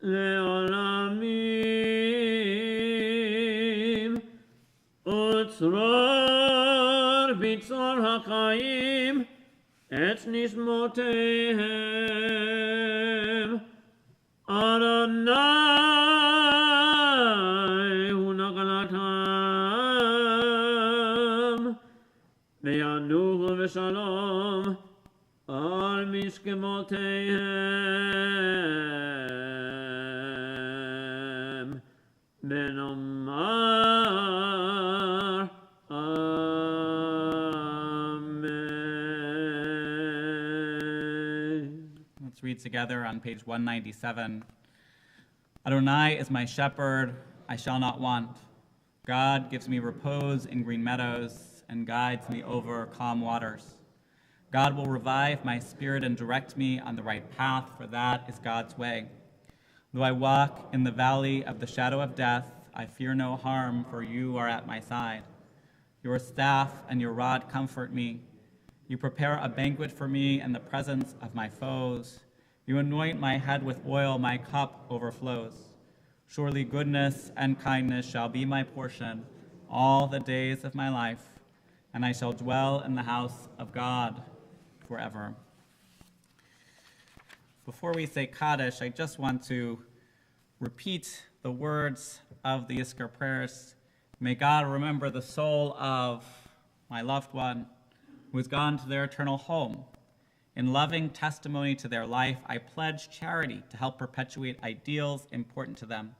Leolamim, Utzror Bitzor HaChaim Et Nishmotehem, Adonai Hu Nachalatam, Ve'anuchu v'shalom al mishkemotehem, Benomar Amen. Let's read together on page 197. Adonai is my shepherd, I shall not want. God gives me repose in green meadows and guides me over calm waters. God will revive my spirit and direct me on the right path, for that is God's way. Though I walk in the valley of the shadow of death, I fear no harm, for you are at my side. Your staff and your rod comfort me. You prepare a banquet for me in the presence of my foes. You anoint my head with oil, my cup overflows. Surely goodness and kindness shall be my portion all the days of my life, and I shall dwell in the house of God forever. Before we say Kaddish, I just want to repeat the words of the Yizkor prayers. May God remember the soul of my loved one who has gone to their eternal home. In loving testimony to their life, I pledge charity to help perpetuate ideals important to them.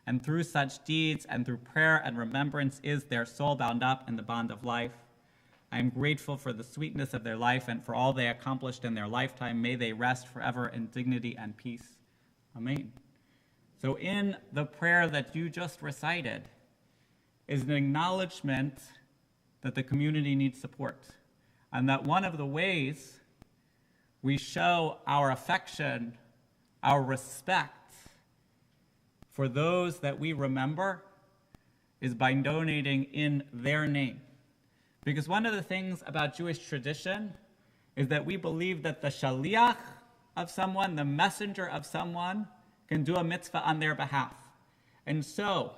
And through such deeds and through prayer and remembrance is their soul bound up in the bond of life. I am grateful for the sweetness of their life and for all they accomplished in their lifetime. May they rest forever in dignity and peace. Amen. So in the prayer that you just recited is an acknowledgement that the community needs support, and that one of the ways we show our affection, our respect for those that we remember is by donating in their name. Because one of the things about Jewish tradition is that we believe that the shaliach of someone, the messenger of someone, can do a mitzvah on their behalf. And so,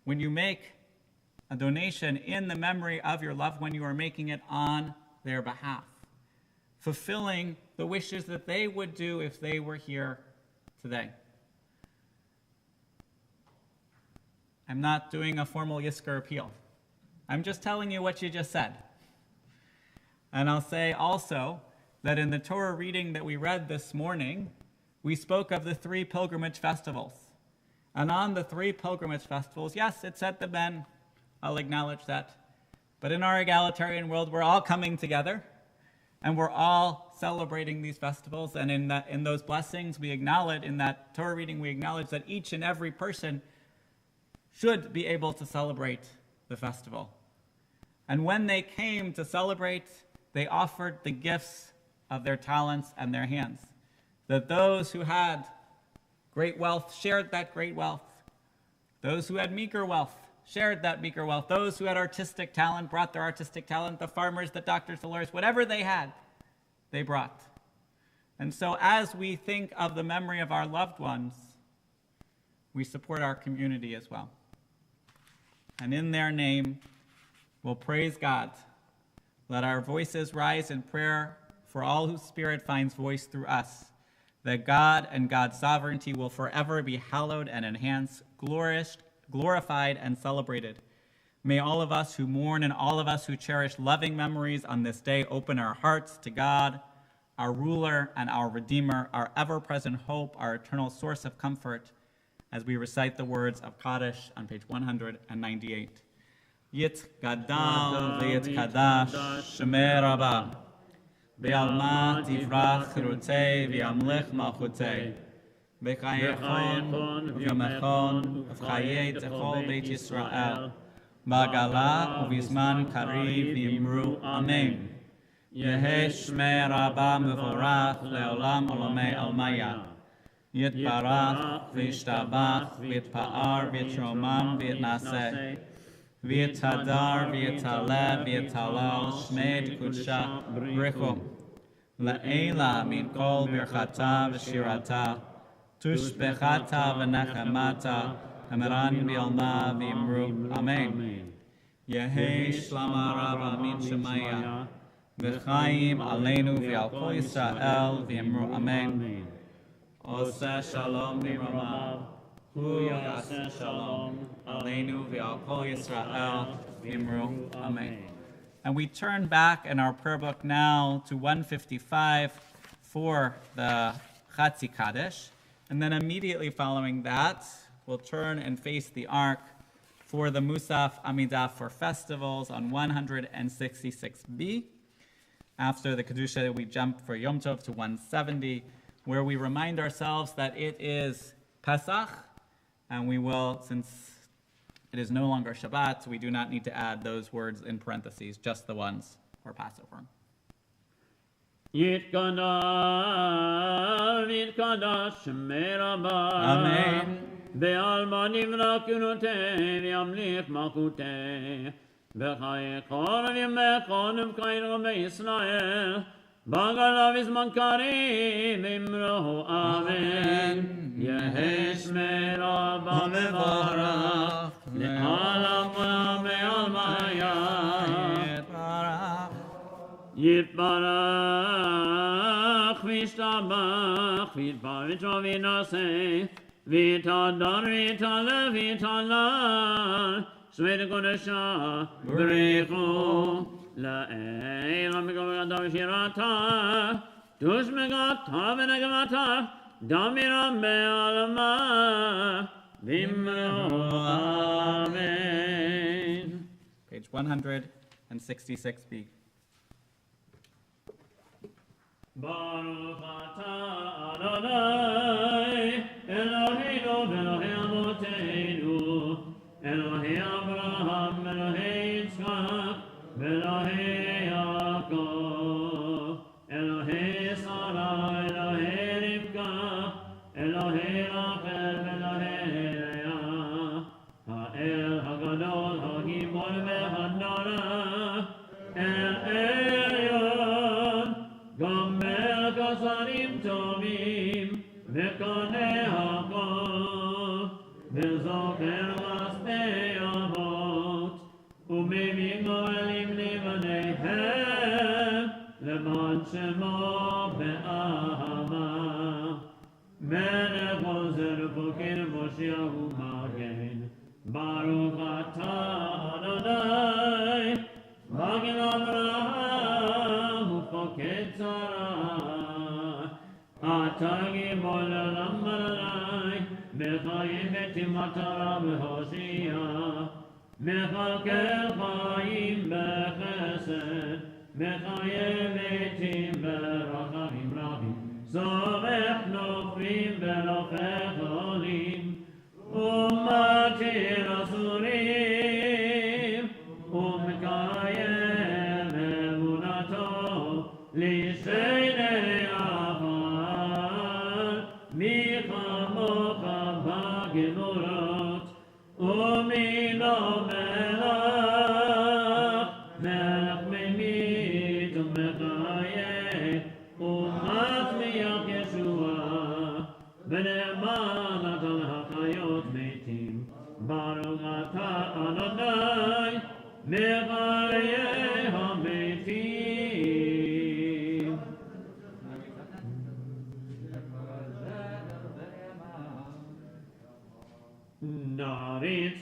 when you make a donation in the memory of your loved one, you are making it on their behalf, fulfilling the wishes that they would do if they were here today. I'm not doing a formal Yizkor appeal. I'm just telling you what you just said. And I'll say also that in the Torah reading that we read this morning, we spoke of the 3 pilgrimage festivals. And on the 3 pilgrimage festivals, yes, it said the men, I'll acknowledge that. But in our egalitarian world, we're all coming together, and we're all celebrating these festivals. And in those blessings, we acknowledge, in that Torah reading, we acknowledge that each and every person should be able to celebrate the festival. And when they came to celebrate, they offered the gifts of their talents and their hands. That those who had great wealth shared that great wealth. Those who had meager wealth shared that meager wealth. Those who had artistic talent brought their artistic talent. The farmers, the doctors, the lawyers, whatever they had, they brought. And so as we think of the memory of our loved ones, we support our community as well. And in their name, we'll praise God. Let our voices rise in prayer for all whose spirit finds voice through us, that God and God's sovereignty will forever be hallowed and enhanced, glorified and celebrated. May all of us who mourn and all of us who cherish loving memories on this day open our hearts to God, our ruler and our Redeemer, our ever-present hope, our eternal source of comfort, as we recite the words of Kaddish on page 198. Yit gadal v'yit kadash shemer rabba, v'alma tivrach chirutei v'yamlich malchutei, v'chayechon v'yomechon v'chayei techol beit Yisrael, b'gala u'vizman kariv v'yimru amen. Yehe shmei rabba mevorach leolam olamei almaya. Yitbarach v'yishtabach v'yitpa'ar v'yitromam v'yitnaseh v'yitadar v'yitaleh v'yitalal shmei kudsha brichu la'ela min kol birchata v'shirata tushbechata v'nechamata amaran v'yalma v'yimru amen. Yehi shlama rabba min shemaya v'chaim aleinu v'al kol Yisrael v'yimru amen. Oseh shalom v'ramav, hu yaseh shalom, aleinu v'al kol Yisrael v'yimru amen. And we turn back in our prayer book now to 155 for the Chatzi Kaddish, and then immediately following that, we'll turn and face the Ark for the Musaf Amidah for festivals on 166b. After the Kedusha, we jump for Yom Tov to 170, where we remind ourselves that it is Pesach, and we will, since it is no longer Shabbat, we do not need to add those words in parentheses, just the ones for Passover. Yitkadash Shemei Rabba. Amen. Ve'alma nivrakunotei v'yamlich malchutei v'chayechon v'yamechon v'kayin Yisrael Bagala v'zman karim v'imrohu amen. Yehi shmei rabba mevarach le'alam olamei almaya yitbarach v'yishtabach v'yitbarach v'yinaseh v'yitadar v'yitaleh v'yitalal shmei kodesha b'richu La'ela megavata v'shirata, tush megata v'negamata, damira me'alama, v'imru amen. Page 166b. Baruch atah Adonai, Eloheinu v'Elohei Avoteinu, Elohei Abraham, Elohei Yitzchak, Elohei Yaakov, Elohei Sarah, Elohei Rivka, Elohei Rachel, Elohei Leah, Ha'el Hagadol, Ha'gibor ve'Hanara, El Elyon, Gomer Kasarim Tovim, Ve'konei Hakol, Ve'zocher Vastei Avot, U'mimim Goelim Livaneihem, Leman Shemo Be'ahava, Melech Ozer U'Poker Moshiach U'Magen, Baruch atah Adonai, Magen Avraham U'Poker Tzara, Atah Gibor Le'olam Adonai, Mechayim V'Timata V'Hoshia, Mechalkel Chaim B'Chesed, Mechayim Eitim B'Rachamim Rabim, Zorech Nofrim V'Lofech Olim, U'Matir Asurim, U'Mekayem Emunato, L'Sheinei Achal, Michamocha B'Gemurot, U'Mino Melech, Melech Memit U'Mechayeh, U'Matzmiach Yeshua, V'Ne'eman Atal HaChayot Meitim, Baruch atah Adonai, Mechayeh HaMeitim. Narit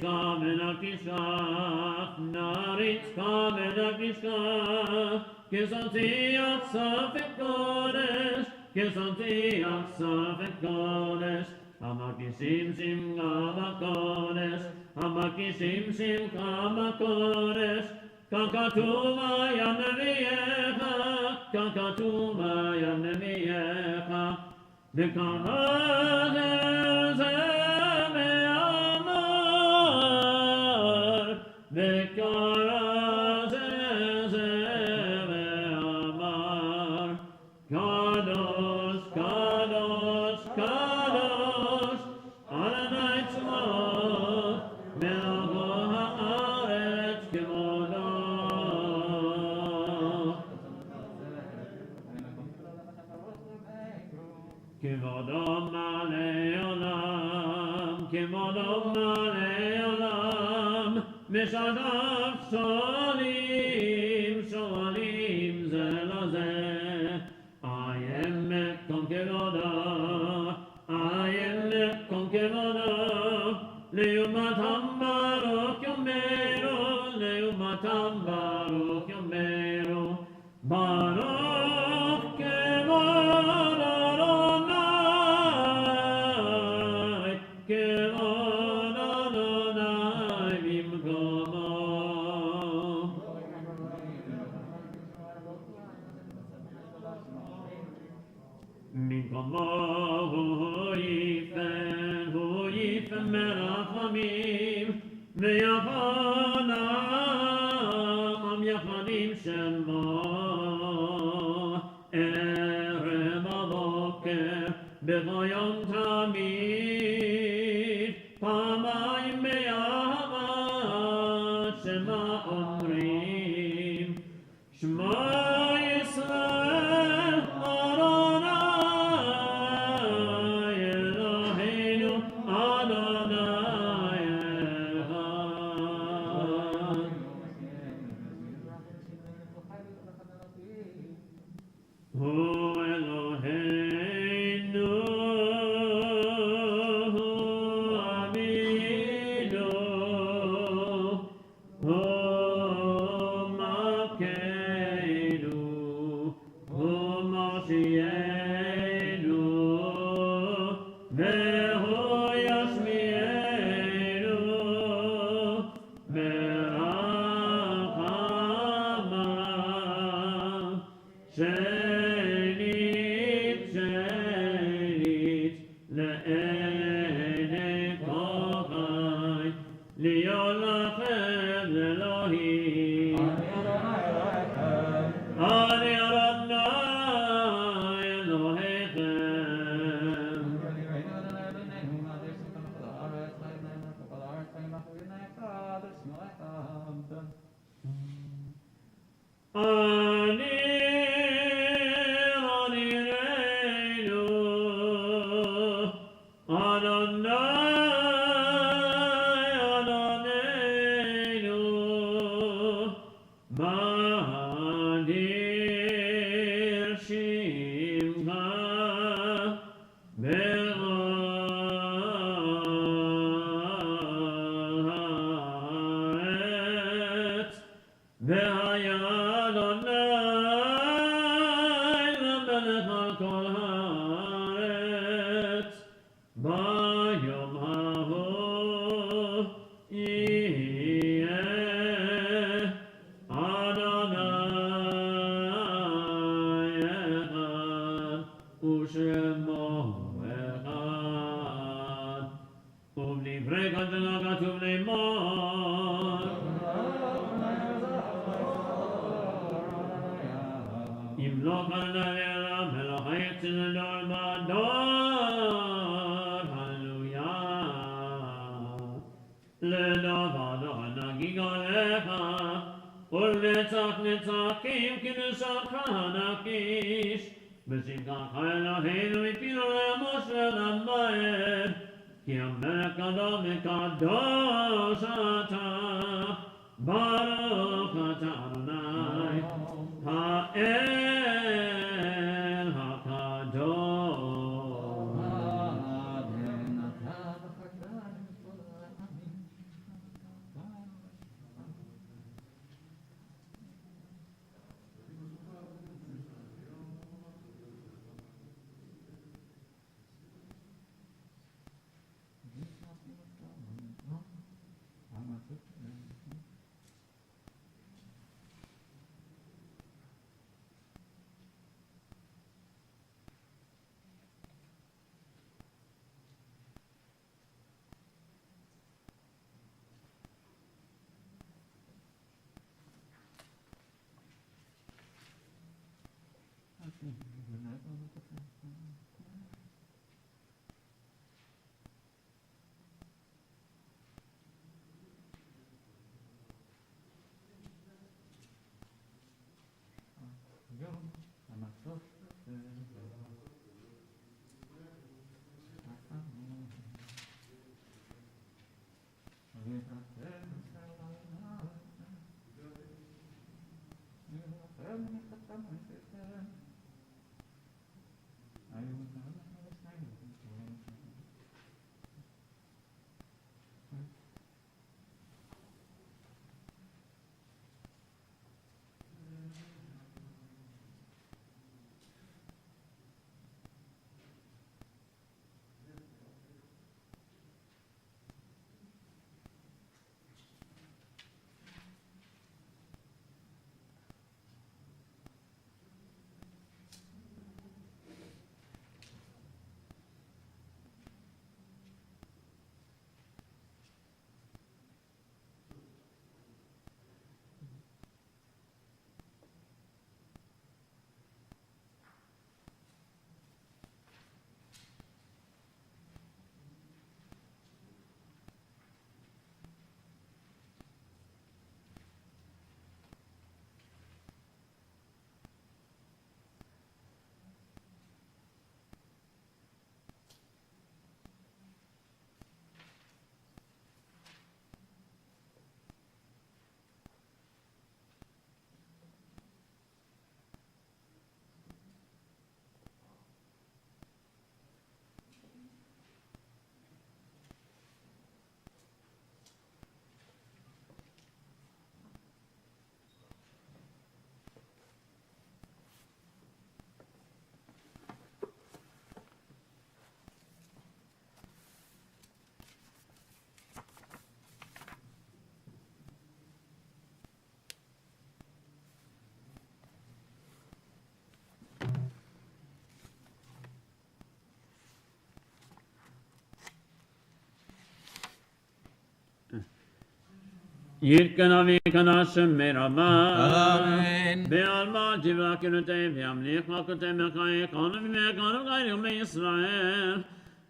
יתקנא ויקנשם מרבה אמן. בעלמא תברכנותי וימליך מלכותי מלכי קונו ומקונו גיירים בישראל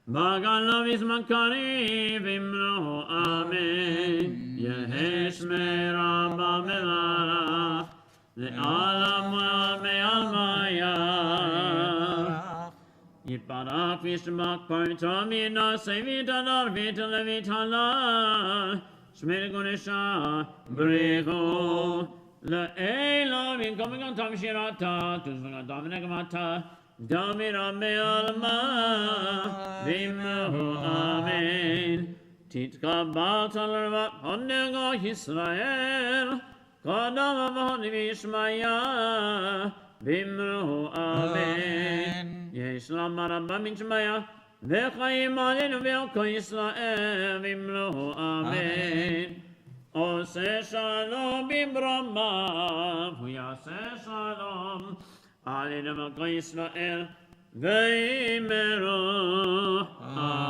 בגלו בזמן קריב אמרו אמן יהש מרבה מברך לעלם מעלמיה יתברך וישבח פרטו מנשא ויתהדר ויתהלל שמיר גונשה בריחו לאלו במקום וגנתם שירתה תוזבגתם ונגמתה דמירה מעלמה במלוא אמן תתקבל תלרבת הנגו ישראל קדם אבהוני וישמעיה במלוא אמן יש למה רבה מן שמעיה וחיים עלינו ועל ישראל במלוא אמן עושה שלום במרומיו הוא יעשה שלום עלינו ועל ישראל ואמרו אמן.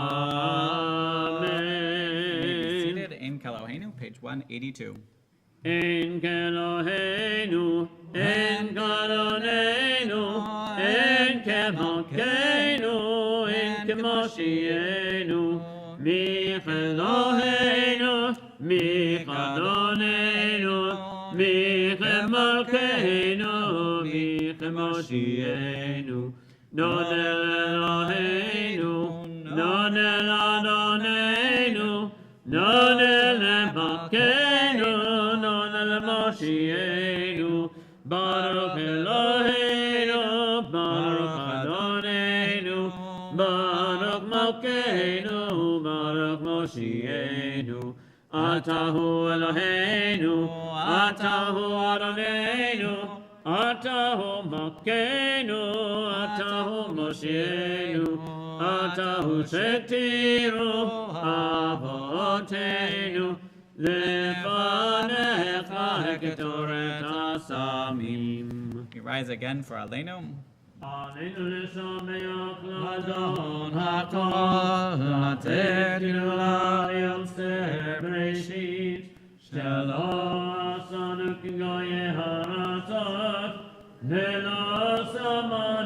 Seated in Kelohenu, page 182. En Kelohenu, en Kadonenu, en Kemalkeinu, en Kemoshienu, mi Kelohenu, mi Kadonenu, mi Kemalkeinu, mi Kemoshienu, non Eloheinu, non Eladonenu, non Elemalkeinu, Moshienu, Baruch Eloheinu, Baruch Adonenu, Baruch Malkeinu, Baruch Moshienu, Atahu Eloheinu, Atahu Adonenu, Atahu Malkeinu, Atahu Moshienu, Atahu Shektiru, Avotenu, We rise again for Aleinu. Aleinu l'shameach l'adon hakol, לתת גאולה ליוצר בראשית, שלא עשנו כגויי הארצות, ולא שמנו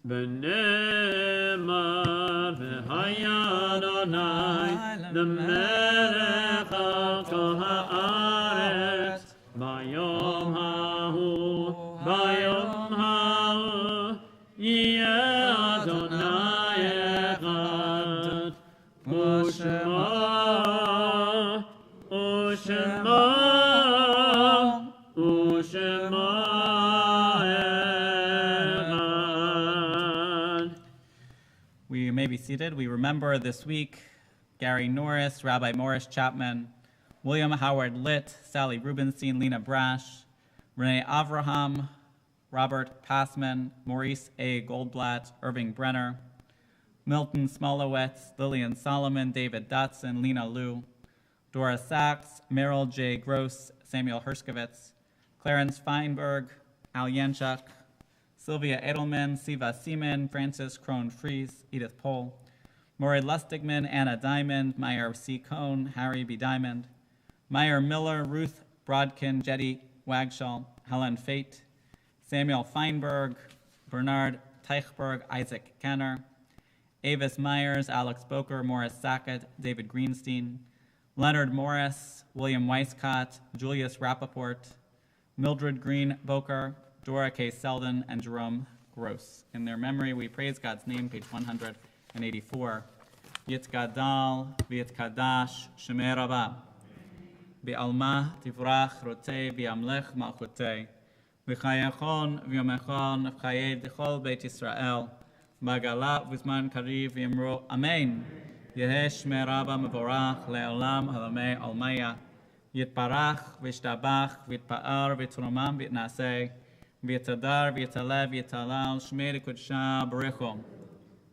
B'nemar v'haya Adonai l'melech al kol haaretz bayom ha'u yeh Adonai echad u'shema We may be seated. We remember this week Gary Norris, Rabbi Morris Chapman, William Howard Litt, Sally Rubenstein, Lena Brash, Renee Avraham, Robert Passman, Maurice A. Goldblatt, Irving Brenner, Milton Smolowitz, Lillian Solomon, David Dotson, Lena Liu, Dora Sachs, Merrill J. Gross, Samuel Herskowitz, Clarence Feinberg, Al Yanchuk, Sylvia Edelman, Siva Seaman, Francis Crone-Fries, Edith Pohl, Maury Lustigman, Anna Diamond, Meyer C. Cohn, Harry B. Diamond, Meyer Miller, Ruth Brodkin, Jetty Wagshall, Helen Fate, Samuel Feinberg, Bernard Teichberg, Isaac Kenner, Avis Myers, Alex Boker, Morris Sackett, David Greenstein, Leonard Morris, William Weiscott, Julius Rappaport, Mildred Green Boker, Dora K. Selden, and Jerome Gross. In their memory, we praise God's name, page 184. Yitkadal, V'yitkadash, Shemei Rabbah. Be'alma tivrach rotei, Be'amlech malchutei. V'chayachon, V'yomechon, V'chayei d'chol Beit Yisrael. B'agala v'zman kariv v'yamru Amen. Yehei Shemei Rabbah mevorach le'olam halamei almaya. Yitparach v'yishtabach v'yitpa'ar v'yitromam v'yitnasei. V'yitadar v'yitalev v'yitalal Shmei l'kudsha b'recho.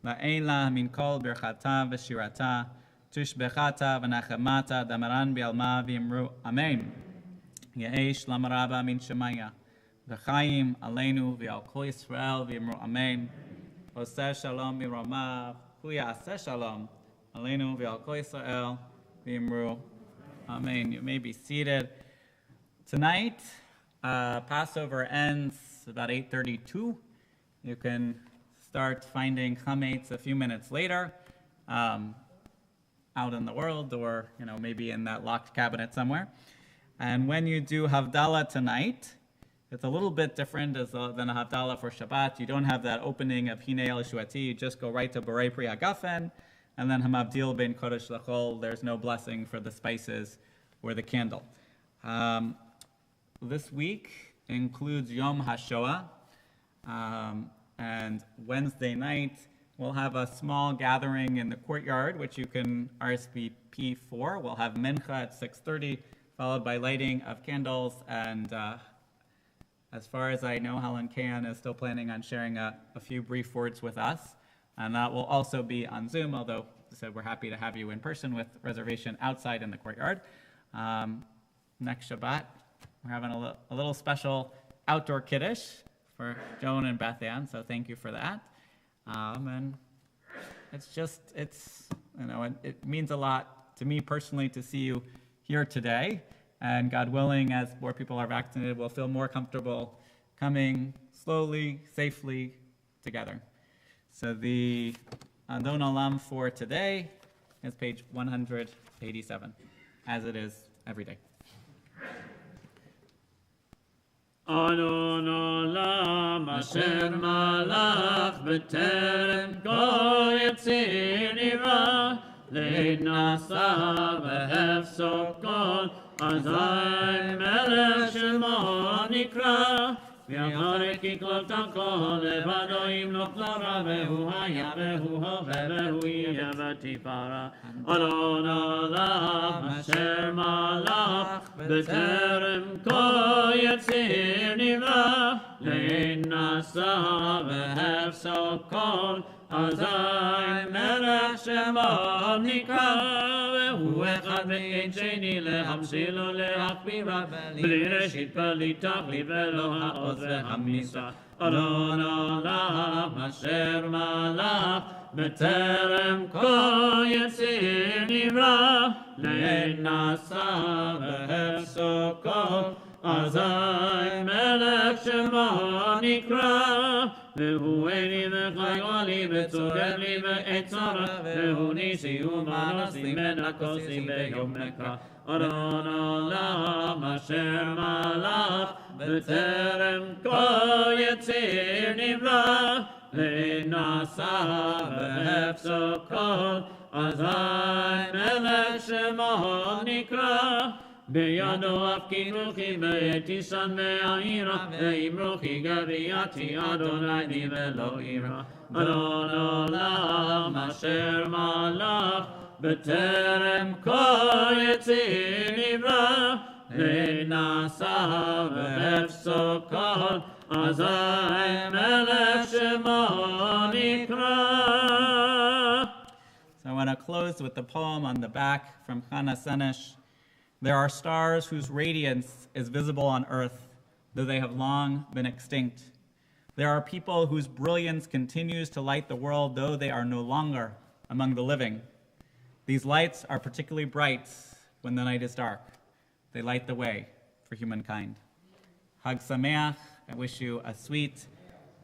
La'ela min kol birchata v'shirata. Tushbechata v'nachemata damaran bi'alma v'yamru Amen. Yehei Shlam Rabbah min Shemaya. V'chaim aleinu v'al kol Yisrael v'yamru Amen. Oseh shalom miromav. Hu ya'aseh shalom. Aleinu v'al kol Yisrael v'yamru Amen. You may be seated. Tonight, Passover ends about 8:32. You can start finding chametz a few minutes later, out in the world, or maybe in that locked cabinet somewhere. And when you do Havdalah tonight, it's a little bit different than a Havdalah for Shabbat. You don't have that opening of Hinei El Shuati. You just go right to Borei Pri Hagafen, and then Hamavdil Ben Kodesh L'chol. There's no blessing for the spices or the candle. This week includes Yom HaShoah, and Wednesday night we'll have a small gathering in the courtyard, which you can RSVP for. We'll have Mincha at 6:30, followed by lighting of candles, and as far as I know, Helen Kahan is still planning on sharing a few brief words with us, and that will also be on Zoom, although I said we're happy to have you in person with reservation outside in the courtyard. Next Shabbat, we're having a little special outdoor kiddush for Joan and Beth Ann, so thank you for that. And it means a lot to me personally to see you here today. And God willing, as more people are vaccinated, we'll feel more comfortable coming slowly, safely together. So the Adon Olam for today is page 187, as it is every day. Adon Olam asher malach b'terem kol yitzir nivra leid nasa v'hefso kol azay melech shemo nikra v'yachare ki kol takol levado im lo klara vehu haya vehu hove vehu yeh v'tifara Adon Olam asher malach b'terem kol yitzir nivra leid nasa v'hefso kol azay melech shemo nikra והוא אחד ואין שני להמשיל ולהכבירה בלי ראשית בלי תכלית ולא העוז והמיסה אדון עולם אשר מלך בטרם כל יציר נברא להינשא והפסו כל אזי מלך שמו נקרא והוא עיני וחיה לי וצורר לי בעת צרה, והוא ניסי ומנוסי מנקוסי ביומך. אדון עולם אשר מלך בטרם כל יציר נברא, ונעשה בהפסו כל, אזי מלך שמו נקרא. בידו אפקין רוחי בעת תישן מהעירה, ועם רוחי גרייתי אדוני לי ולא אירא. אדון עולם אשר מלך בטרם כל יציר נברא, ונעשה בהפסו כל, אזי מלך שמו נקרא. So I want to close with the poem on the back from Chana Senesh. There are stars whose radiance is visible on earth, though they have long been extinct. There are people whose brilliance continues to light the world, though they are no longer among the living. These lights are particularly bright when the night is dark. They light the way for humankind. Hag Sameach. I wish you a sweet,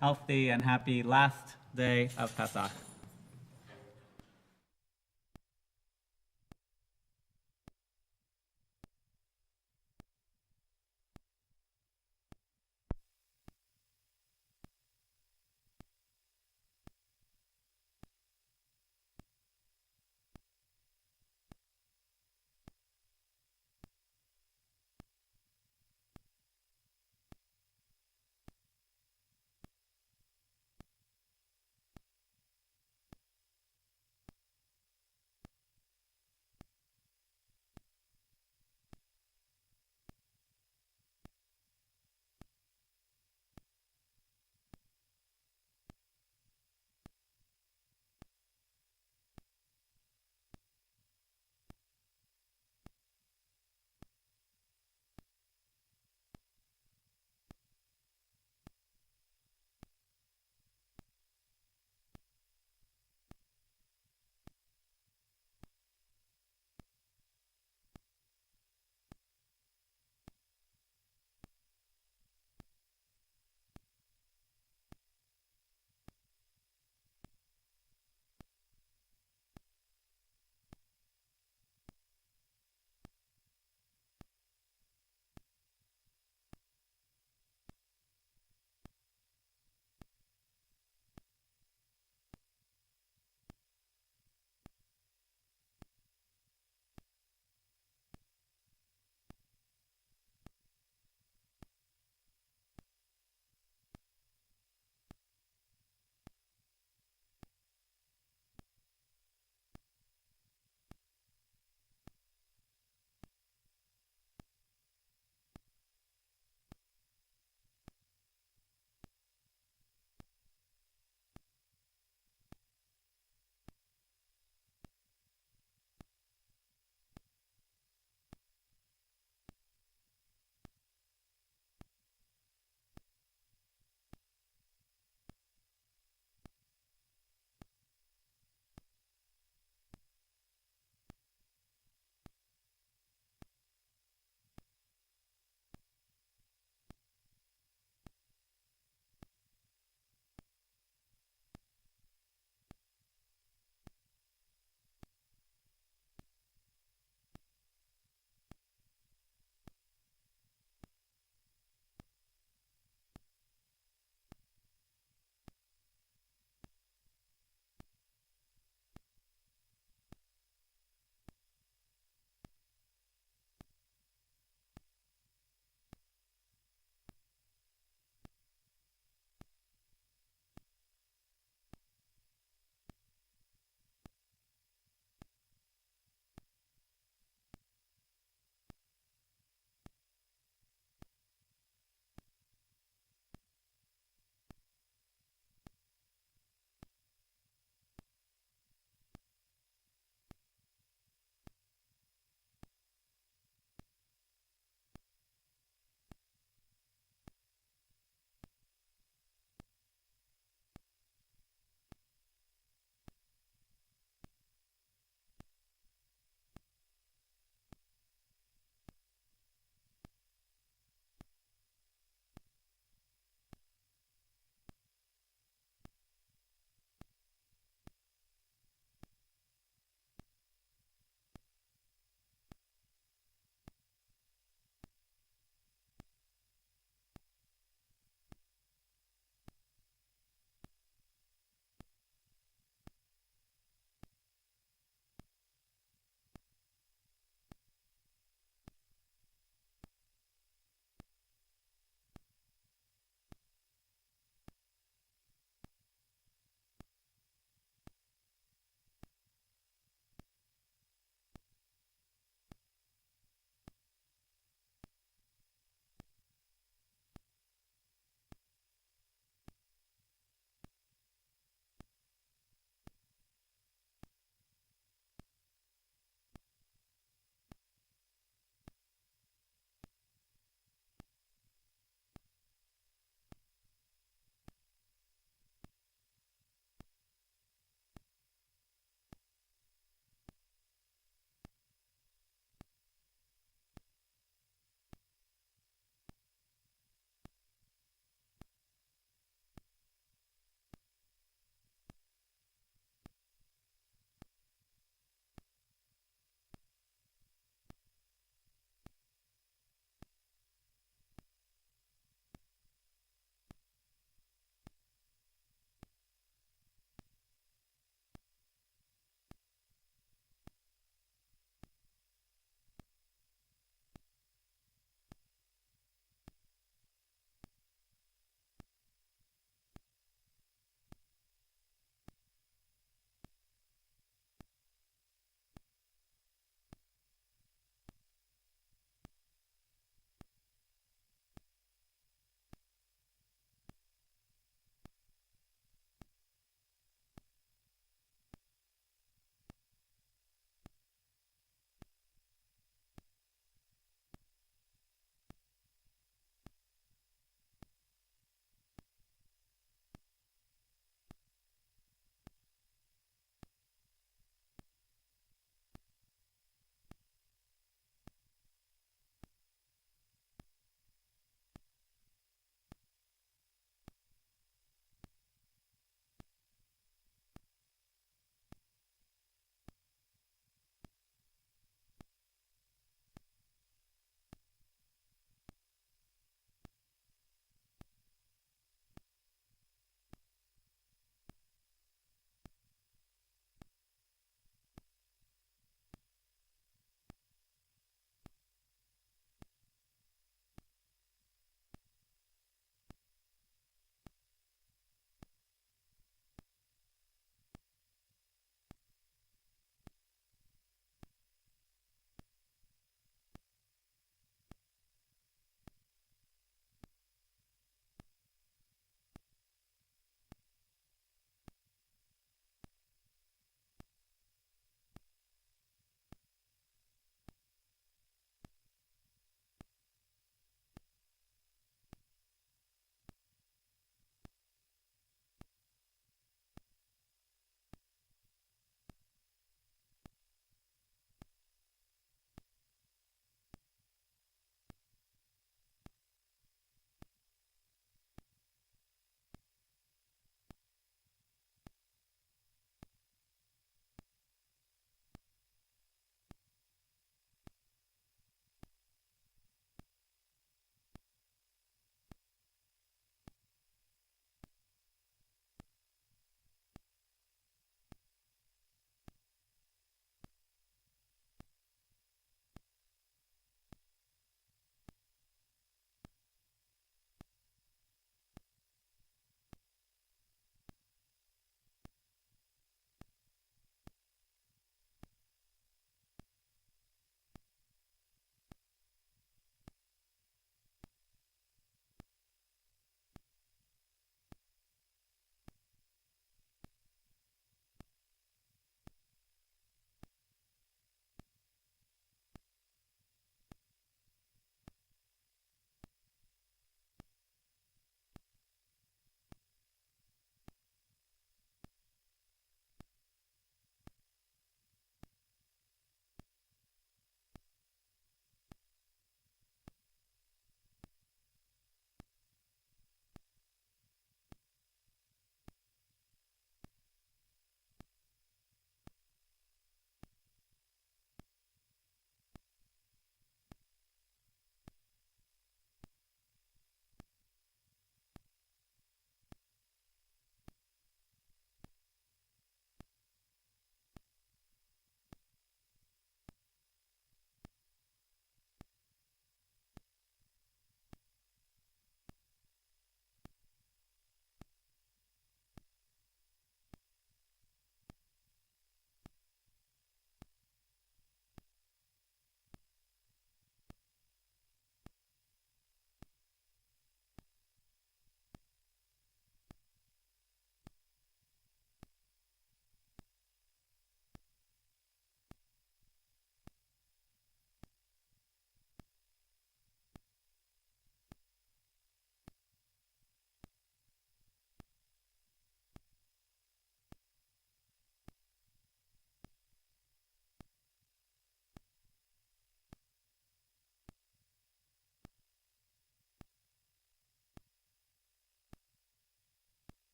healthy, and happy last day of Pesach.